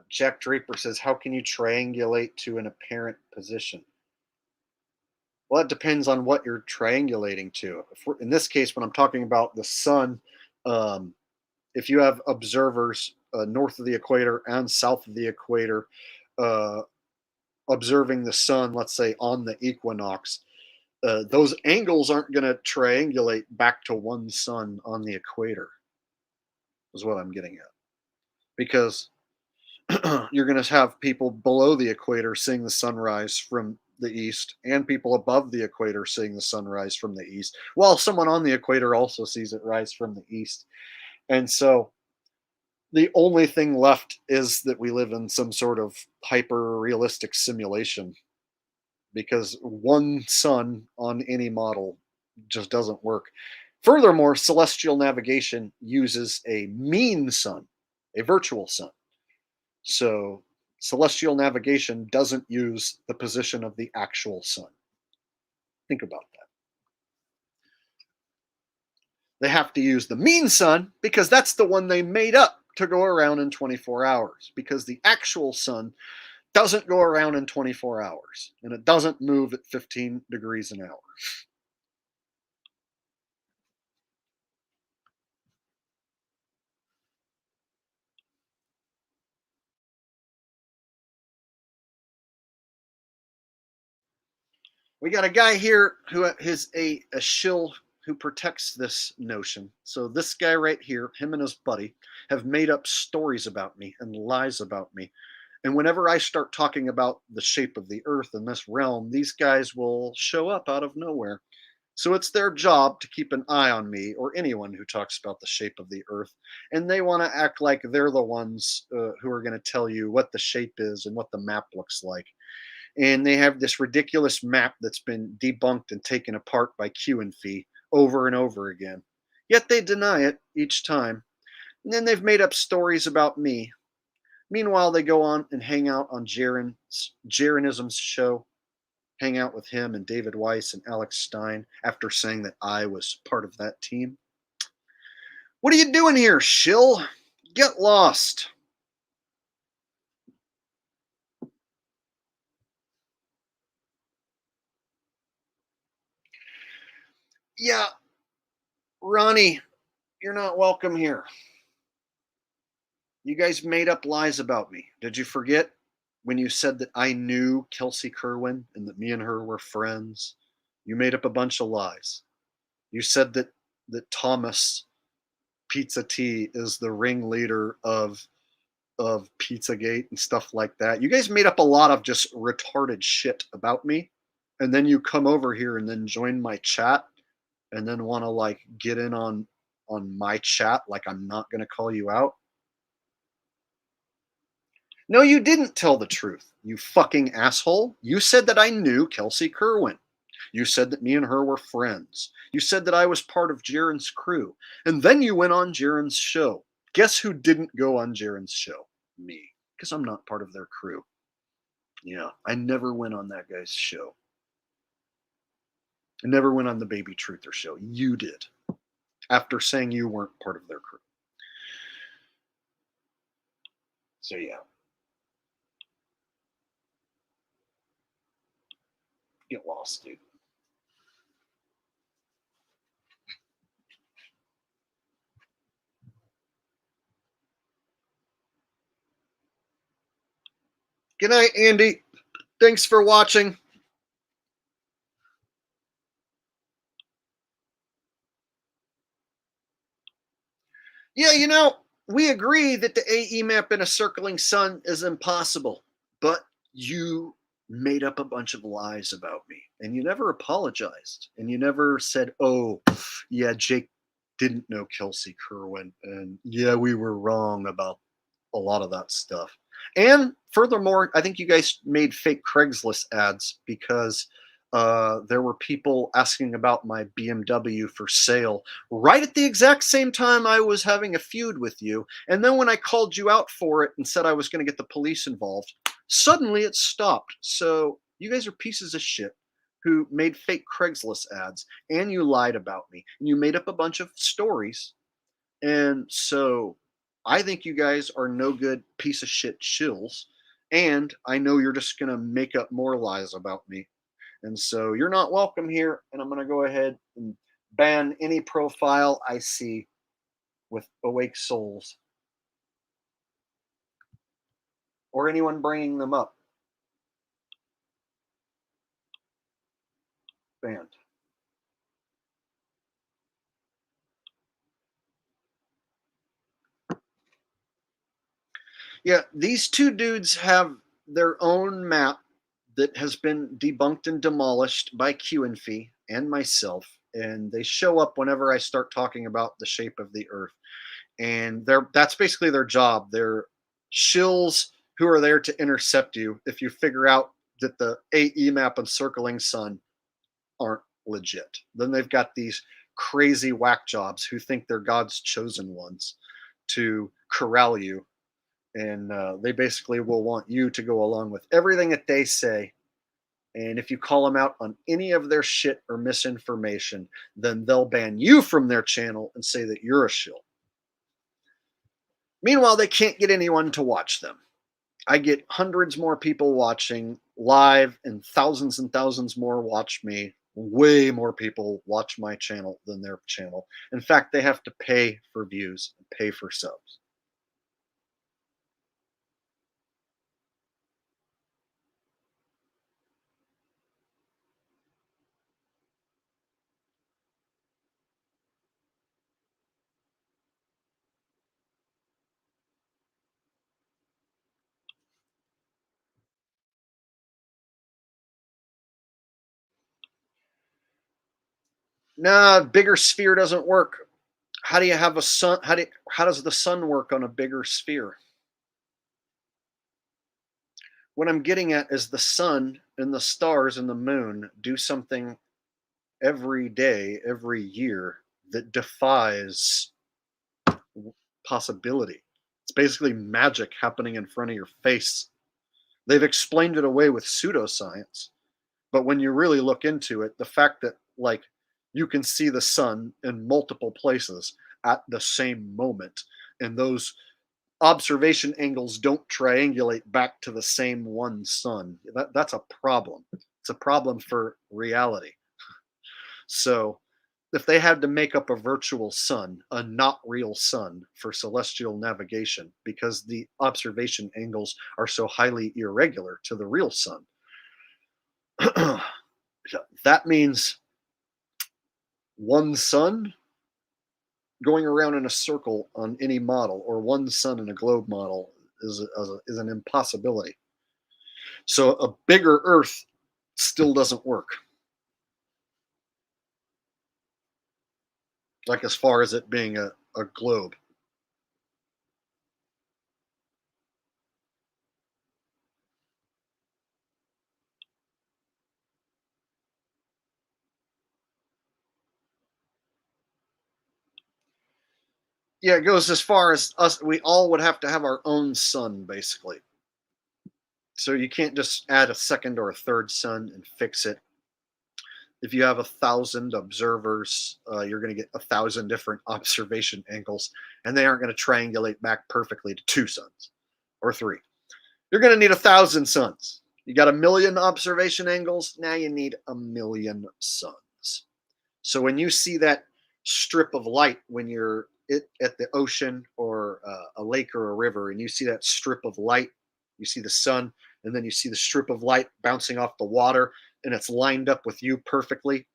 Jack Draper says, how can you triangulate to an apparent position? Well, it depends on what you're triangulating to. In this case, when I'm talking about the sun, if you have observers north of the equator and south of the equator uh, observing the sun, let's say on the equinox, those angles aren't going to triangulate back to one sun on the equator, is what I'm getting at. Because you're going to have people below the equator seeing the sunrise from the east and people above the equator seeing the sunrise from the east, while someone on the equator also sees it rise from the east. And so the only thing left is that we live in some sort of hyper realistic simulation, because one sun on any model just doesn't work. Furthermore, celestial navigation uses a mean sun, a virtual sun. So celestial navigation doesn't use the position of the actual sun. Think about that. They have to use the mean sun because that's the one they made up to go around in 24 hours, because the actual sun doesn't go around in 24 hours and it doesn't move at 15 degrees an hour. We got a guy here who is a shill who protects this notion. So this guy right here, him and his buddy, have made up stories about me and lies about me. And whenever I start talking about the shape of the earth in this realm, these guys will show up out of nowhere. So it's their job to keep an eye on me or anyone who talks about the shape of the earth. And they want to act like they're the ones who are going to tell you what the shape is and what the map looks like. And they have this ridiculous map that's been debunked and taken apart by Q and Fee over and over again. Yet they deny it each time. And then they've made up stories about me. Meanwhile, they go on and hang out on Jaronism's show, hang out with him and David Weiss and Alex Stein after saying that I was part of that team. What are you doing here, shill? Get lost. Yeah, Ronnie, you're not welcome here. You guys made up lies about me. Did you forget when you said that I knew Kelsey Kerwin and that me and her were friends? You made up a bunch of lies. You said that Thomas Pizza T is the ringleader of Pizzagate and stuff like that. You guys made up a lot of just retarded shit about me, and then you come over here and then join my chat and then want to like get in on my chat like I'm not going to call you out. No, you didn't tell the truth, you fucking asshole. You said that I knew Kelsey Kerwin. You said that me and her were friends. You said that I was part of Jaron's crew. And then you went on Jaron's show Guess who didn't go on Jaren's show? Me, because I'm not part of their crew. Yeah, I never went on that guy's show. I never went on the Baby Truther show. You did, after saying you weren't part of their crew. So yeah. Get lost, dude. Good night, Andy. Thanks for watching. Yeah, you know, we agree that the AE map in a circling sun is impossible, but you made up a bunch of lies about me, and you never apologized, and you never said, oh, yeah, Jake didn't know Kelsey Kerwin, and yeah, we were wrong about a lot of that stuff. And furthermore, I think you guys made fake Craigslist ads because there were people asking about my BMW for sale right at the exact same time I was having a feud with you. And then when I called you out for it and said I was going to get the police involved, suddenly it stopped. So you guys are pieces of shit who made fake Craigslist ads, and you lied about me, and you made up a bunch of stories. And so I think you guys are no good piece of shit shills. And I know you're just going to make up more lies about me. And so you're not welcome here. And I'm going to go ahead and ban any profile I see with awake souls or anyone bringing them up. Banned. Yeah, these two dudes have their own map that has been debunked and demolished by Q and Fee and myself. And they show up whenever I start talking about the shape of the earth. And that's basically their job. They're shills who are there to intercept you if you figure out that the AE map and circling sun aren't legit. Then they've got these crazy whack jobs who think they're God's chosen ones to corral you. And they basically will want you to go along with everything that they say. And if you call them out on any of their shit or misinformation, then they'll ban you from their channel and say that you're a shill. Meanwhile, they can't get anyone to watch them. I get hundreds more people watching live and thousands more watch me. Way more people watch my channel than their channel. In fact, they have to pay for views and pay for subs. Nah, bigger sphere doesn't work. How do you have a sun? How does the sun work on a bigger sphere? What I'm getting at is the sun and the stars and the moon do something every day, every year that defies possibility. It's basically magic happening in front of your face. They've explained it away with pseudoscience, but when you really look into it, the fact that like you can see the sun in multiple places at the same moment, and those observation angles don't triangulate back to the same one sun, that's a problem. It's a problem for reality. So if they had to make up a virtual sun, a not real sun for celestial navigation, because the observation angles are so highly irregular to the real sun, that means one sun going around in a circle on any model, or one sun in a globe model, is an impossibility. So a bigger Earth still doesn't work. Like as far as it being a globe. Yeah, it goes as far as us. We all would have to have our own sun, basically. So you can't just add a second or a third sun and fix it. If you have 1,000 observers, you're going to get 1,000 different observation angles, and they aren't going to triangulate back perfectly to 2 suns or 3. You're going to need 1,000 suns. You got 1,000,000 observation angles. Now you need 1,000,000 suns. So when you see that strip of light when you're at the ocean or a lake or a river, and you see that strip of light, you see the sun, and then you see the strip of light bouncing off the water, and it's lined up with you perfectly.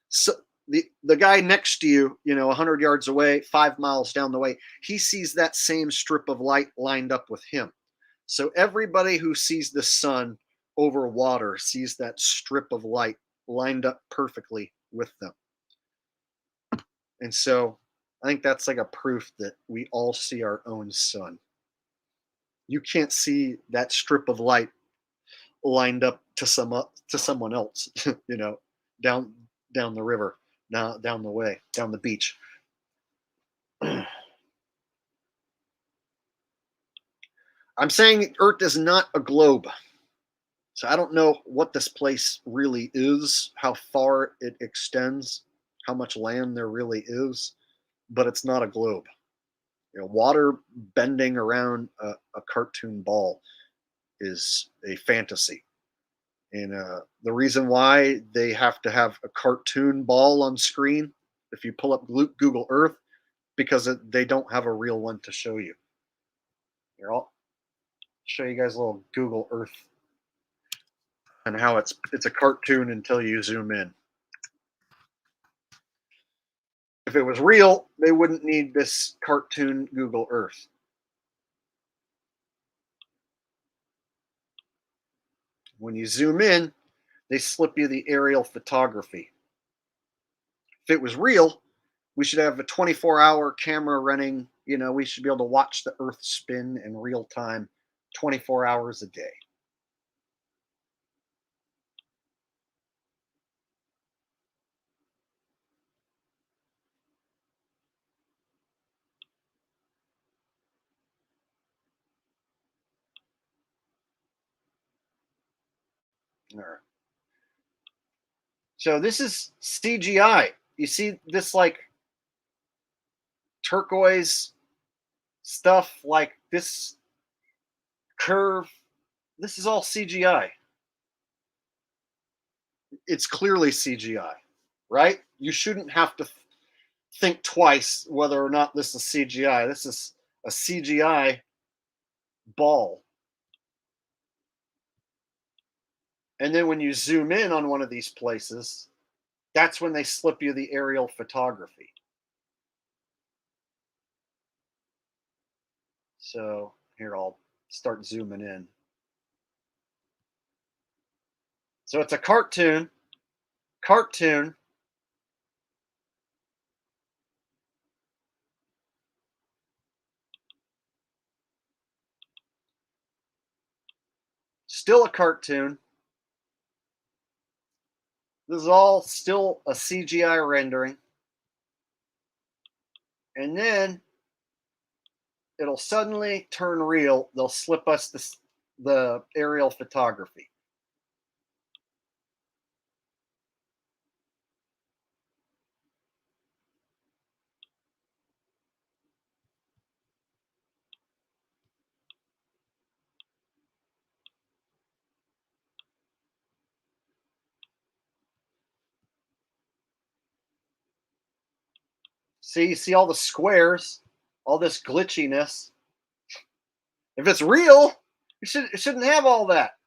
So the guy next to you, 100 yards away, 5 miles down the way, he sees that same strip of light lined up with him. So everybody who sees the sun over water sees that strip of light lined up perfectly with them. And so I think that's like a proof that we all see our own sun. You can't see that strip of light lined up to someone else, down down the river, now down the way, down the beach. I'm saying Earth is not a globe. So I don't know what this place really is, how far it extends, how much land there really is, but it's not a globe. Water bending around a cartoon ball is a fantasy. And the reason why they have to have a cartoon ball on screen, if you pull up Google Earth, because they don't have a real one to show you. Here, I'll show you guys a little Google Earth and how it's a cartoon until you zoom in. If it was real, they wouldn't need this cartoon Google Earth. When you zoom in, they slip you the aerial photography. If it was real, we should have a 24-hour camera running. We should be able to watch the Earth spin in real time 24 hours a day. All right. So this is CGI. You see this like turquoise stuff, like this curve. This is all CGI. It's clearly CGI, right? You shouldn't have to think twice whether or not this is CGI. This is a CGI ball. And then when you zoom in on one of these places, that's when they slip you the aerial photography. So here, I'll start zooming in. So it's a cartoon, still a cartoon. This is all still a CGI rendering. And then it'll suddenly turn real. They'll slip us the aerial photography. See, you see all the squares, all this glitchiness. If it's real, it shouldn't have all that.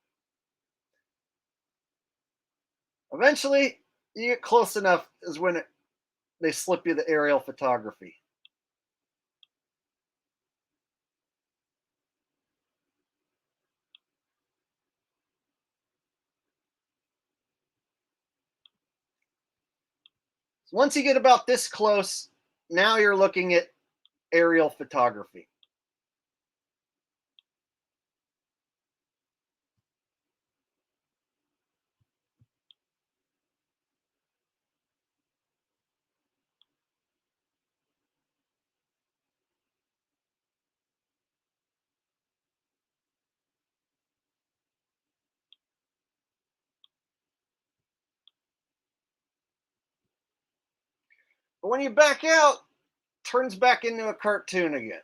Eventually, you get close enough is when they slip you the aerial photography. So once you get about this close, now you're looking at aerial photography. But when you back out, it turns back into a cartoon again.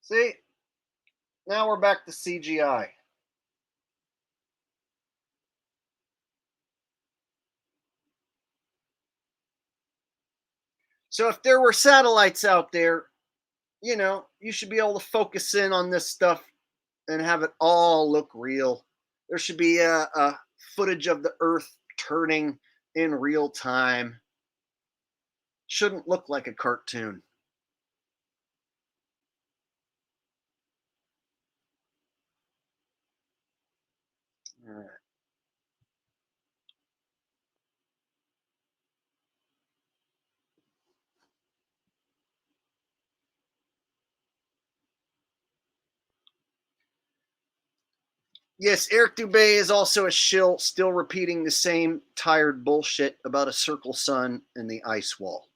See? Now we're back to CGI. So if there were satellites out there, you know, you should be able to focus in on this stuff and have it all look real. There should be a footage of the Earth turning in real time. Shouldn't look like a cartoon. All right. Yes, Eric Dubé is also a shill, still repeating the same tired bullshit about a circle sun and the ice wall.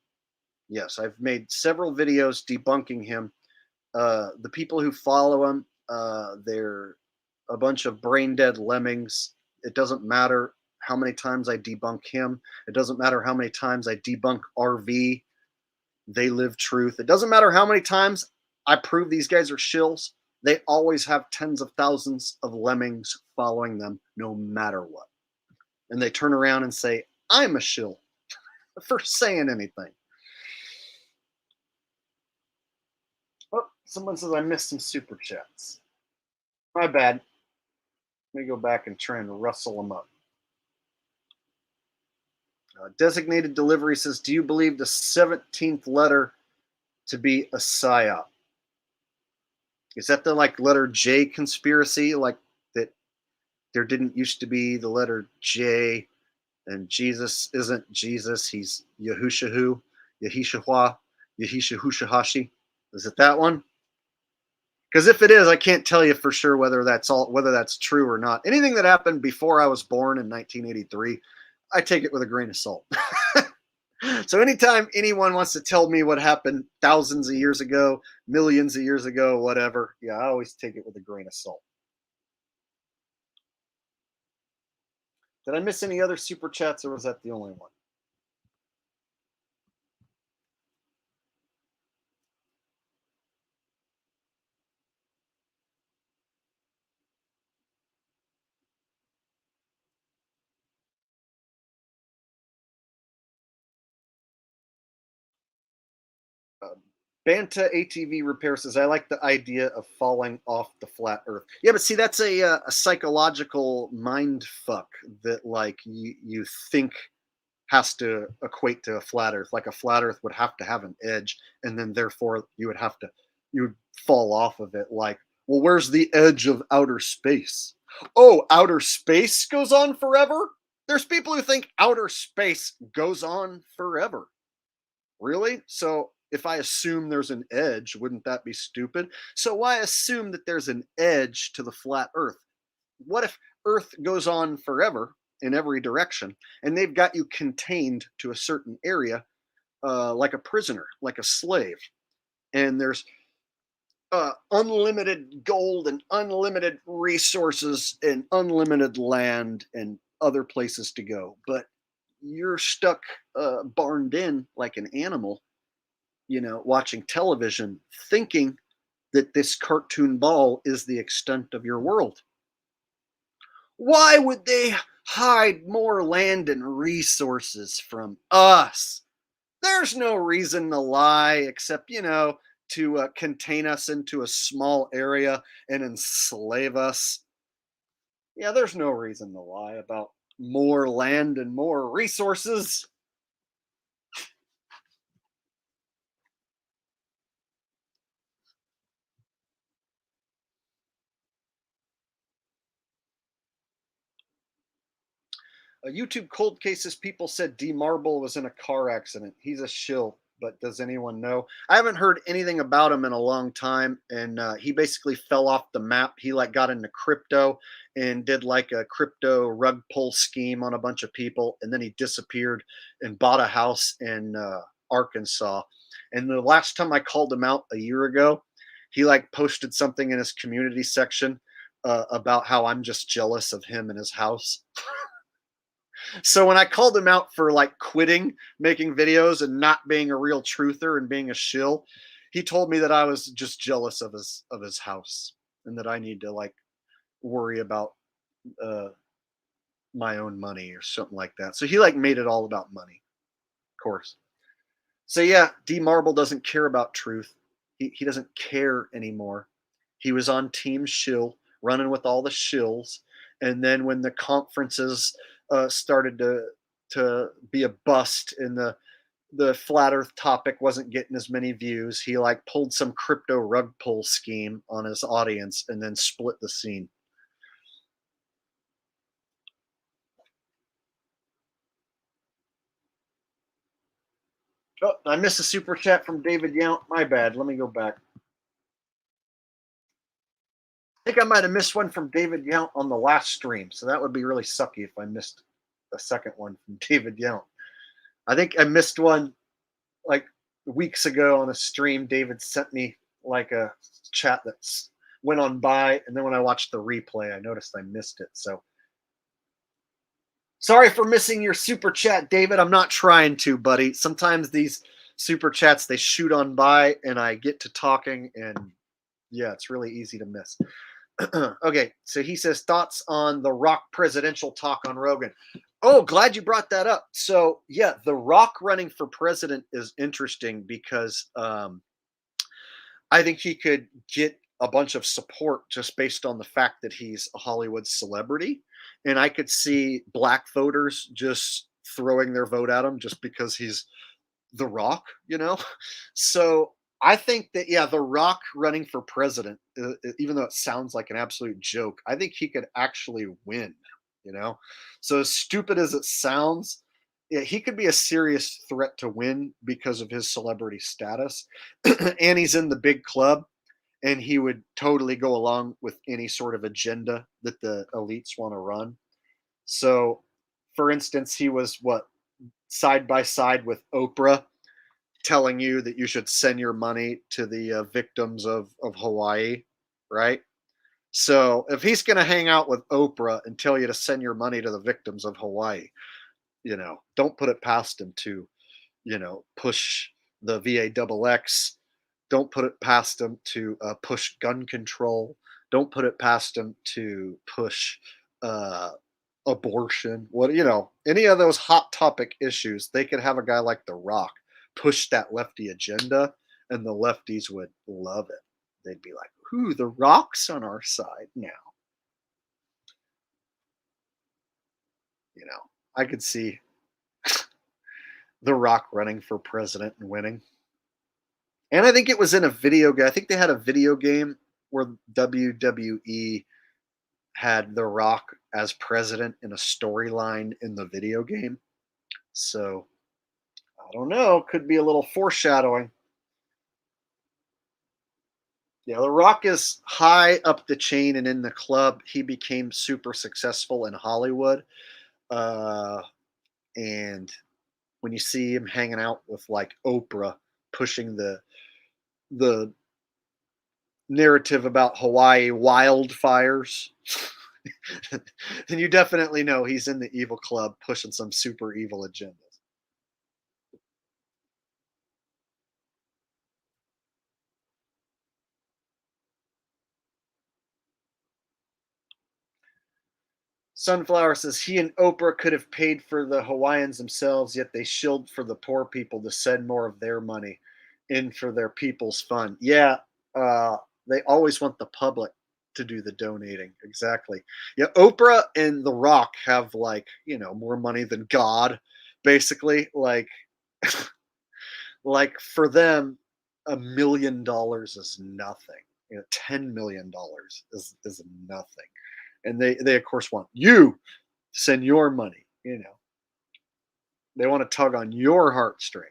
Yes, I've made several videos debunking him. The people who follow him, they're a bunch of brain dead lemmings. It doesn't matter how many times I debunk him. It doesn't matter how many times I debunk RV. They live truth. It doesn't matter how many times I prove these guys are shills. They always have tens of thousands of lemmings following them no matter what. And they turn around and say, I'm a shill for saying anything. Oh, someone says I missed some super chats. My bad. Let me go back and try and rustle them up. Designated delivery says, do you believe the 17th letter to be a psyop? Is that the like letter J conspiracy? Like that there didn't used to be the letter J and Jesus isn't Jesus, he's Yahushahu, Yahishahua, Yahishahushahashi. Is it that one? Because if it is, I can't tell you for sure whether that's true or not. Anything that happened before I was born in 1983, I take it with a grain of salt. So anytime anyone wants to tell me what happened thousands of years ago, millions of years ago, whatever, yeah, I always take it with a grain of salt. Did I miss any other super chats, or was that the only one? Banta ATV Repair says, I like the idea of falling off the flat earth. Yeah, but see, that's a psychological mind fuck that like you think has to equate to a flat earth. Like a flat earth would have to have an edge, and then therefore you would fall off of it. Like, well, where's the edge of outer space? Oh, outer space goes on forever? There's people who think outer space goes on forever. Really? So if I assume there's an edge, wouldn't that be stupid? So why assume that there's an edge to the flat earth? What if Earth goes on forever in every direction and they've got you contained to a certain area like a prisoner, like a slave, and there's unlimited gold and unlimited resources and unlimited land and other places to go, but you're stuck barned in like an animal, you know, watching television, thinking that this cartoon ball is the extent of your world. Why would they hide more land and resources from us? There's no reason to lie except, you know, to contain us into a small area and enslave us. Yeah, there's no reason to lie about more land and more resources. YouTube cold cases, people said D Marble was in a car accident. He's a shill, but does anyone know? I haven't heard anything about him in a long time, and he basically fell off the map. He like got into crypto and did like a crypto rug pull scheme on a bunch of people, and then he disappeared and bought a house in Arkansas. And the last time I called him out a year ago, he like posted something in his community section about how I'm just jealous of him and his house. So when I called him out for like quitting making videos and not being a real truther and being a shill, he told me that I was just jealous of his house and that I need to like worry about uh, my own money or something like that. So he like made it all about money, of course. So yeah, D Marble doesn't care about truth. He doesn't care anymore. He was on Team Shill, running with all the shills, and then when the conferences started to be a bust and the flat Earth topic wasn't getting as many views, he like pulled some crypto rug pull scheme on his audience and then split the scene. Oh, I missed a super chat from David Yount. My bad. Let me go back. I think I might have missed one from David Yount on the last stream, so that would be really sucky if I missed the second one from David Yount. I think I missed one like weeks ago on a stream. David sent me like a chat that went on by, and then when I watched the replay, I noticed I missed it. So sorry for missing your super chat, David. I'm not trying to, buddy. Sometimes these super chats they shoot on by, and I get to talking, and yeah, it's really easy to miss. Okay, so he says thoughts on the Rock presidential talk on Rogan. Oh, glad you brought that up. So yeah, the Rock running for president is interesting because I think he could get a bunch of support just based on the fact that he's a Hollywood celebrity, and I could see black voters just throwing their vote at him just because he's the Rock, you know? So I think that, yeah, The Rock running for president, even though it sounds like an absolute joke, I think he could actually win, you know? So as stupid as it sounds, yeah, he could be a serious threat to win because of his celebrity status. And he's in the big club, and he would totally go along with any sort of agenda that the elites want to run. So, for instance, he was what, side by side with Oprah telling you that you should send your money to the victims of Hawaii, right? So if he's going to hang out with Oprah and tell you to send your money to the victims of Hawaii, don't put it past him to, push the VAXX. Don't put it past him to push gun control. Don't put it past him to push uh, abortion. Any of those hot topic issues, they could have a guy like The Rock push that lefty agenda, and the lefties would love it. They'd be like, "Ooh, The Rock's on our side now." I could see The Rock running for president and winning. And I think it was in a video game. I think they had a video game where WWE had The Rock as president in a storyline in the video game. So I don't know. Could be a little foreshadowing. Yeah, The Rock is high up the chain and in the club. He became super successful in Hollywood. And when you see him hanging out with like Oprah pushing the narrative about Hawaii wildfires, then you definitely know he's in the evil club pushing some super evil agendas. Sunflower says he and Oprah could have paid for the Hawaiians themselves, yet they shilled for the poor people to send more of their money in for their people's fund. Yeah, they always want the public to do the donating. Exactly. Yeah, Oprah and The Rock have more money than God, basically. Like for them, $1 million is nothing. $10 million is nothing. And they of course want you to send your money. They want to tug on your heartstring.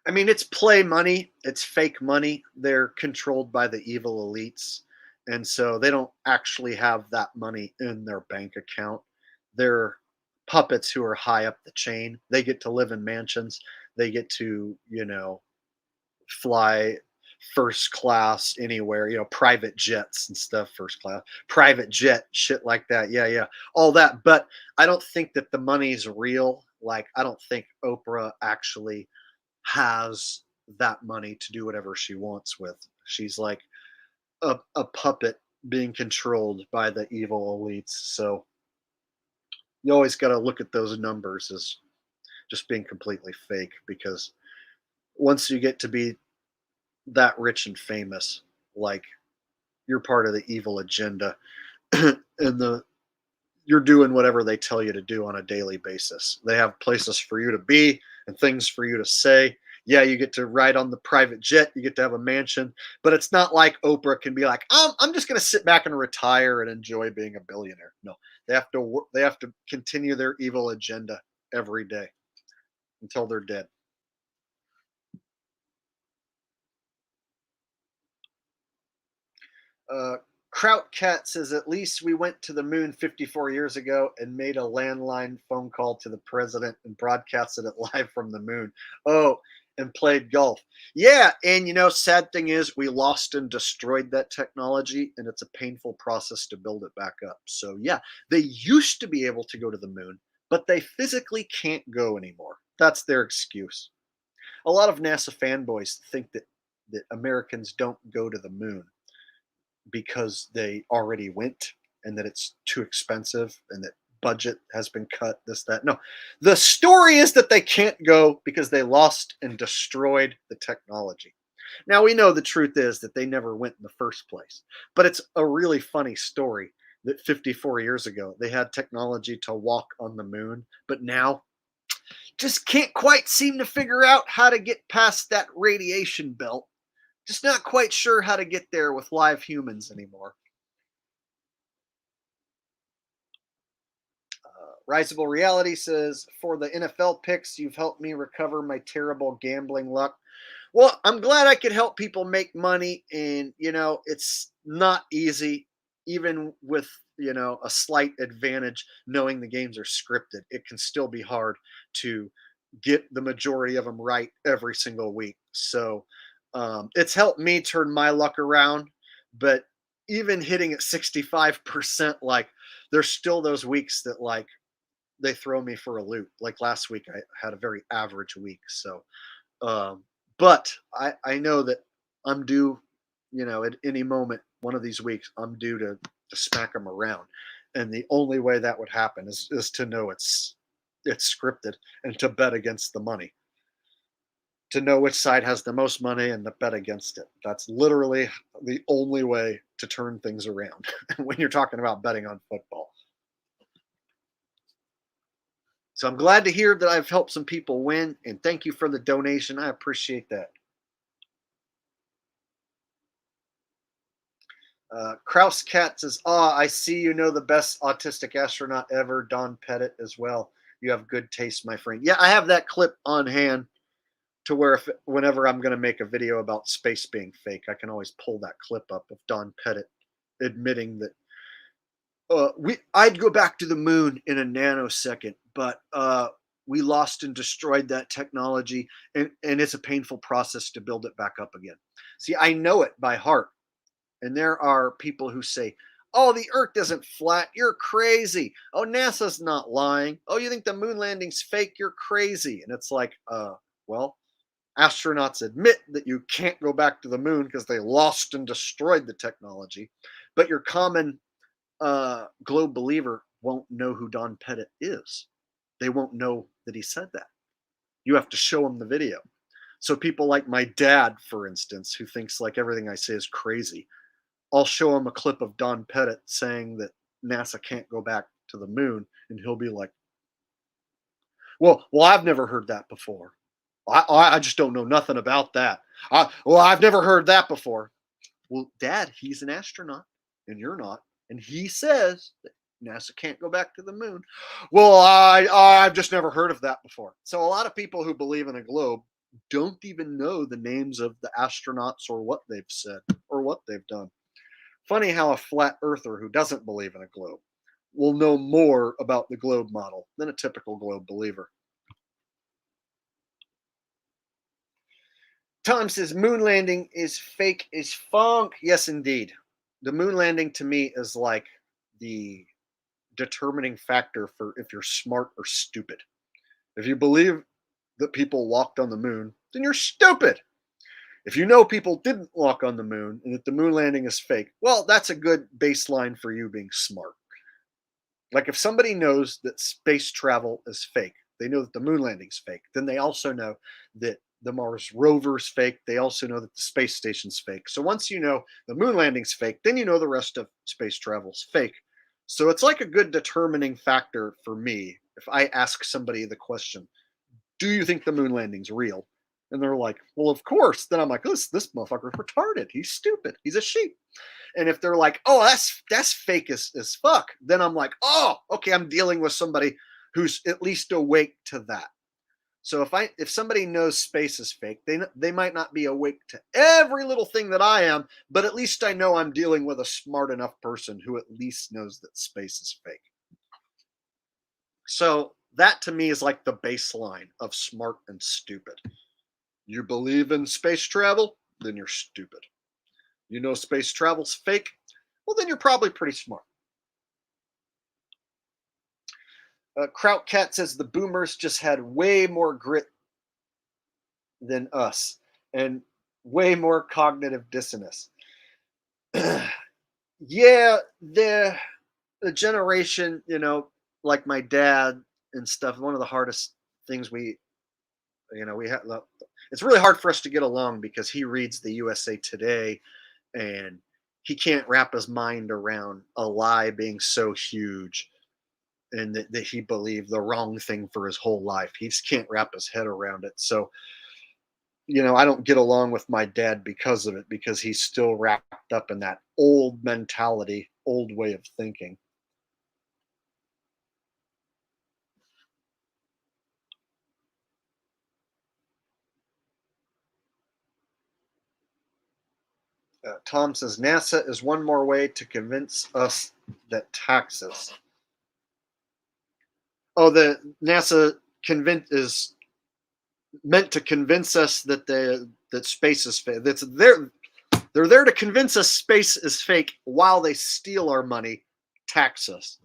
I mean, it's play money, it's fake money. They're controlled by the evil elites, And so they don't actually have that money in their bank account. They're puppets who are high up the chain. They get to live in mansions. They get to, fly first class anywhere, private jets and stuff, first class, private jet, shit like that. Yeah, yeah, all that. But I don't think that the money's real. Like, I don't think Oprah actually has that money to do whatever she wants with. She's like a puppet being controlled by the evil elites. So you always got to look at those numbers as just being completely fake, because once you get to be that rich and famous, like, you're part of the evil agenda, and you're doing whatever they tell you to do on a daily basis. They have places for you to be and things for you to say. Yeah, you get to ride on the private jet, you get to have a mansion, but it's not like Oprah can be like, I'm just going to sit back and retire and enjoy being a billionaire. No, they have to continue their evil agenda every day until they're dead. Kraut Cat says, at least we went to the moon 54 years ago and made a landline phone call to the president and broadcasted it live from the moon. Oh, and played golf. Yeah, and sad thing is we lost and destroyed that technology, and it's a painful process to build it back up. So yeah, they used to be able to go to the moon, but they physically can't go anymore. That's their excuse. A lot of NASA fanboys think that Americans don't go to the moon because they already went, and that it's too expensive, and that budget has been cut, this, that. No, the story is that they can't go because they lost and destroyed the technology. Now, we know the truth is that they never went in the first place, but it's a really funny story that 54 years ago they had technology to walk on the moon, but now just can't quite seem to figure out how to get past that radiation belt. Just not quite sure how to get there with live humans anymore. Riseable Reality says, for the NFL picks, you've helped me recover my terrible gambling luck. Well, I'm glad I could help people make money. And, it's not easy, even with, a slight advantage, knowing the games are scripted. It can still be hard to get the majority of them right every single week. So it's helped me turn my luck around. But even hitting at 65%, like, there's still those weeks that, like, they throw me for a loop. Like last week, I had a very average week. So, but I know that I'm due, at any moment, one of these weeks, I'm due to smack them around. And the only way that would happen is to know it's scripted and to bet against the money. To know which side has the most money and to bet against it. That's literally the only way to turn things around when you're talking about betting on football. So I'm glad to hear that I've helped some people win, and thank you for the donation. I appreciate that. Kraus Cat says, I see you know the best autistic astronaut ever, Don Pettit, as well. You have good taste, my friend. Yeah, I have that clip on hand to where whenever I'm going to make a video about space being fake, I can always pull that clip up of Don Pettit admitting that I'd go back to the moon in a nanosecond, but we lost and destroyed that technology, and it's a painful process to build it back up again. See, I know it by heart, and there are people who say, oh, the Earth isn't flat, you're crazy. Oh, NASA's not lying. Oh, you think the moon landing's fake, you're crazy. And it's like, well, astronauts admit that you can't go back to the moon because they lost and destroyed the technology, but your common globe believer won't know who Don Pettit is. They won't know that he said that. You have to show them the video. So people like my dad, for instance, who thinks like everything I say is crazy, I'll show him a clip of Don Pettit saying that NASA can't go back to the moon, and he'll be like, well, I've never heard that before. I just don't know nothing about that. I've never heard that before. Well, Dad, he's an astronaut, and you're not. And he says that NASA can't go back to the moon. Well, I've just never heard of that before. So a lot of people who believe in a globe don't even know the names of the astronauts or what they've said or what they've done. Funny how a flat earther who doesn't believe in a globe will know more about the globe model than a typical globe believer. Tom says moon landing is fake as funk. Yes, indeed. The moon landing to me is like the determining factor for if you're smart or stupid. If you believe that people walked on the moon, then you're stupid. If you know people didn't walk on the moon and that the moon landing is fake, well, that's a good baseline for you being smart. Like if somebody knows that space travel is fake, they know that the moon landing's fake, then they also know that the Mars rover's fake. They also know that the space station's fake. So once you know the moon landing's fake, then you know the rest of space travel's fake. So it's like a good determining factor for me if I ask somebody the question, do you think the moon landing's real? And they're like, well, of course. Then I'm like, this motherfucker's retarded. He's stupid. He's a sheep. And if they're like, oh, that's fake as fuck, then I'm like, oh, okay, I'm dealing with somebody who's at least awake to that. So if somebody knows space is fake, they might not be awake to every little thing that I am, but at least I know I'm dealing with a smart enough person who at least knows that space is fake. So that to me is like the baseline of smart and stupid. You believe in space travel, then you're stupid. You know space travel's fake, well, then you're probably pretty smart. Krautcat says the boomers just had way more grit than us and way more cognitive dissonance. Yeah, the generation, like my dad and stuff, one of the hardest things we have, it's really hard for us to get along because he reads the USA Today and he can't wrap his mind around a lie being so huge and that he believed the wrong thing for his whole life. He just can't wrap his head around it. So, I don't get along with my dad because of it, because he's still wrapped up in that old mentality, old way of thinking. Tom says NASA is one more way to convince us that taxes. Oh, the NASA is meant to convince us that that space is fake. They're there to convince us space is fake while they steal our money, tax us.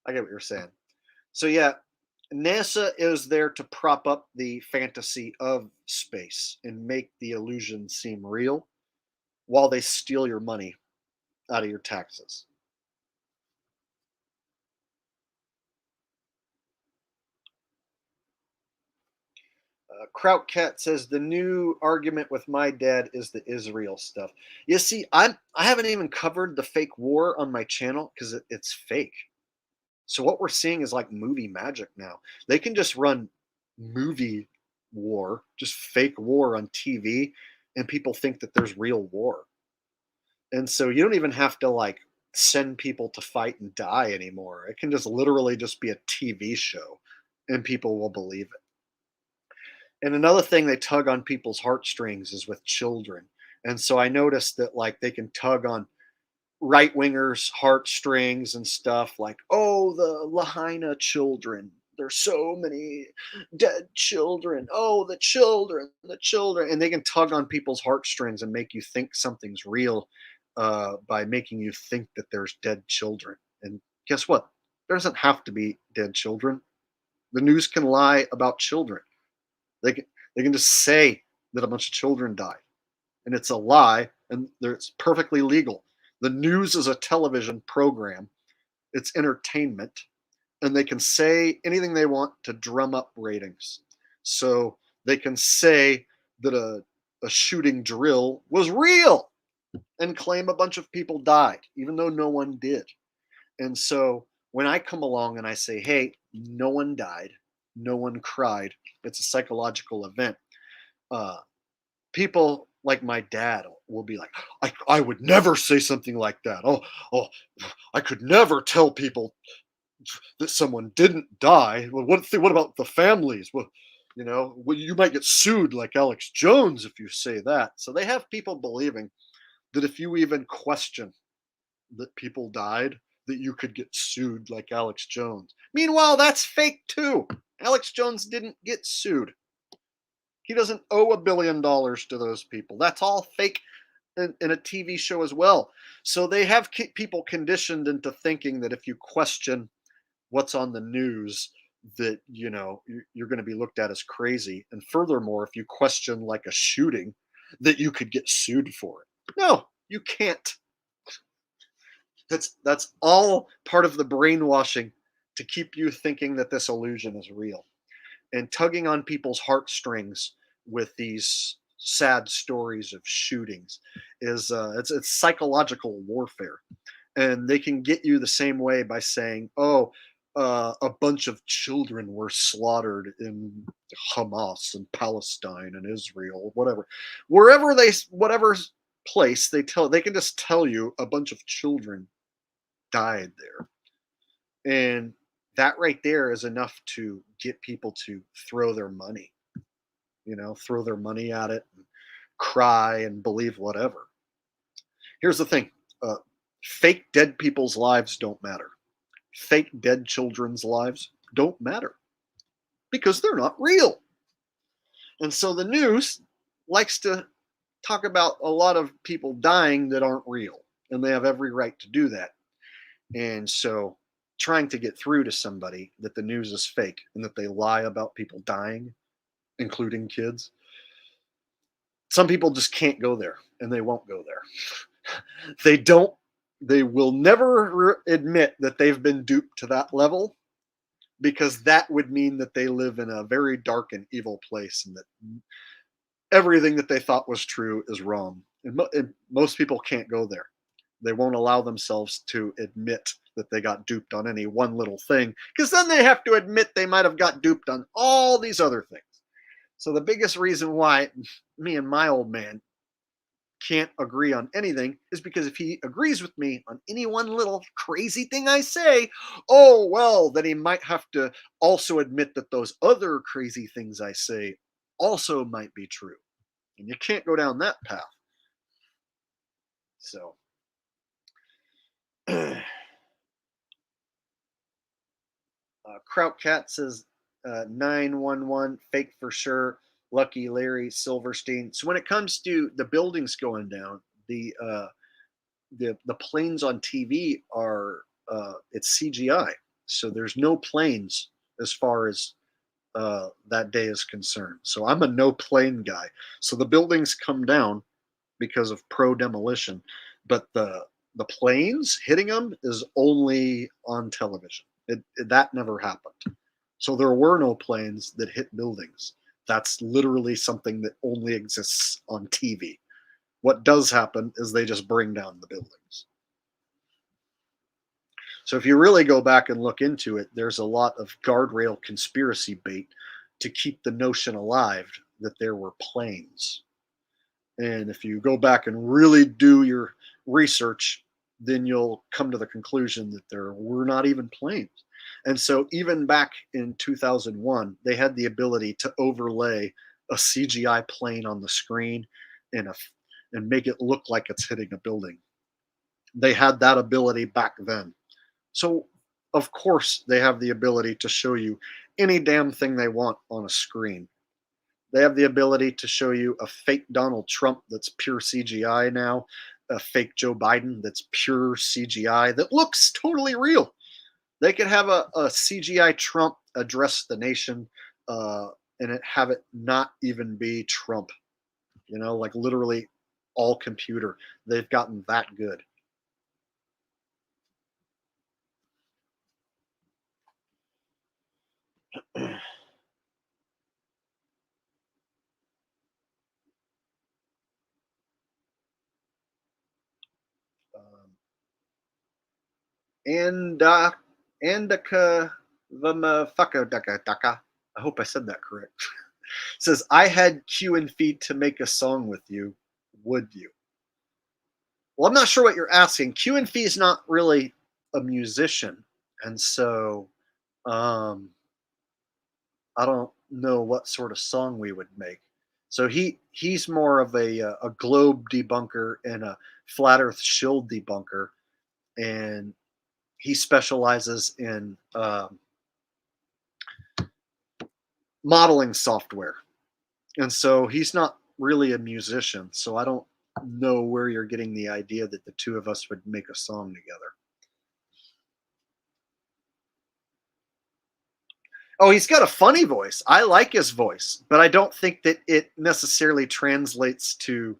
I get what you're saying. So yeah, NASA is there to prop up the fantasy of space and make the illusion seem real while they steal your money out of your taxes. Krautcat says the new argument with my dad is the Israel stuff. You see, I haven't even covered the fake war on my channel because it's fake. So what we're seeing is like movie magic now. They can just run movie war, just fake war on TV, and people think that there's real war. And so you don't even have to like send people to fight and die anymore. It can just literally just be a TV show and people will believe it. And another thing they tug on people's heartstrings is with children. And so I noticed that like they can tug on right wingers' heartstrings and stuff like, oh, the Lahaina children. There's so many dead children. Oh, the children. And they can tug on people's heartstrings and make you think something's real by making you think that there's dead children. And guess what? There doesn't have to be dead children. The news can lie about children. They can just say that a bunch of children died, and it's a lie, and it's perfectly legal. The news is a television program; it's entertainment, and they can say anything they want to drum up ratings. So they can say that a shooting drill was real and claim a bunch of people died, even though no one did. And so when I come along and I say, hey, no one died, no one cried, it's a psychological event, people like my dad will be like, I would never say something like that. Oh, I could never tell people that someone didn't die. Well, what about the families? Well, you might get sued like Alex Jones if you say that. So they have people believing that if you even question that people died, that you could get sued like Alex Jones. Meanwhile, that's fake too. Alex Jones didn't get sued. He doesn't owe $1 billion to those people. That's all fake in a TV show as well. So they have people conditioned into thinking that if you question what's on the news, that you're going to be looked at as crazy. And furthermore, if you question like a shooting, that you could get sued for it. No, you can't. That's all part of the brainwashing to keep you thinking that this illusion is real, and tugging on people's heartstrings with these sad stories of shootings is it's psychological warfare. And they can get you the same way by saying, oh, a bunch of children were slaughtered in Hamas and Palestine and Israel, whatever, whatever place they can just tell you a bunch of children died there. And that right there is enough to get people to throw their money, throw their money at it, and cry and believe whatever. Here's the thing. Fake dead people's lives don't matter. Fake dead children's lives don't matter because they're not real. And so the news likes to talk about a lot of people dying that aren't real, and they have every right to do that. And so trying to get through to somebody that the news is fake and that they lie about people dying, including kids, some people just can't go there, and they won't go there. They will never admit that they've been duped to that level, because that would mean that they live in a very dark and evil place, and that everything that they thought was true is wrong. And most people can't go there. They won't allow themselves to admit that they got duped on any one little thing, because then they have to admit they might have got duped on all these other things. So the biggest reason why me and my old man can't agree on anything is because if he agrees with me on any one little crazy thing I say, oh, well, then he might have to also admit that those other crazy things I say also might be true. And you can't go down that path. So Krautcat says 911 fake for sure. Lucky Larry Silverstein. So when it comes to the buildings going down, the planes on TV are it's CGI. So there's no planes as far as that day is concerned. So I'm a no plane guy. So the buildings come down because of pro demolition, but the planes hitting them is only on television. That never happened. So there were no planes that hit buildings. That's literally something that only exists on TV. What does happen is they just bring down the buildings. So if you really go back and look into it, there's a lot of guardrail conspiracy bait to keep the notion alive that there were planes. And if you go back and really do your research, then you'll come to the conclusion that there were not even planes. And so even back in 2001, they had the ability to overlay a CGI plane on the screen and make it look like it's hitting a building. They had that ability back then. So of course they have the ability to show you any damn thing they want on a screen. They have the ability to show you a fake Donald Trump that's pure CGI now, a fake Joe Biden that's pure CGI that looks totally real. They could have a CGI Trump address the nation and have it not even be Trump. Like literally all computer. They've gotten that good. Andaka Vamafaka. I hope I said that correct. Says, I had Q and feed to make a song with you. Would you? Well, I'm not sure what you're asking. Q and Fee is not really a musician, and so I don't know what sort of song we would make. So he's more of a globe debunker and a flat Earth shield debunker, and he specializes in modeling software. And so he's not really a musician. So I don't know where you're getting the idea that the two of us would make a song together. Oh, he's got a funny voice. I like his voice, but I don't think that it necessarily translates to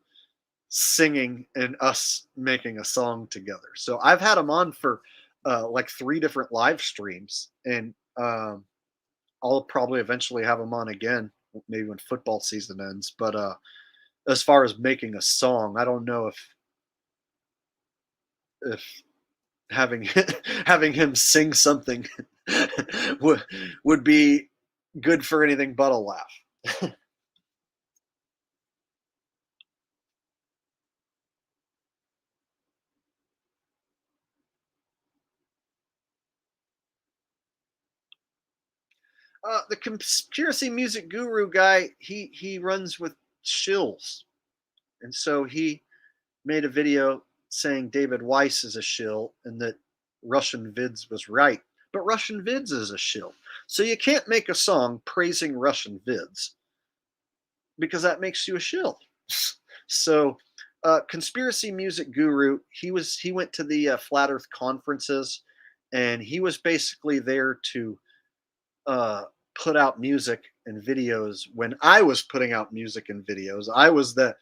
singing and us making a song together. So I've had him on for like 3 different live streams, and I'll probably eventually have him on again, maybe when football season ends. But as far as making a song, I don't know if having having him sing something would be good for anything but a laugh. The conspiracy music guru guy, he runs with shills, and so he made a video saying David Weiss is a shill and that Russian Vids was right, but Russian Vids is a shill. So you can't make a song praising Russian Vids because that makes you a shill. So conspiracy music guru, he went to the flat earth conferences, and he was basically there to uh, put out music and videos when I was putting out music and videos. I was the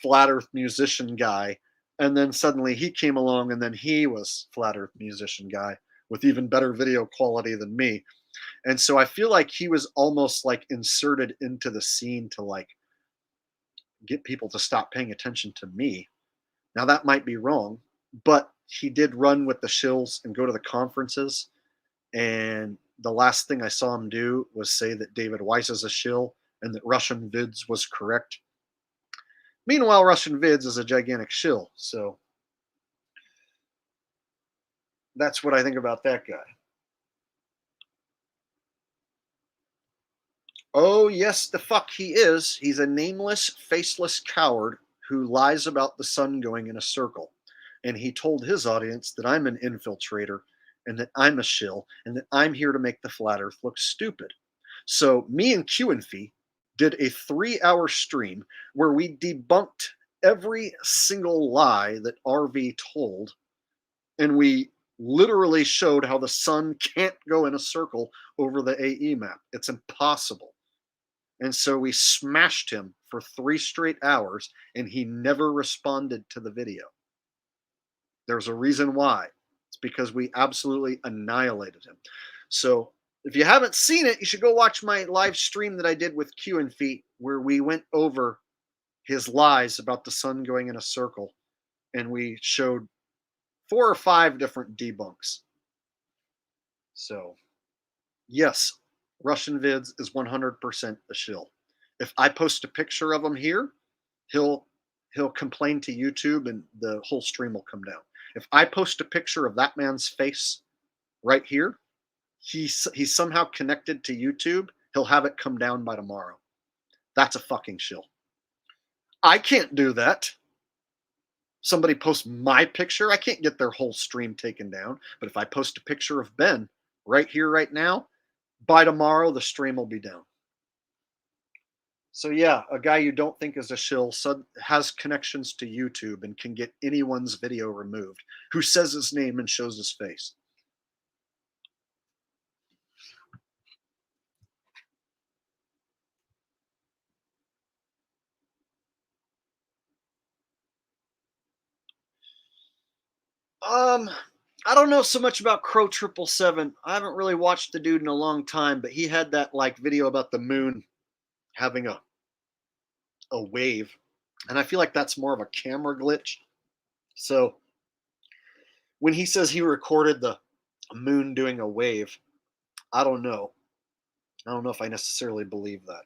flat earth musician guy, and then suddenly he came along, and then he was flat earth musician guy with even better video quality than me. And so I feel like he was almost like inserted into the scene to like get people to stop paying attention to me. Now that might be wrong, but he did run with the shills and go to the conferences. And the last thing I saw him do was say that David Weiss is a shill and that Russian Vids was correct. Meanwhile, Russian Vids is a gigantic shill. So that's what I think about that guy. Oh, yes, the fuck he is. He's a nameless, faceless coward who lies about the sun going in a circle. And he told his audience that I'm an infiltrator and that I'm a shill and that I'm here to make the flat earth look stupid. So me and Q and Fee did a 3-hour stream where we debunked every single lie that RV told, and we literally showed how the sun can't go in a circle over the AE map. It's impossible. And so we smashed him for 3 straight hours, and he never responded to the video. There's a reason why. It's because we absolutely annihilated him. So if you haven't seen it, you should go watch my live stream that I did with Q and Feet, where we went over his lies about the sun going in a circle, and we showed 4 or 5 different debunks. So yes, Russian Vids is 100% a shill. If I post a picture of him here, he'll complain to YouTube and the whole stream will come down. If I post a picture of that man's face right here, he's somehow connected to YouTube, he'll have it come down by tomorrow. That's a fucking shill. I can't do that. Somebody posts my picture, I can't get their whole stream taken down. But if I post a picture of Ben right here, right now, by tomorrow, the stream will be down. So yeah, a guy you don't think is a shill has connections to YouTube and can get anyone's video removed, who says his name and shows his face. I don't know so much about Crow 777. I haven't really watched the dude in a long time, but he had that like video about the moon having a wave, and I feel like that's more of a camera glitch. So when he says he recorded the moon doing a wave, I don't know. I don't know if I necessarily believe that.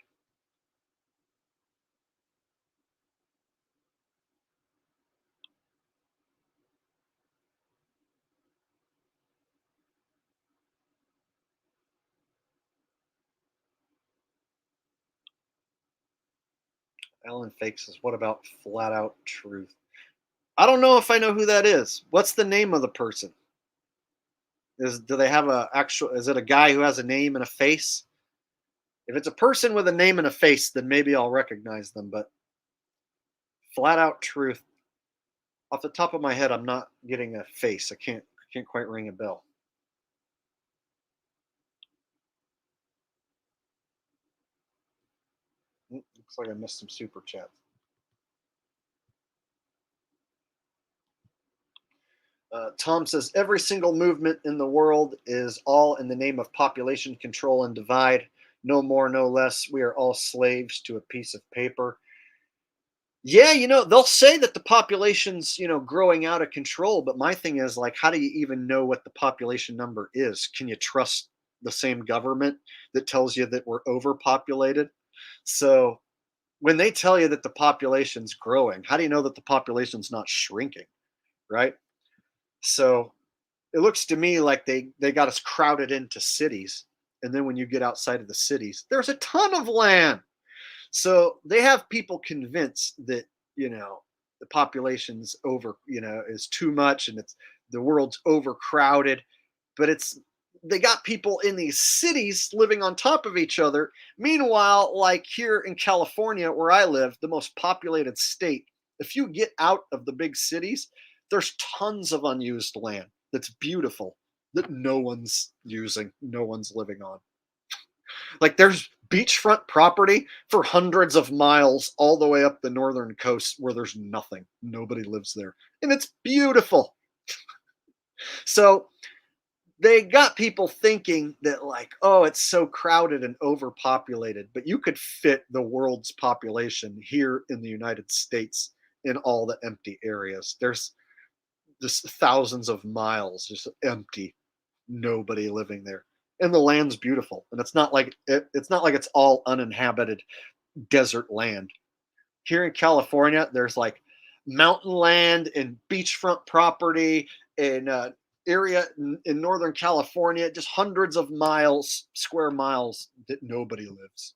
Alan Fake says, what about flat out truth? I don't know if I know who that is. What's the name of the person? Do they have a actual? Is it a guy who has a name and a face? If it's a person with a name and a face, then maybe I'll recognize them. But flat out truth, off the top of my head, I'm not getting a face. I can't quite ring a bell. Looks like I missed some super chats. Tom says every single movement in the world is all in the name of population control and divide. No more, no less. We are all slaves to a piece of paper. Yeah, they'll say that the population's, growing out of control, but my thing is like, how do you even know what the population number is? Can you trust the same government that tells you that we're overpopulated? So when they tell you that the population's growing, how do you know that the population's not shrinking, right? So it looks to me like they got us crowded into cities, and then when you get outside of the cities, there's a ton of land. So they have people convinced that the population's over, is too much, and it's the world's overcrowded. But they got people in these cities living on top of each other. Meanwhile, like here in California, where I live, the most populated state, if you get out of the big cities, there's tons of unused land that's beautiful that no one's using, no one's living on. Like there's beachfront property for hundreds of miles all the way up the northern coast where there's nothing. Nobody lives there. And it's beautiful. So they got people thinking that like, oh, it's so crowded and overpopulated, but you could fit the world's population here in the United States in all the empty areas. There's just thousands of miles just empty, nobody living there. And the land's beautiful, and it's not like it's all uninhabited desert land. Here in California, there's like mountain land and beachfront property and area in Northern California, just hundreds of square miles that nobody lives.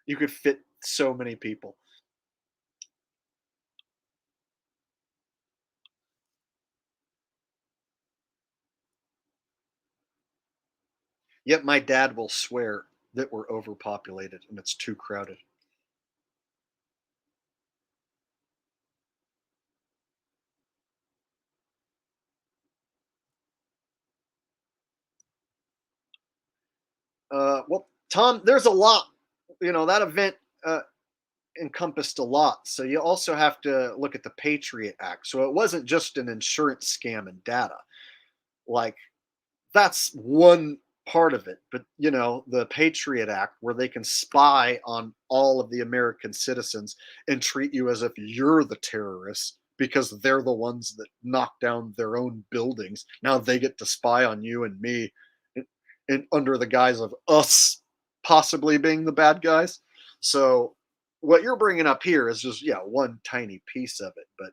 You could fit so many people. Yet my dad will swear that we're overpopulated and it's too crowded. Well, Tom, there's a lot. That event encompassed a lot. So you also have to look at the Patriot Act. So it wasn't just an insurance scam and data. Like that's one part of it. But the Patriot Act, where they can spy on all of the American citizens and treat you as if you're the terrorists because they're the ones that knock down their own buildings. Now they get to spy on you and me and under the guise of us possibly being the bad guys. So what you're bringing up here is just one tiny piece of it, but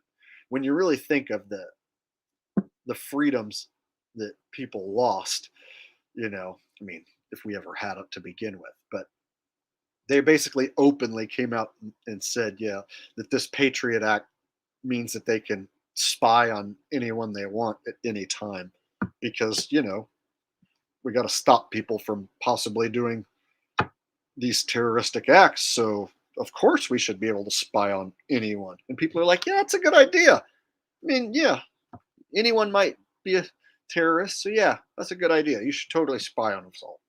when you really think of the freedoms that people lost, I mean, if we ever had it to begin with, but they basically openly came out and said, that this Patriot Act means that they can spy on anyone they want at any time because, we got to stop people from possibly doing these terroristic acts. So, of course, we should be able to spy on anyone. And people are like, yeah, that's a good idea. I mean, yeah, anyone might be a terrorist. So, yeah, that's a good idea. You should totally spy on us all.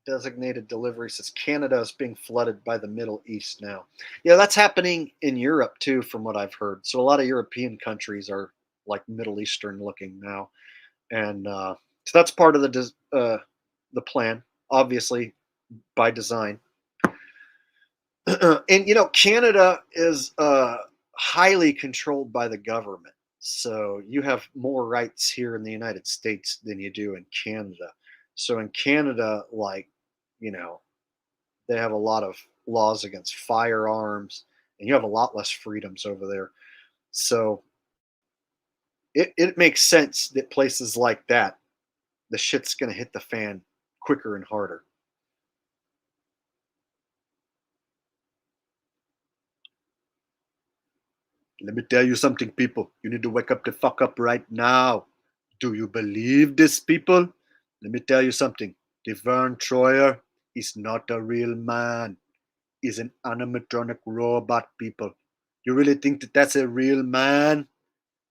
Designated delivery says Canada is being flooded by the Middle East now. Yeah, that's happening in Europe too, from what I've heard. So a lot of European countries are like Middle Eastern looking now, and so that's part of the plan, obviously by design. And Canada is highly controlled by the government, so you have more rights here in the United States than you do in Canada. So in Canada, like you know they have a lot of laws against firearms and you have a lot less freedoms over there. So it makes sense that places like that, the shit's going to hit the fan quicker and harder. Let me tell you something, people. You need to wake up the fuck up right now. Do you believe this, people? Let me tell you something. The Vern Troyer is not a real man. He's an animatronic robot, people. You really think that that's a real man?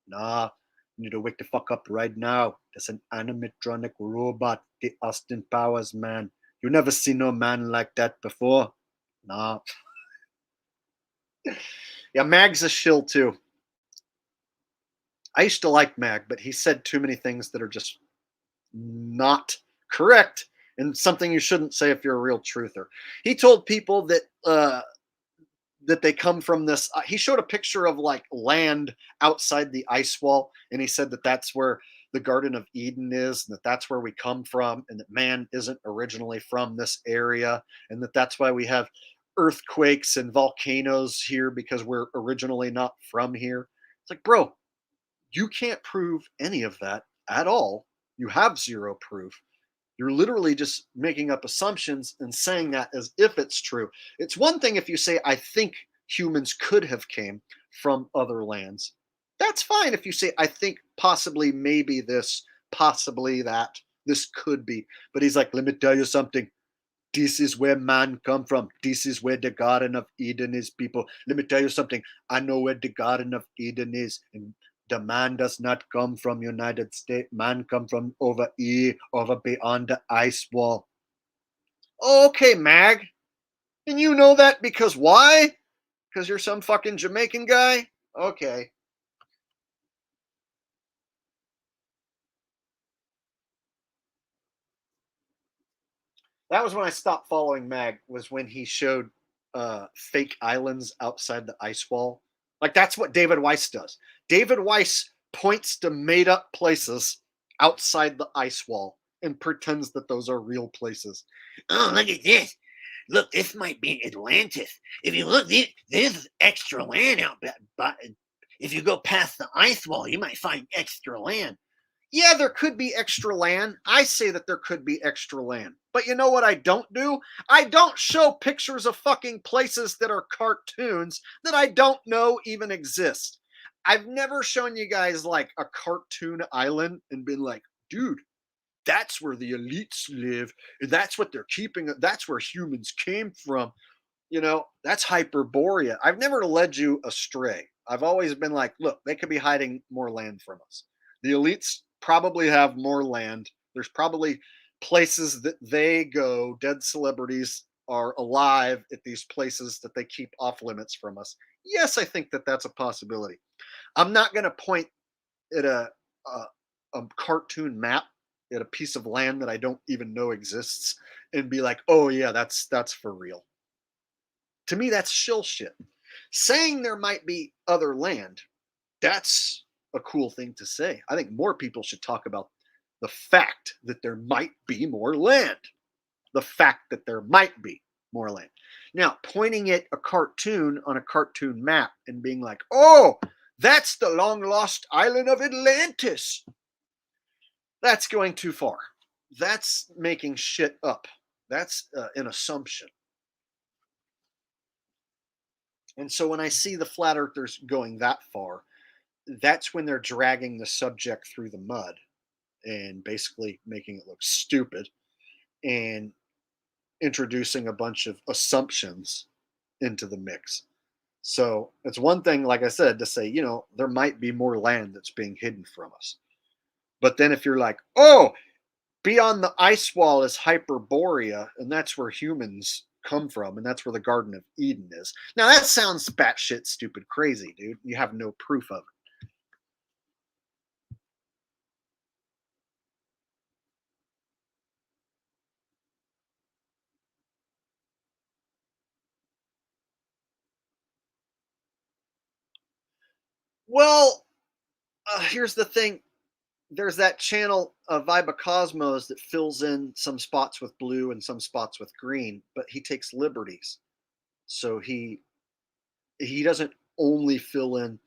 Nah, you need to wake the fuck up right now. That's an animatronic robot, the Austin Powers man. You never seen no man like that before? Nah. Yeah, Mag's a shill too. I used to like Mag, but he said too many things that are just not correct and something you shouldn't say if you're a real truther. He told people that they come from this. He showed a picture of like land outside the ice wall, and he said that that's where the Garden of Eden is, and that that's where we come from, and that man isn't originally from this area, and that that's why we have earthquakes and volcanoes here because we're originally not from here. It's like, bro, you can't prove any of that at all. You have zero proof. You're literally just making up assumptions and saying that as if it's true. It's one thing if you say, I think humans could have came from other lands. That's fine if you say, I think possibly, maybe this, possibly that, this could be. But he's like, let me tell you something. This is where man come from. This is where the Garden of Eden is, people. Let me tell you something. I know where the Garden of Eden is. And the man does not come from United States. Man come from over here, over beyond the ice wall. Okay, Mag. And you know that because why? Because you're some fucking Jamaican guy? Okay. That was when I stopped following Mag, was when he showed fake islands outside the ice wall. Like, that's what David Weiss does. David Weiss points to made up places outside the ice wall and pretends that those are real places. Oh, look at this. Look, this might be Atlantis. If you look, there's extra land out there. But if you go past the ice wall, you might find extra land. Yeah, there could be extra land. I say that there could be extra land. But you know what I don't do? I don't show pictures of fucking places that are cartoons that I don't know even exist. I've never shown you guys like a cartoon island and been like, dude, that's where the elites live. That's what they're keeping. That's where humans came from. You know, that's Hyperborea. I've never led you astray. I've always been like, look, they could be hiding more land from us. The elites probably have more land. There's probably places that they go, dead celebrities are alive at these places that they keep off limits from us. Yes, I think that that's a possibility. I'm not going to point at a cartoon map at a piece of land that I don't even know exists and be like, oh yeah, that's for real. To me, that's shill shit. Saying there might be other land, that's a cool thing to say. I think more people should talk about the fact that there might be more land. The fact that there might be more land. Now, pointing at a cartoon on a cartoon map and being like, oh, that's the long lost island of Atlantis. That's going too far. That's making shit up. That's an assumption. And so when I see the flat earthers going that far, that's when they're dragging the subject through the mud and basically making it look stupid and introducing a bunch of assumptions into the mix. So it's one thing, like I said, to say, you know, there might be more land that's being hidden from us. But then if you're like, oh, beyond the ice wall is Hyperborea, and that's where humans come from, and that's where the Garden of Eden is. Now that sounds batshit stupid crazy, dude. You have no proof of it. Well, here's the thing. There's that channel Vibe Cosmos that fills in some spots with blue and some spots with green, but he takes liberties. So he he doesn't only fill in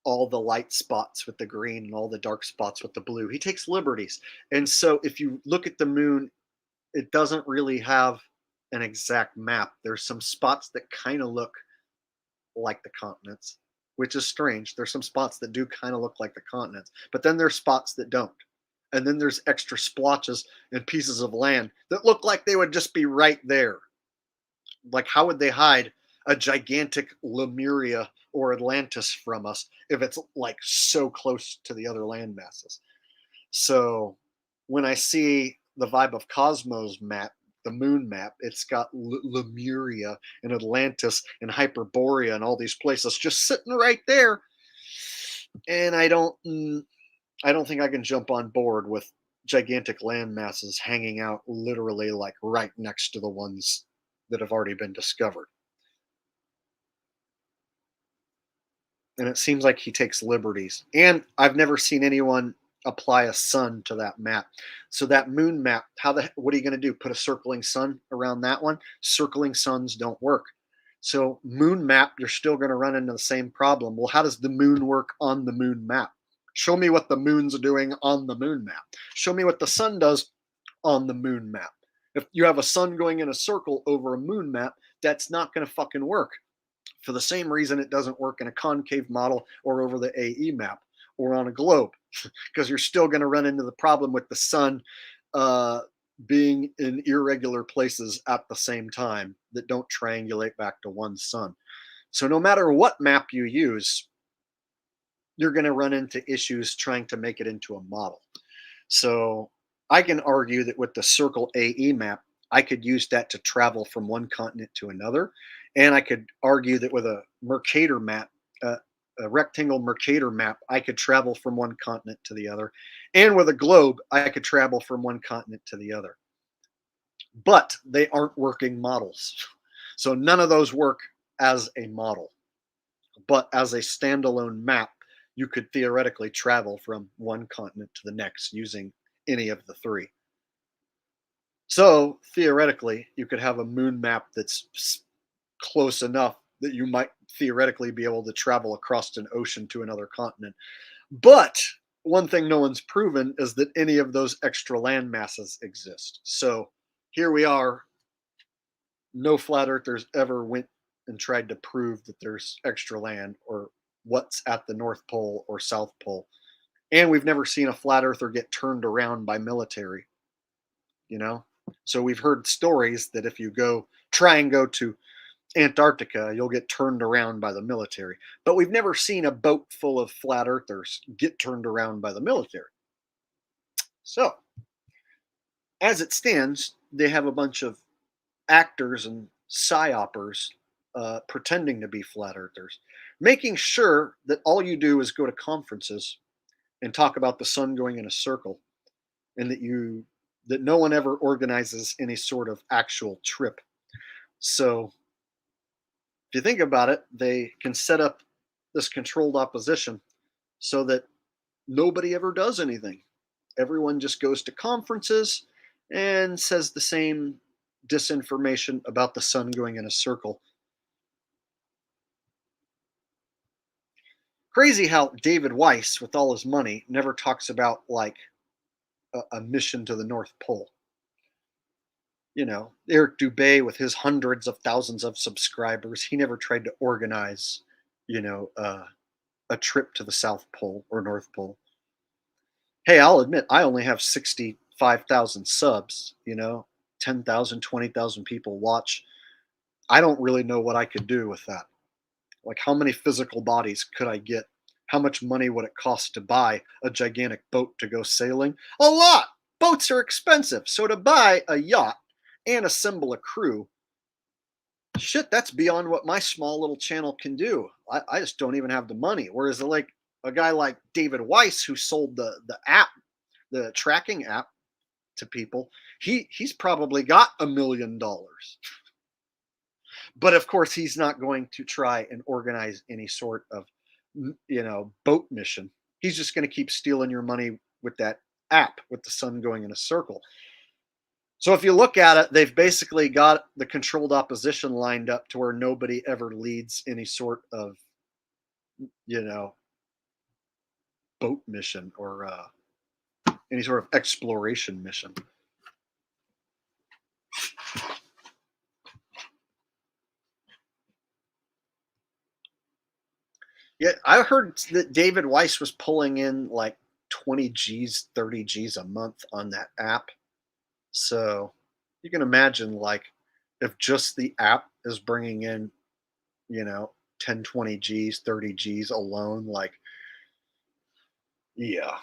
all the light spots with the green and all the dark spots with the blue. He takes liberties. And so if you look at the moon, it doesn't really have an exact map. There's some spots that kind of look like the continents, which is strange. There's some spots that do kind of look like the continents, but then there's spots that don't. And then there's extra splotches and pieces of land that look like they would just be right there. Like, how would they hide a gigantic Lemuria or Atlantis from us if it's like so close to the other land masses? So when I see the Vibe of Cosmos map, the moon map, it's got Lemuria and Atlantis and Hyperborea and all these places just sitting right there. And I don't think I can jump on board with gigantic land masses hanging out literally like right next to the ones that have already been discovered. And it seems like he takes liberties. And I've never seen anyone apply a sun to that map. So that moon map, what are you going to do? Put a circling sun around that one? Circling suns don't work. So moon map, you're still going to run into the same problem. Well, how does the moon work on the moon map? Show me what the moon's doing on the moon map. Show me what the sun does on the moon map. If you have a sun going in a circle over a moon map, that's not going to fucking work. For the same reason it doesn't work in a concave model or over the AE map or on a globe, because you're still going to run into the problem with the sun being in irregular places at the same time that don't triangulate back to one sun. So no matter what map you use, you're going to run into issues trying to make it into a model. So I can argue that with the Circle AE map, I could use that to travel from one continent to another. And I could argue that with a Mercator map, a rectangle Mercator map, I could travel from one continent to the other. And with a globe, I could travel from one continent to the other. But they aren't working models. So none of those work as a model. But as a standalone map, you could theoretically travel from one continent to the next using any of the three. So theoretically, you could have a moon map that's close enough that you might theoretically be able to travel across an ocean to another continent. But one thing no one's proven is that any of those extra land masses exist. So here we are. No flat earthers ever went and tried to prove that there's extra land or what's at the North Pole or South Pole. And we've never seen a flat earther get turned around by military, you know? So we've heard stories that if you try and go to Antarctica, you'll get turned around by the military. But we've never seen a boat full of flat earthers get turned around by the military. So, as it stands, they have a bunch of actors and psyopers pretending to be flat earthers, making sure that all you do is go to conferences and talk about the sun going in a circle, and that no one ever organizes any sort of actual trip. So if you think about it, they can set up this controlled opposition so that nobody ever does anything. Everyone just goes to conferences and says the same disinformation about the sun going in a circle. Crazy how David Weiss, with all his money, never talks about like a mission to the North Pole. You know, Eric Dubay with his hundreds of thousands of subscribers, he never tried to organize, a trip to the South Pole or North Pole. Hey, I'll admit, I only have 65,000 subs, 10,000, 20,000 people watch. I don't really know what I could do with that. Like, how many physical bodies could I get? How much money would it cost to buy a gigantic boat to go sailing? A lot! Boats are expensive. So to buy a yacht and assemble a crew, shit, that's beyond what my small little channel can do. I just don't even have the money. Whereas like a guy like David Weiss, who sold the app, the tracking app to people, he's probably got $1 million. But of course, he's not going to try and organize any sort of, boat mission. He's just going to keep stealing your money with that app with the sun going in a circle. So if you look at it, they've basically got the controlled opposition lined up to where nobody ever leads any sort of, you know, boat mission or any sort of exploration mission. Yeah, I heard that David Weiss was pulling in like 20 G's, 30 G's a month on that app. So you can imagine, like, if just the app is bringing in, 10, 20 G's, 30 G's alone, like, yeah.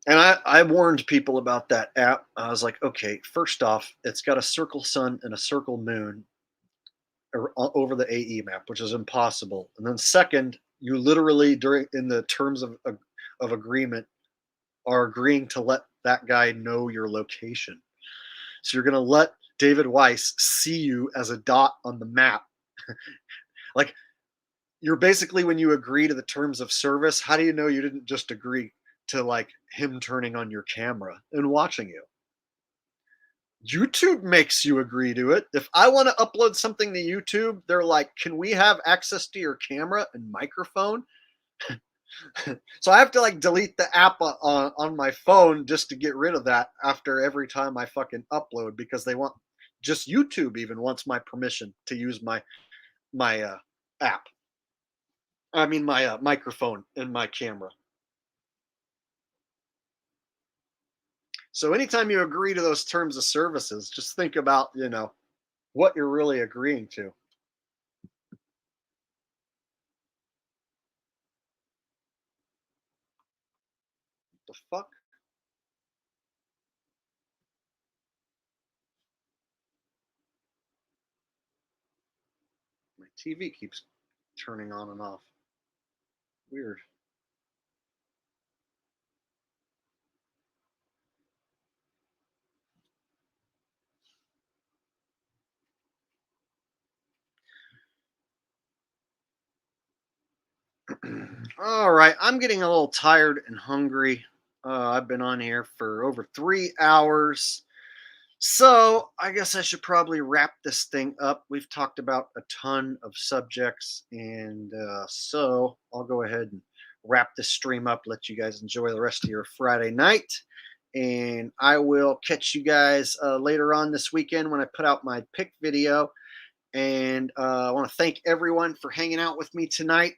And I warned people about that app. I was like, okay, first off, it's got a circle sun and a circle moon over the AE map, which is impossible. And then second, you literally in the terms of agreement are agreeing to let that guy know your location. So you're going to let David Weiss see you as a dot on the map. Like, you're basically, when you agree to the terms of service, how do you know you didn't just agree to like him turning on your camera and watching you? YouTube makes you agree to it. If I want to upload something to YouTube, they're like, can we have access to your camera and microphone? So I have to like delete the app on my phone just to get rid of that after every time I fucking upload, because they want, just YouTube even wants my permission to use my app. I mean my microphone and my camera. So anytime you agree to those terms of services, just think about, what you're really agreeing to. The fuck? My TV keeps turning on and off. Weird. All right, I'm getting a little tired and hungry. I've been on here for over 3 hours. So I guess I should probably wrap this thing up. We've talked about a ton of subjects, and so I'll go ahead and wrap this stream up, let you guys enjoy the rest of your Friday night. And I will catch you guys later on this weekend when I put out my pick video. And I want to thank everyone for hanging out with me tonight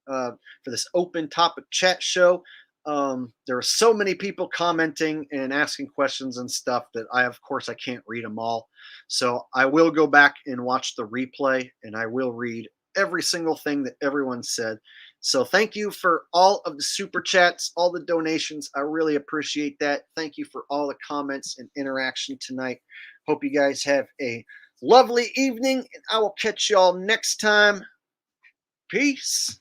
for this open topic chat show. There are so many people commenting and asking questions and stuff that of course, I can't read them all. So I will go back and watch the replay, and I will read every single thing that everyone said. So thank you for all of the super chats, all the donations. I really appreciate that. Thank you for all the comments and interaction tonight. Hope you guys have a lovely evening, and I will catch y'all next time. Peace.